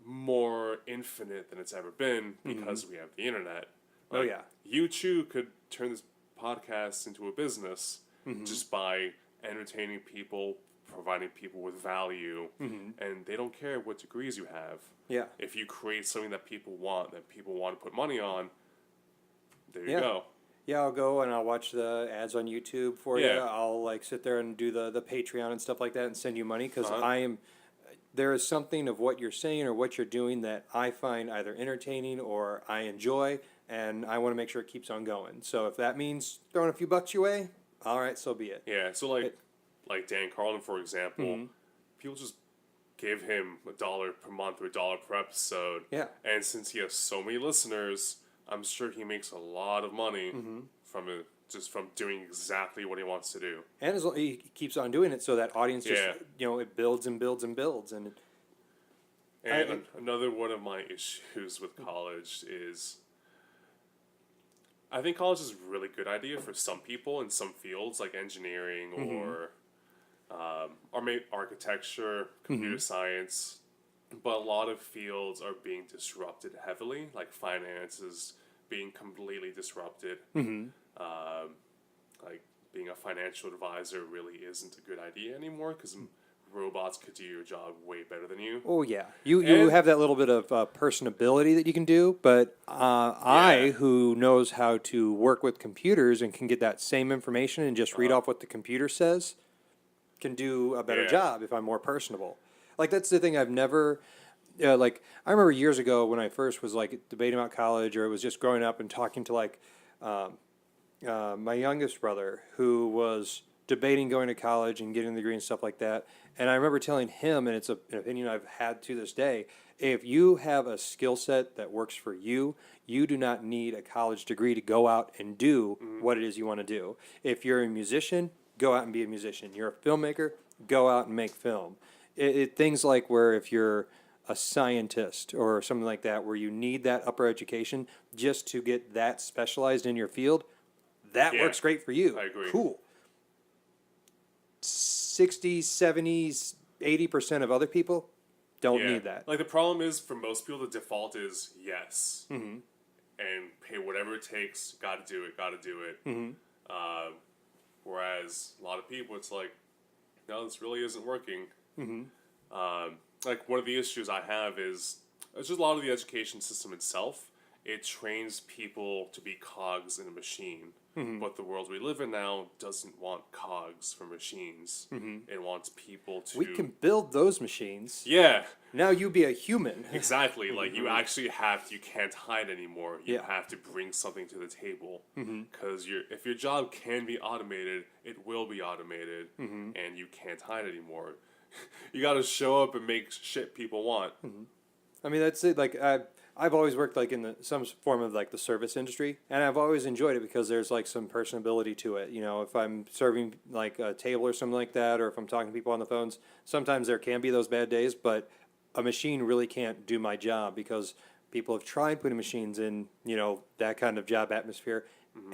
[SPEAKER 3] more infinite than it's ever been because we have the internet.
[SPEAKER 1] Oh, yeah.
[SPEAKER 3] You too could turn this podcast into a business just by entertaining people, providing people with value, and they don't care what degrees you have.
[SPEAKER 1] Yeah.
[SPEAKER 3] If you create something that people want to put money on, there you
[SPEAKER 1] Yeah.
[SPEAKER 3] go.
[SPEAKER 1] Yeah, I'll go and I'll watch the ads on YouTube for you.
[SPEAKER 3] Yeah.
[SPEAKER 1] I'll like sit there and do the Patreon and stuff like that and send you money because
[SPEAKER 3] Uh-huh.
[SPEAKER 1] there is something of what you're saying or what you're doing that I find either entertaining or I enjoy, and I want to make sure it keeps on going. So if that means throwing a few bucks your way, all right, so be it.
[SPEAKER 3] Yeah, so like Dan Carlin, for example, people just give him $1 per month or $1 per episode.
[SPEAKER 1] Yeah.
[SPEAKER 3] And since he has so many listeners, I'm sure he makes a lot of money from it, just from doing exactly what he wants to do.
[SPEAKER 1] And as long, he keeps on doing it, so that audience just
[SPEAKER 3] Yeah.
[SPEAKER 1] it builds and builds and builds, and
[SPEAKER 3] And another one of my issues with college is I think college is a really good idea for some people in some fields like engineering or maybe architecture, computer science. But a lot of fields are being disrupted heavily, like finance is being completely disrupted. Like being a financial advisor really isn't a good idea anymore because robots could do your job way better than you.
[SPEAKER 1] oh yeah, you
[SPEAKER 3] And-
[SPEAKER 1] have that little bit of personability that you can do, but I, who knows how to work with computers and can get that same information and just read off what the computer says, can do a better
[SPEAKER 3] Yeah.
[SPEAKER 1] job if I'm more personable. Like that's the thing I've never. Like I remember years ago when I first was like debating about college, or it was just growing up and talking to like my youngest brother who was debating going to college and getting a degree and stuff like that. And I remember telling him, and it's an opinion I've had to this day, if you have a skill set that works for you, you do not need a college degree to go out and do what it is you want to do. If you're a musician, go out and be a musician. You're a filmmaker, go out and make film. Things like where if you're a scientist or something like that, where you need that upper education just to get that specialized in your field, that
[SPEAKER 3] Yeah,
[SPEAKER 1] works great for you.
[SPEAKER 3] I agree.
[SPEAKER 1] Cool. 60, 70s, 80% of other people don't need that.
[SPEAKER 3] Like the problem is for most people, the default is yes, and pay whatever it takes. Got to do it. Got to do it. Whereas a lot of people, it's like, no, this really isn't working. Like one of the issues I have is it's just a lot of the education system itself. It trains people to be cogs in a machine. But the world we live in now doesn't want cogs for machines. It wants people to.
[SPEAKER 1] We can build those machines.
[SPEAKER 3] Yeah,
[SPEAKER 1] Now you be a human.
[SPEAKER 3] exactly. Like you actually you can't hide anymore. You
[SPEAKER 1] Yeah.
[SPEAKER 3] have to bring something to the table. Because if your job can be automated, it will be automated, and you can't hide anymore. You got to show up and make shit people want.
[SPEAKER 1] I mean, that's it. Like I've always worked like in some form of like the service industry, and I've always enjoyed it because there's like some personability to it. You know, if I'm serving like a table or something like that, or if I'm talking to people on the phones, sometimes there can be those bad days, but a machine really can't do my job because people have tried putting machines in, that kind of job atmosphere,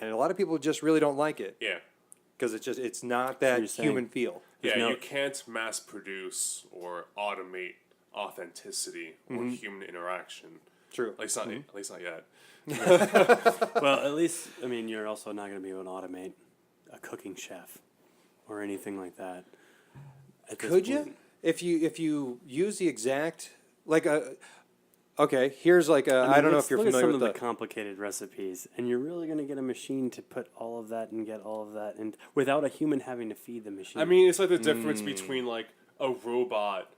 [SPEAKER 1] and a lot of people just really don't like it
[SPEAKER 3] Yeah.
[SPEAKER 1] because it's not that
[SPEAKER 4] you're saying.
[SPEAKER 1] human feel.
[SPEAKER 3] Yeah,
[SPEAKER 4] no-
[SPEAKER 3] you can't mass produce or automate authenticity or human interaction.
[SPEAKER 1] True.
[SPEAKER 3] At least not yet.
[SPEAKER 4] Well, at least, I mean, you're also not going to be able to automate a cooking chef or anything like that. at this
[SPEAKER 1] Could you?
[SPEAKER 4] point.
[SPEAKER 1] If you use the exact okay, here's like a,
[SPEAKER 4] I mean,
[SPEAKER 1] I don't know
[SPEAKER 4] let's
[SPEAKER 1] if you're
[SPEAKER 4] look at
[SPEAKER 1] familiar
[SPEAKER 4] some
[SPEAKER 1] with
[SPEAKER 4] of the complicated recipes, and you're really going to get a machine to put all of that and get all of that, and without a human having to feed the machine.
[SPEAKER 3] I mean, it's like the difference between like a robot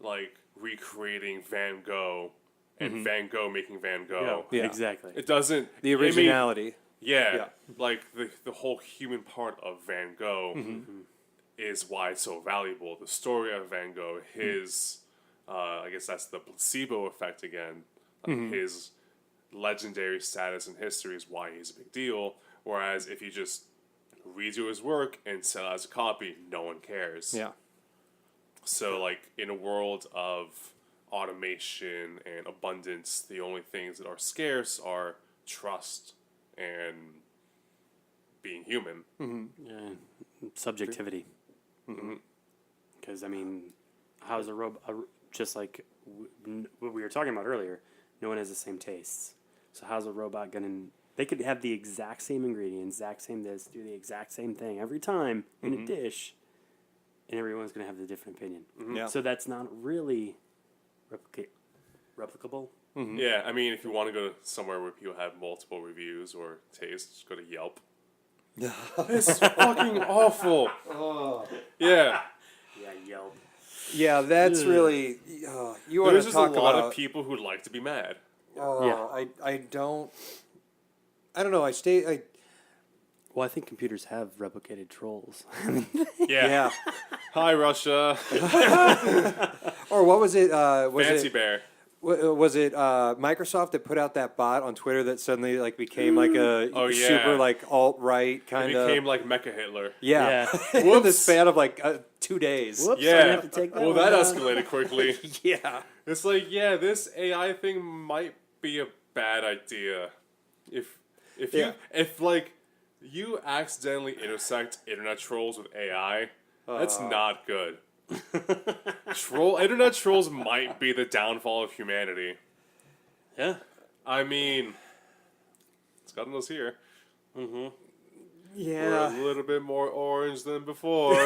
[SPEAKER 3] like recreating Van Gogh and Van Gogh making Van Gogh.
[SPEAKER 1] Yeah.
[SPEAKER 4] exactly.
[SPEAKER 3] It doesn't
[SPEAKER 1] the
[SPEAKER 3] I mean,
[SPEAKER 1] originality.
[SPEAKER 3] yeah, like the whole human part of Van Gogh is why it's so valuable. The story of Van Gogh, his I guess that's the placebo effect again. Like his legendary status in history is why he's a big deal. Whereas if you just redo his work and sell it as a copy, no one cares.
[SPEAKER 1] Yeah.
[SPEAKER 3] So, like, in a world of automation and abundance, the only things that are scarce are trust and being human.
[SPEAKER 4] Yeah, subjectivity. Because I mean, how's a robot? Just like what we were talking about earlier, no one has the same tastes. So how's a robot gonna? They could have the exact same ingredients, exact same this, do the exact same thing every time in a dish, and everyone's gonna have a different opinion.
[SPEAKER 1] Yeah.
[SPEAKER 4] So that's not really replicable.
[SPEAKER 3] Yeah, I mean, if you want to go somewhere where people have multiple reviews or tastes, just go to Yelp. It's fucking awful. Yeah.
[SPEAKER 4] Yeah, Yelp.
[SPEAKER 1] Yeah, that's really you want
[SPEAKER 3] There's
[SPEAKER 1] to
[SPEAKER 3] just a
[SPEAKER 1] talk
[SPEAKER 3] lot
[SPEAKER 1] about.
[SPEAKER 3] of people who like to be mad.
[SPEAKER 1] I don't know. I
[SPEAKER 4] Well, I think computers have replicated trolls.
[SPEAKER 3] Yeah. Hi, Russia.
[SPEAKER 1] Or what was it? Was
[SPEAKER 3] Fancy
[SPEAKER 1] it
[SPEAKER 3] Bear.
[SPEAKER 1] was it Microsoft that put out that bot on Twitter that suddenly like became like a
[SPEAKER 3] Oh, yeah.
[SPEAKER 1] super like alt right
[SPEAKER 3] It
[SPEAKER 1] kind
[SPEAKER 3] became
[SPEAKER 1] of
[SPEAKER 3] like Mecha Hitler.
[SPEAKER 1] yeah,
[SPEAKER 4] Yeah.
[SPEAKER 1] in the span of like 2 days.
[SPEAKER 4] Whoops, I
[SPEAKER 3] Yeah.
[SPEAKER 4] have to take that
[SPEAKER 3] Well,
[SPEAKER 4] one
[SPEAKER 3] that
[SPEAKER 4] down.
[SPEAKER 3] escalated quickly.
[SPEAKER 1] Yeah,
[SPEAKER 3] It's like, yeah, this AI thing might be a bad idea. If
[SPEAKER 1] Yeah.
[SPEAKER 3] you accidentally intersect internet trolls with AI, that's not good. Internet trolls might be the downfall of humanity.
[SPEAKER 4] Yeah.
[SPEAKER 3] I mean, it's gotten us here. We're
[SPEAKER 1] yeah.
[SPEAKER 3] a little bit more orange than before.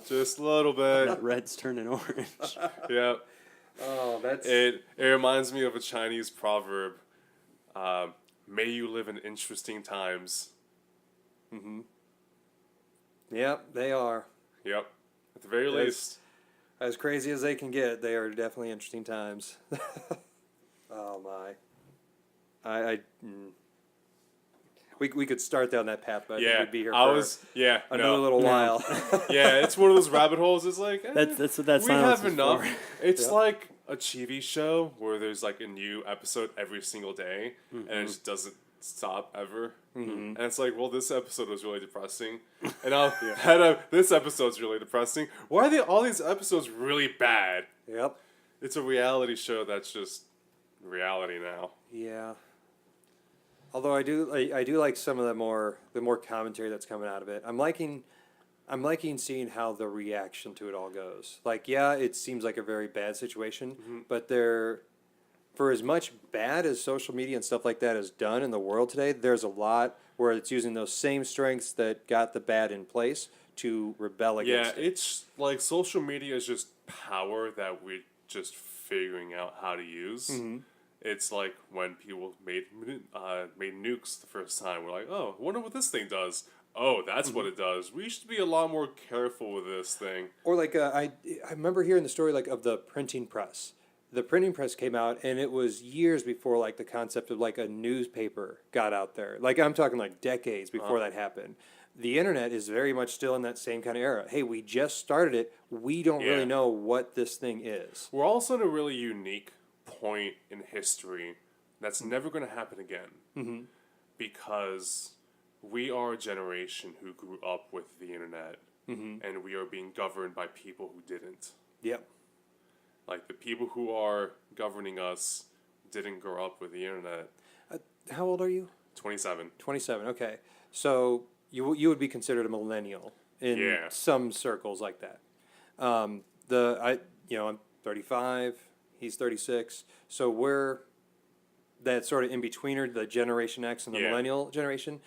[SPEAKER 3] Just a little bit.
[SPEAKER 4] That red's turning orange.
[SPEAKER 3] Yeah.
[SPEAKER 1] Oh, that's
[SPEAKER 3] It reminds me of a Chinese proverb. May you live in interesting times.
[SPEAKER 1] Yep, they are.
[SPEAKER 3] Yep. At the very
[SPEAKER 1] Yes.
[SPEAKER 3] least.
[SPEAKER 1] As crazy as they can get, they are definitely interesting times. Oh my. We could start down that path, but I think
[SPEAKER 3] Yeah.
[SPEAKER 1] we'd be here for another little while.
[SPEAKER 3] Yeah, it's one of those rabbit holes. It's like,
[SPEAKER 4] That's what that
[SPEAKER 3] we
[SPEAKER 4] silence
[SPEAKER 3] have
[SPEAKER 4] is
[SPEAKER 3] enough.
[SPEAKER 4] for.
[SPEAKER 3] It's
[SPEAKER 1] Yeah.
[SPEAKER 3] like a TV show where there's like a new episode every single day, and it just doesn't stop ever. And it's like, well, this episode was really depressing, and this episode's really depressing. Why are all these episodes really bad?
[SPEAKER 1] Yep.
[SPEAKER 3] It's a reality show that's just reality now.
[SPEAKER 1] Yeah. Although I do like some of the more commentary that's coming out of it. I'm liking seeing how the reaction to it all goes. Like, yeah, it seems like a very bad situation, but for as much bad as social media and stuff like that has done in the world today, there's a lot where it's using those same strengths that got the bad in place to rebel
[SPEAKER 3] Yeah,
[SPEAKER 1] against it.
[SPEAKER 3] it's like social media is just power that we're just figuring out how to use. It's like when people made nukes the first time. We're like, oh, I wonder what this thing does. Oh, that's what it does. We should be a lot more careful with this thing.
[SPEAKER 1] Or like I remember hearing the story like of the printing press. The printing press came out, and it was years before like the concept of like a newspaper got out there. Like I'm talking like decades before that happened. The internet is very much still in that same kind of era. Hey, we just started it. We don't
[SPEAKER 3] Yeah.
[SPEAKER 1] really know what this thing is.
[SPEAKER 3] We're also in a really unique point in history that's never going to happen again. Because we are a generation who grew up with the internet, and we are being governed by people who didn't.
[SPEAKER 1] Yep.
[SPEAKER 3] Like, the people who are governing us didn't grow up with the internet.
[SPEAKER 1] How old are you?
[SPEAKER 3] 27.
[SPEAKER 1] 27. Okay. So you would be considered a millennial in
[SPEAKER 3] Yeah.
[SPEAKER 1] some circles like that. I'm 35. He's 36. So we're that sort of in betweener, the Generation X and the
[SPEAKER 3] Yeah.
[SPEAKER 1] millennial generation.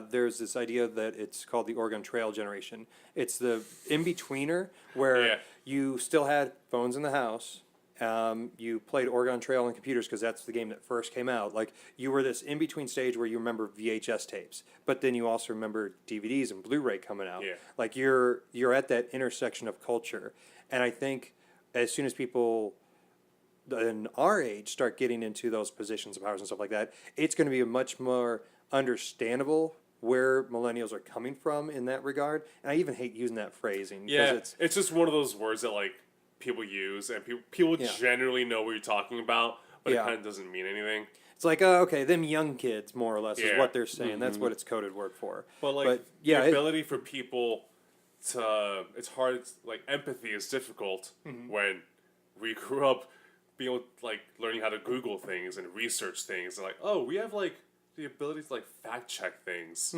[SPEAKER 1] There's this idea that it's called the Oregon Trail generation. It's the in betweener where
[SPEAKER 3] Yeah.
[SPEAKER 1] you still had phones in the house. You played Oregon Trail on computers because that's the game that first came out. Like you were this in between stage where you remember VHS tapes, but then you also remember DVDs and Blu-ray coming out.
[SPEAKER 3] Yeah.
[SPEAKER 1] Like you're at that intersection of culture, and I think as soon as people in our age start getting into those positions of powers and stuff like that, it's going to be a much more understandable where millennials are coming from in that regard. And I even hate using that phrasing
[SPEAKER 3] Yeah,
[SPEAKER 1] because
[SPEAKER 3] it's just one of those words that, like, people use, and people
[SPEAKER 1] Yeah.
[SPEAKER 3] generally know what you're talking about, but
[SPEAKER 1] Yeah.
[SPEAKER 3] it kind of doesn't mean anything.
[SPEAKER 1] it's like, okay, them young kids, more or less, is
[SPEAKER 3] Yeah.
[SPEAKER 1] what they're saying. That's what it's coded word for.
[SPEAKER 3] But, like,
[SPEAKER 1] yeah,
[SPEAKER 3] the ability for people to, it's hard, like, empathy is difficult when we grew up being able, like, learning how to Google things and research things, and like, oh, we have, like, the ability to, like, fact check things.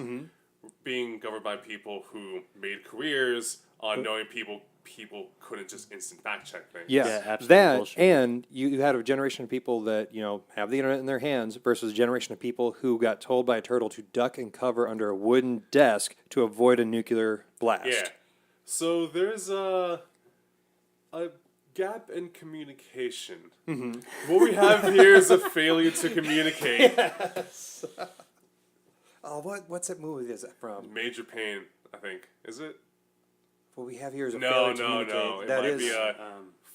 [SPEAKER 3] being governed by people who made careers on knowing people couldn't just instant fact check things.
[SPEAKER 1] Yes,
[SPEAKER 4] Yeah, absolute
[SPEAKER 1] that,
[SPEAKER 4] bullshit.
[SPEAKER 1] and you had a generation of people that, have the internet in their hands versus a generation of people who got told by a turtle to duck and cover under a wooden desk to avoid a nuclear blast.
[SPEAKER 3] Yeah. So there's a gap in communication. What we have here is a failure to communicate.
[SPEAKER 1] Oh, what's that movie is that from?
[SPEAKER 3] Major Pain, I think. Is it?
[SPEAKER 1] What we have here is a
[SPEAKER 3] No,
[SPEAKER 1] failure to
[SPEAKER 3] no,
[SPEAKER 1] communicate.
[SPEAKER 3] no. It
[SPEAKER 1] That
[SPEAKER 3] might
[SPEAKER 1] is,
[SPEAKER 3] be a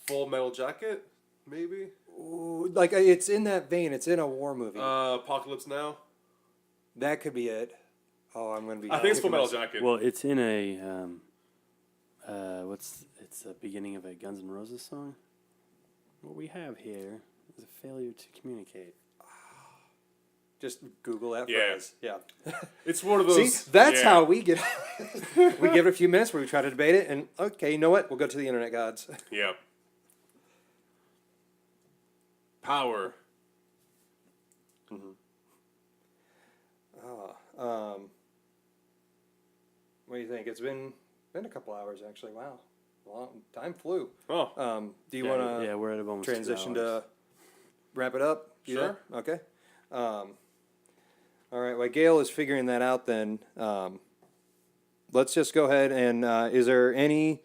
[SPEAKER 3] Full Metal Jacket, maybe?
[SPEAKER 1] ooh, like it's in that vein. It's in a war movie.
[SPEAKER 3] Apocalypse Now?
[SPEAKER 1] That could be it. Oh, I'm gonna be.
[SPEAKER 3] I think it's Full
[SPEAKER 1] kicking
[SPEAKER 3] Metal
[SPEAKER 1] myself.
[SPEAKER 3] Jacket.
[SPEAKER 4] Well, it's in a it's the beginning of a Guns N' Roses song. What we have here is a failure to communicate.
[SPEAKER 1] Just Google that
[SPEAKER 3] Yeah.
[SPEAKER 1] phrase. Yeah.
[SPEAKER 3] It's one of those.
[SPEAKER 1] See, that's
[SPEAKER 3] yeah.
[SPEAKER 1] how we get. We give it a few minutes where we try to debate it, and okay, you know what? We'll go to the internet gods.
[SPEAKER 3] Yep. Power.
[SPEAKER 1] What do you think? It's been a couple hours actually. Wow, time flew.
[SPEAKER 3] Oh,
[SPEAKER 1] Do you
[SPEAKER 4] Yeah,
[SPEAKER 1] want to
[SPEAKER 4] yeah, we're at almost 2
[SPEAKER 1] transition
[SPEAKER 4] hours.
[SPEAKER 1] to wrap it up? You
[SPEAKER 3] Sure.
[SPEAKER 1] there? Okay. All right. While Gail is figuring that out, then let's just go ahead and is there any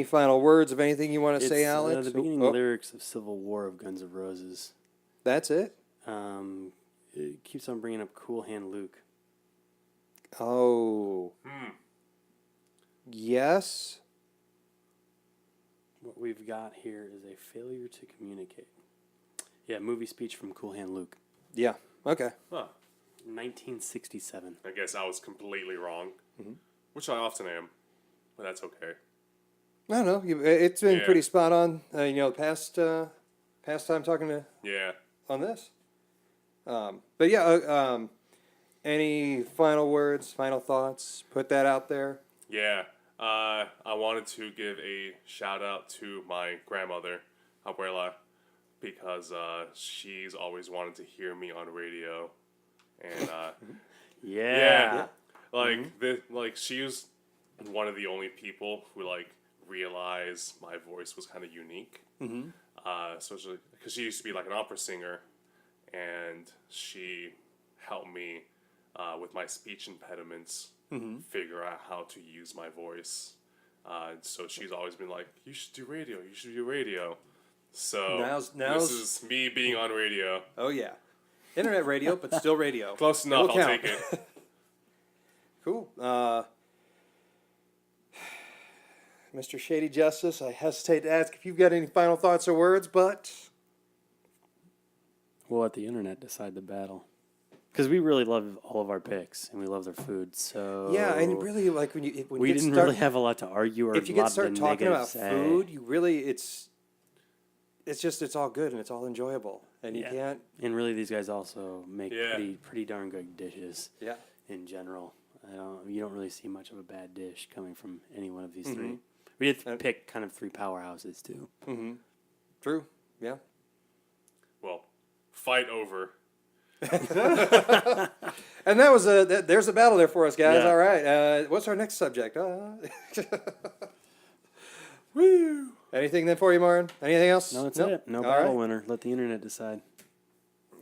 [SPEAKER 1] final words of anything you want to say, Alex?
[SPEAKER 4] The beginning
[SPEAKER 1] Oh,
[SPEAKER 4] lyrics of Civil War of Guns N' Roses.
[SPEAKER 1] that's it.
[SPEAKER 4] It keeps on bringing up Cool Hand Luke.
[SPEAKER 1] Oh. Yes.
[SPEAKER 4] What we've got here is a failure to communicate. Yeah, movie speech from Cool Hand Luke,
[SPEAKER 1] Yeah. Okay.
[SPEAKER 3] huh.
[SPEAKER 4] 1967.
[SPEAKER 3] I guess I was completely wrong, which I often am, but that's okay.
[SPEAKER 1] I don't know. It's been
[SPEAKER 3] Yeah.
[SPEAKER 1] pretty spot on. Past time talking to
[SPEAKER 3] Yeah.
[SPEAKER 1] on this. But yeah. Any final words, final thoughts? Put that out there.
[SPEAKER 3] Yeah. I wanted to give a shout out to my grandmother, Abuela, because she's always wanted to hear me on radio, and
[SPEAKER 4] Yeah.
[SPEAKER 3] like she was one of the only people who realized my voice was kind of unique. So because she used to be like an opera singer, and she helped me with my speech impediments figure out how to use my voice. So she's always been like, "You should do radio. You should do radio." So
[SPEAKER 1] Now's-
[SPEAKER 3] this is me being on radio.
[SPEAKER 1] Oh yeah. Internet radio, but still radio.
[SPEAKER 3] Close enough.
[SPEAKER 1] It'll
[SPEAKER 3] I'll
[SPEAKER 1] count.
[SPEAKER 3] take it.
[SPEAKER 1] Cool. Mr. Shady Justice, I hesitate to ask if you've got any final thoughts or words, but
[SPEAKER 4] We'll let the internet decide the battle. Because we really love all of our picks, and we love their food, so...
[SPEAKER 1] yeah, and really like when
[SPEAKER 4] we
[SPEAKER 1] you
[SPEAKER 4] didn't
[SPEAKER 1] start,
[SPEAKER 4] really have a lot to argue or
[SPEAKER 1] if you
[SPEAKER 4] a
[SPEAKER 1] get
[SPEAKER 4] lot
[SPEAKER 1] start
[SPEAKER 4] to
[SPEAKER 1] talking about
[SPEAKER 4] say.
[SPEAKER 1] food, you really it's all good and it's all enjoyable, and you
[SPEAKER 4] Yeah.
[SPEAKER 1] can't.
[SPEAKER 4] And really, these guys also make
[SPEAKER 3] Yeah.
[SPEAKER 4] pretty darn good dishes
[SPEAKER 1] Yeah.
[SPEAKER 4] in general. You don't really see much of a bad dish coming from any one of these
[SPEAKER 1] Mm-hmm.
[SPEAKER 4] three. We did pick kind of three powerhouses, too.
[SPEAKER 1] True. Yeah.
[SPEAKER 3] Well, fight over.
[SPEAKER 1] And that was there's a battle there for us, guys.
[SPEAKER 4] Yeah.
[SPEAKER 1] All right. What's our next subject?
[SPEAKER 3] Woo!
[SPEAKER 1] Anything then for you, Martin? Anything else?
[SPEAKER 4] No, that's
[SPEAKER 1] Nope.
[SPEAKER 4] it. No
[SPEAKER 1] All
[SPEAKER 4] battle
[SPEAKER 1] right.
[SPEAKER 4] winner. Let the internet decide.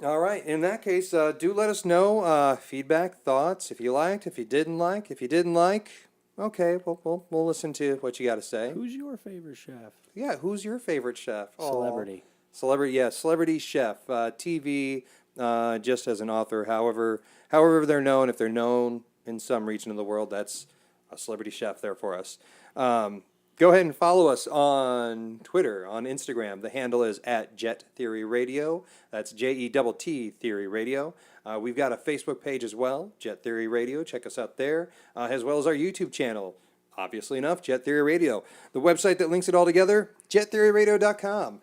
[SPEAKER 1] All right. In that case, do let us know feedback, thoughts. If you liked, if you didn't like, okay, we'll listen to what you got to say.
[SPEAKER 4] Who's your favorite chef?
[SPEAKER 1] Yeah. Who's your favorite chef? Aw.
[SPEAKER 4] Celebrity.
[SPEAKER 1] Celebrity. Yeah. Celebrity chef. TV. Just as an author, however they're known. If they're known in some region of the world, that's a celebrity chef there for us. Go ahead and follow us on Twitter, on Instagram. The handle is @JetTheoryRadio. That's JETT Theory Radio. We've got a Facebook page as well, Jet Theory Radio. Check us out there, as well as our YouTube channel. Obviously enough, Jet Theory Radio. The website that links it all together, JetTheoryRadio.com.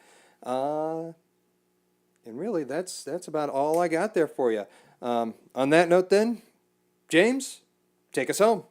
[SPEAKER 1] And really, that's about all I got there for you. On that note, then, James, take us home.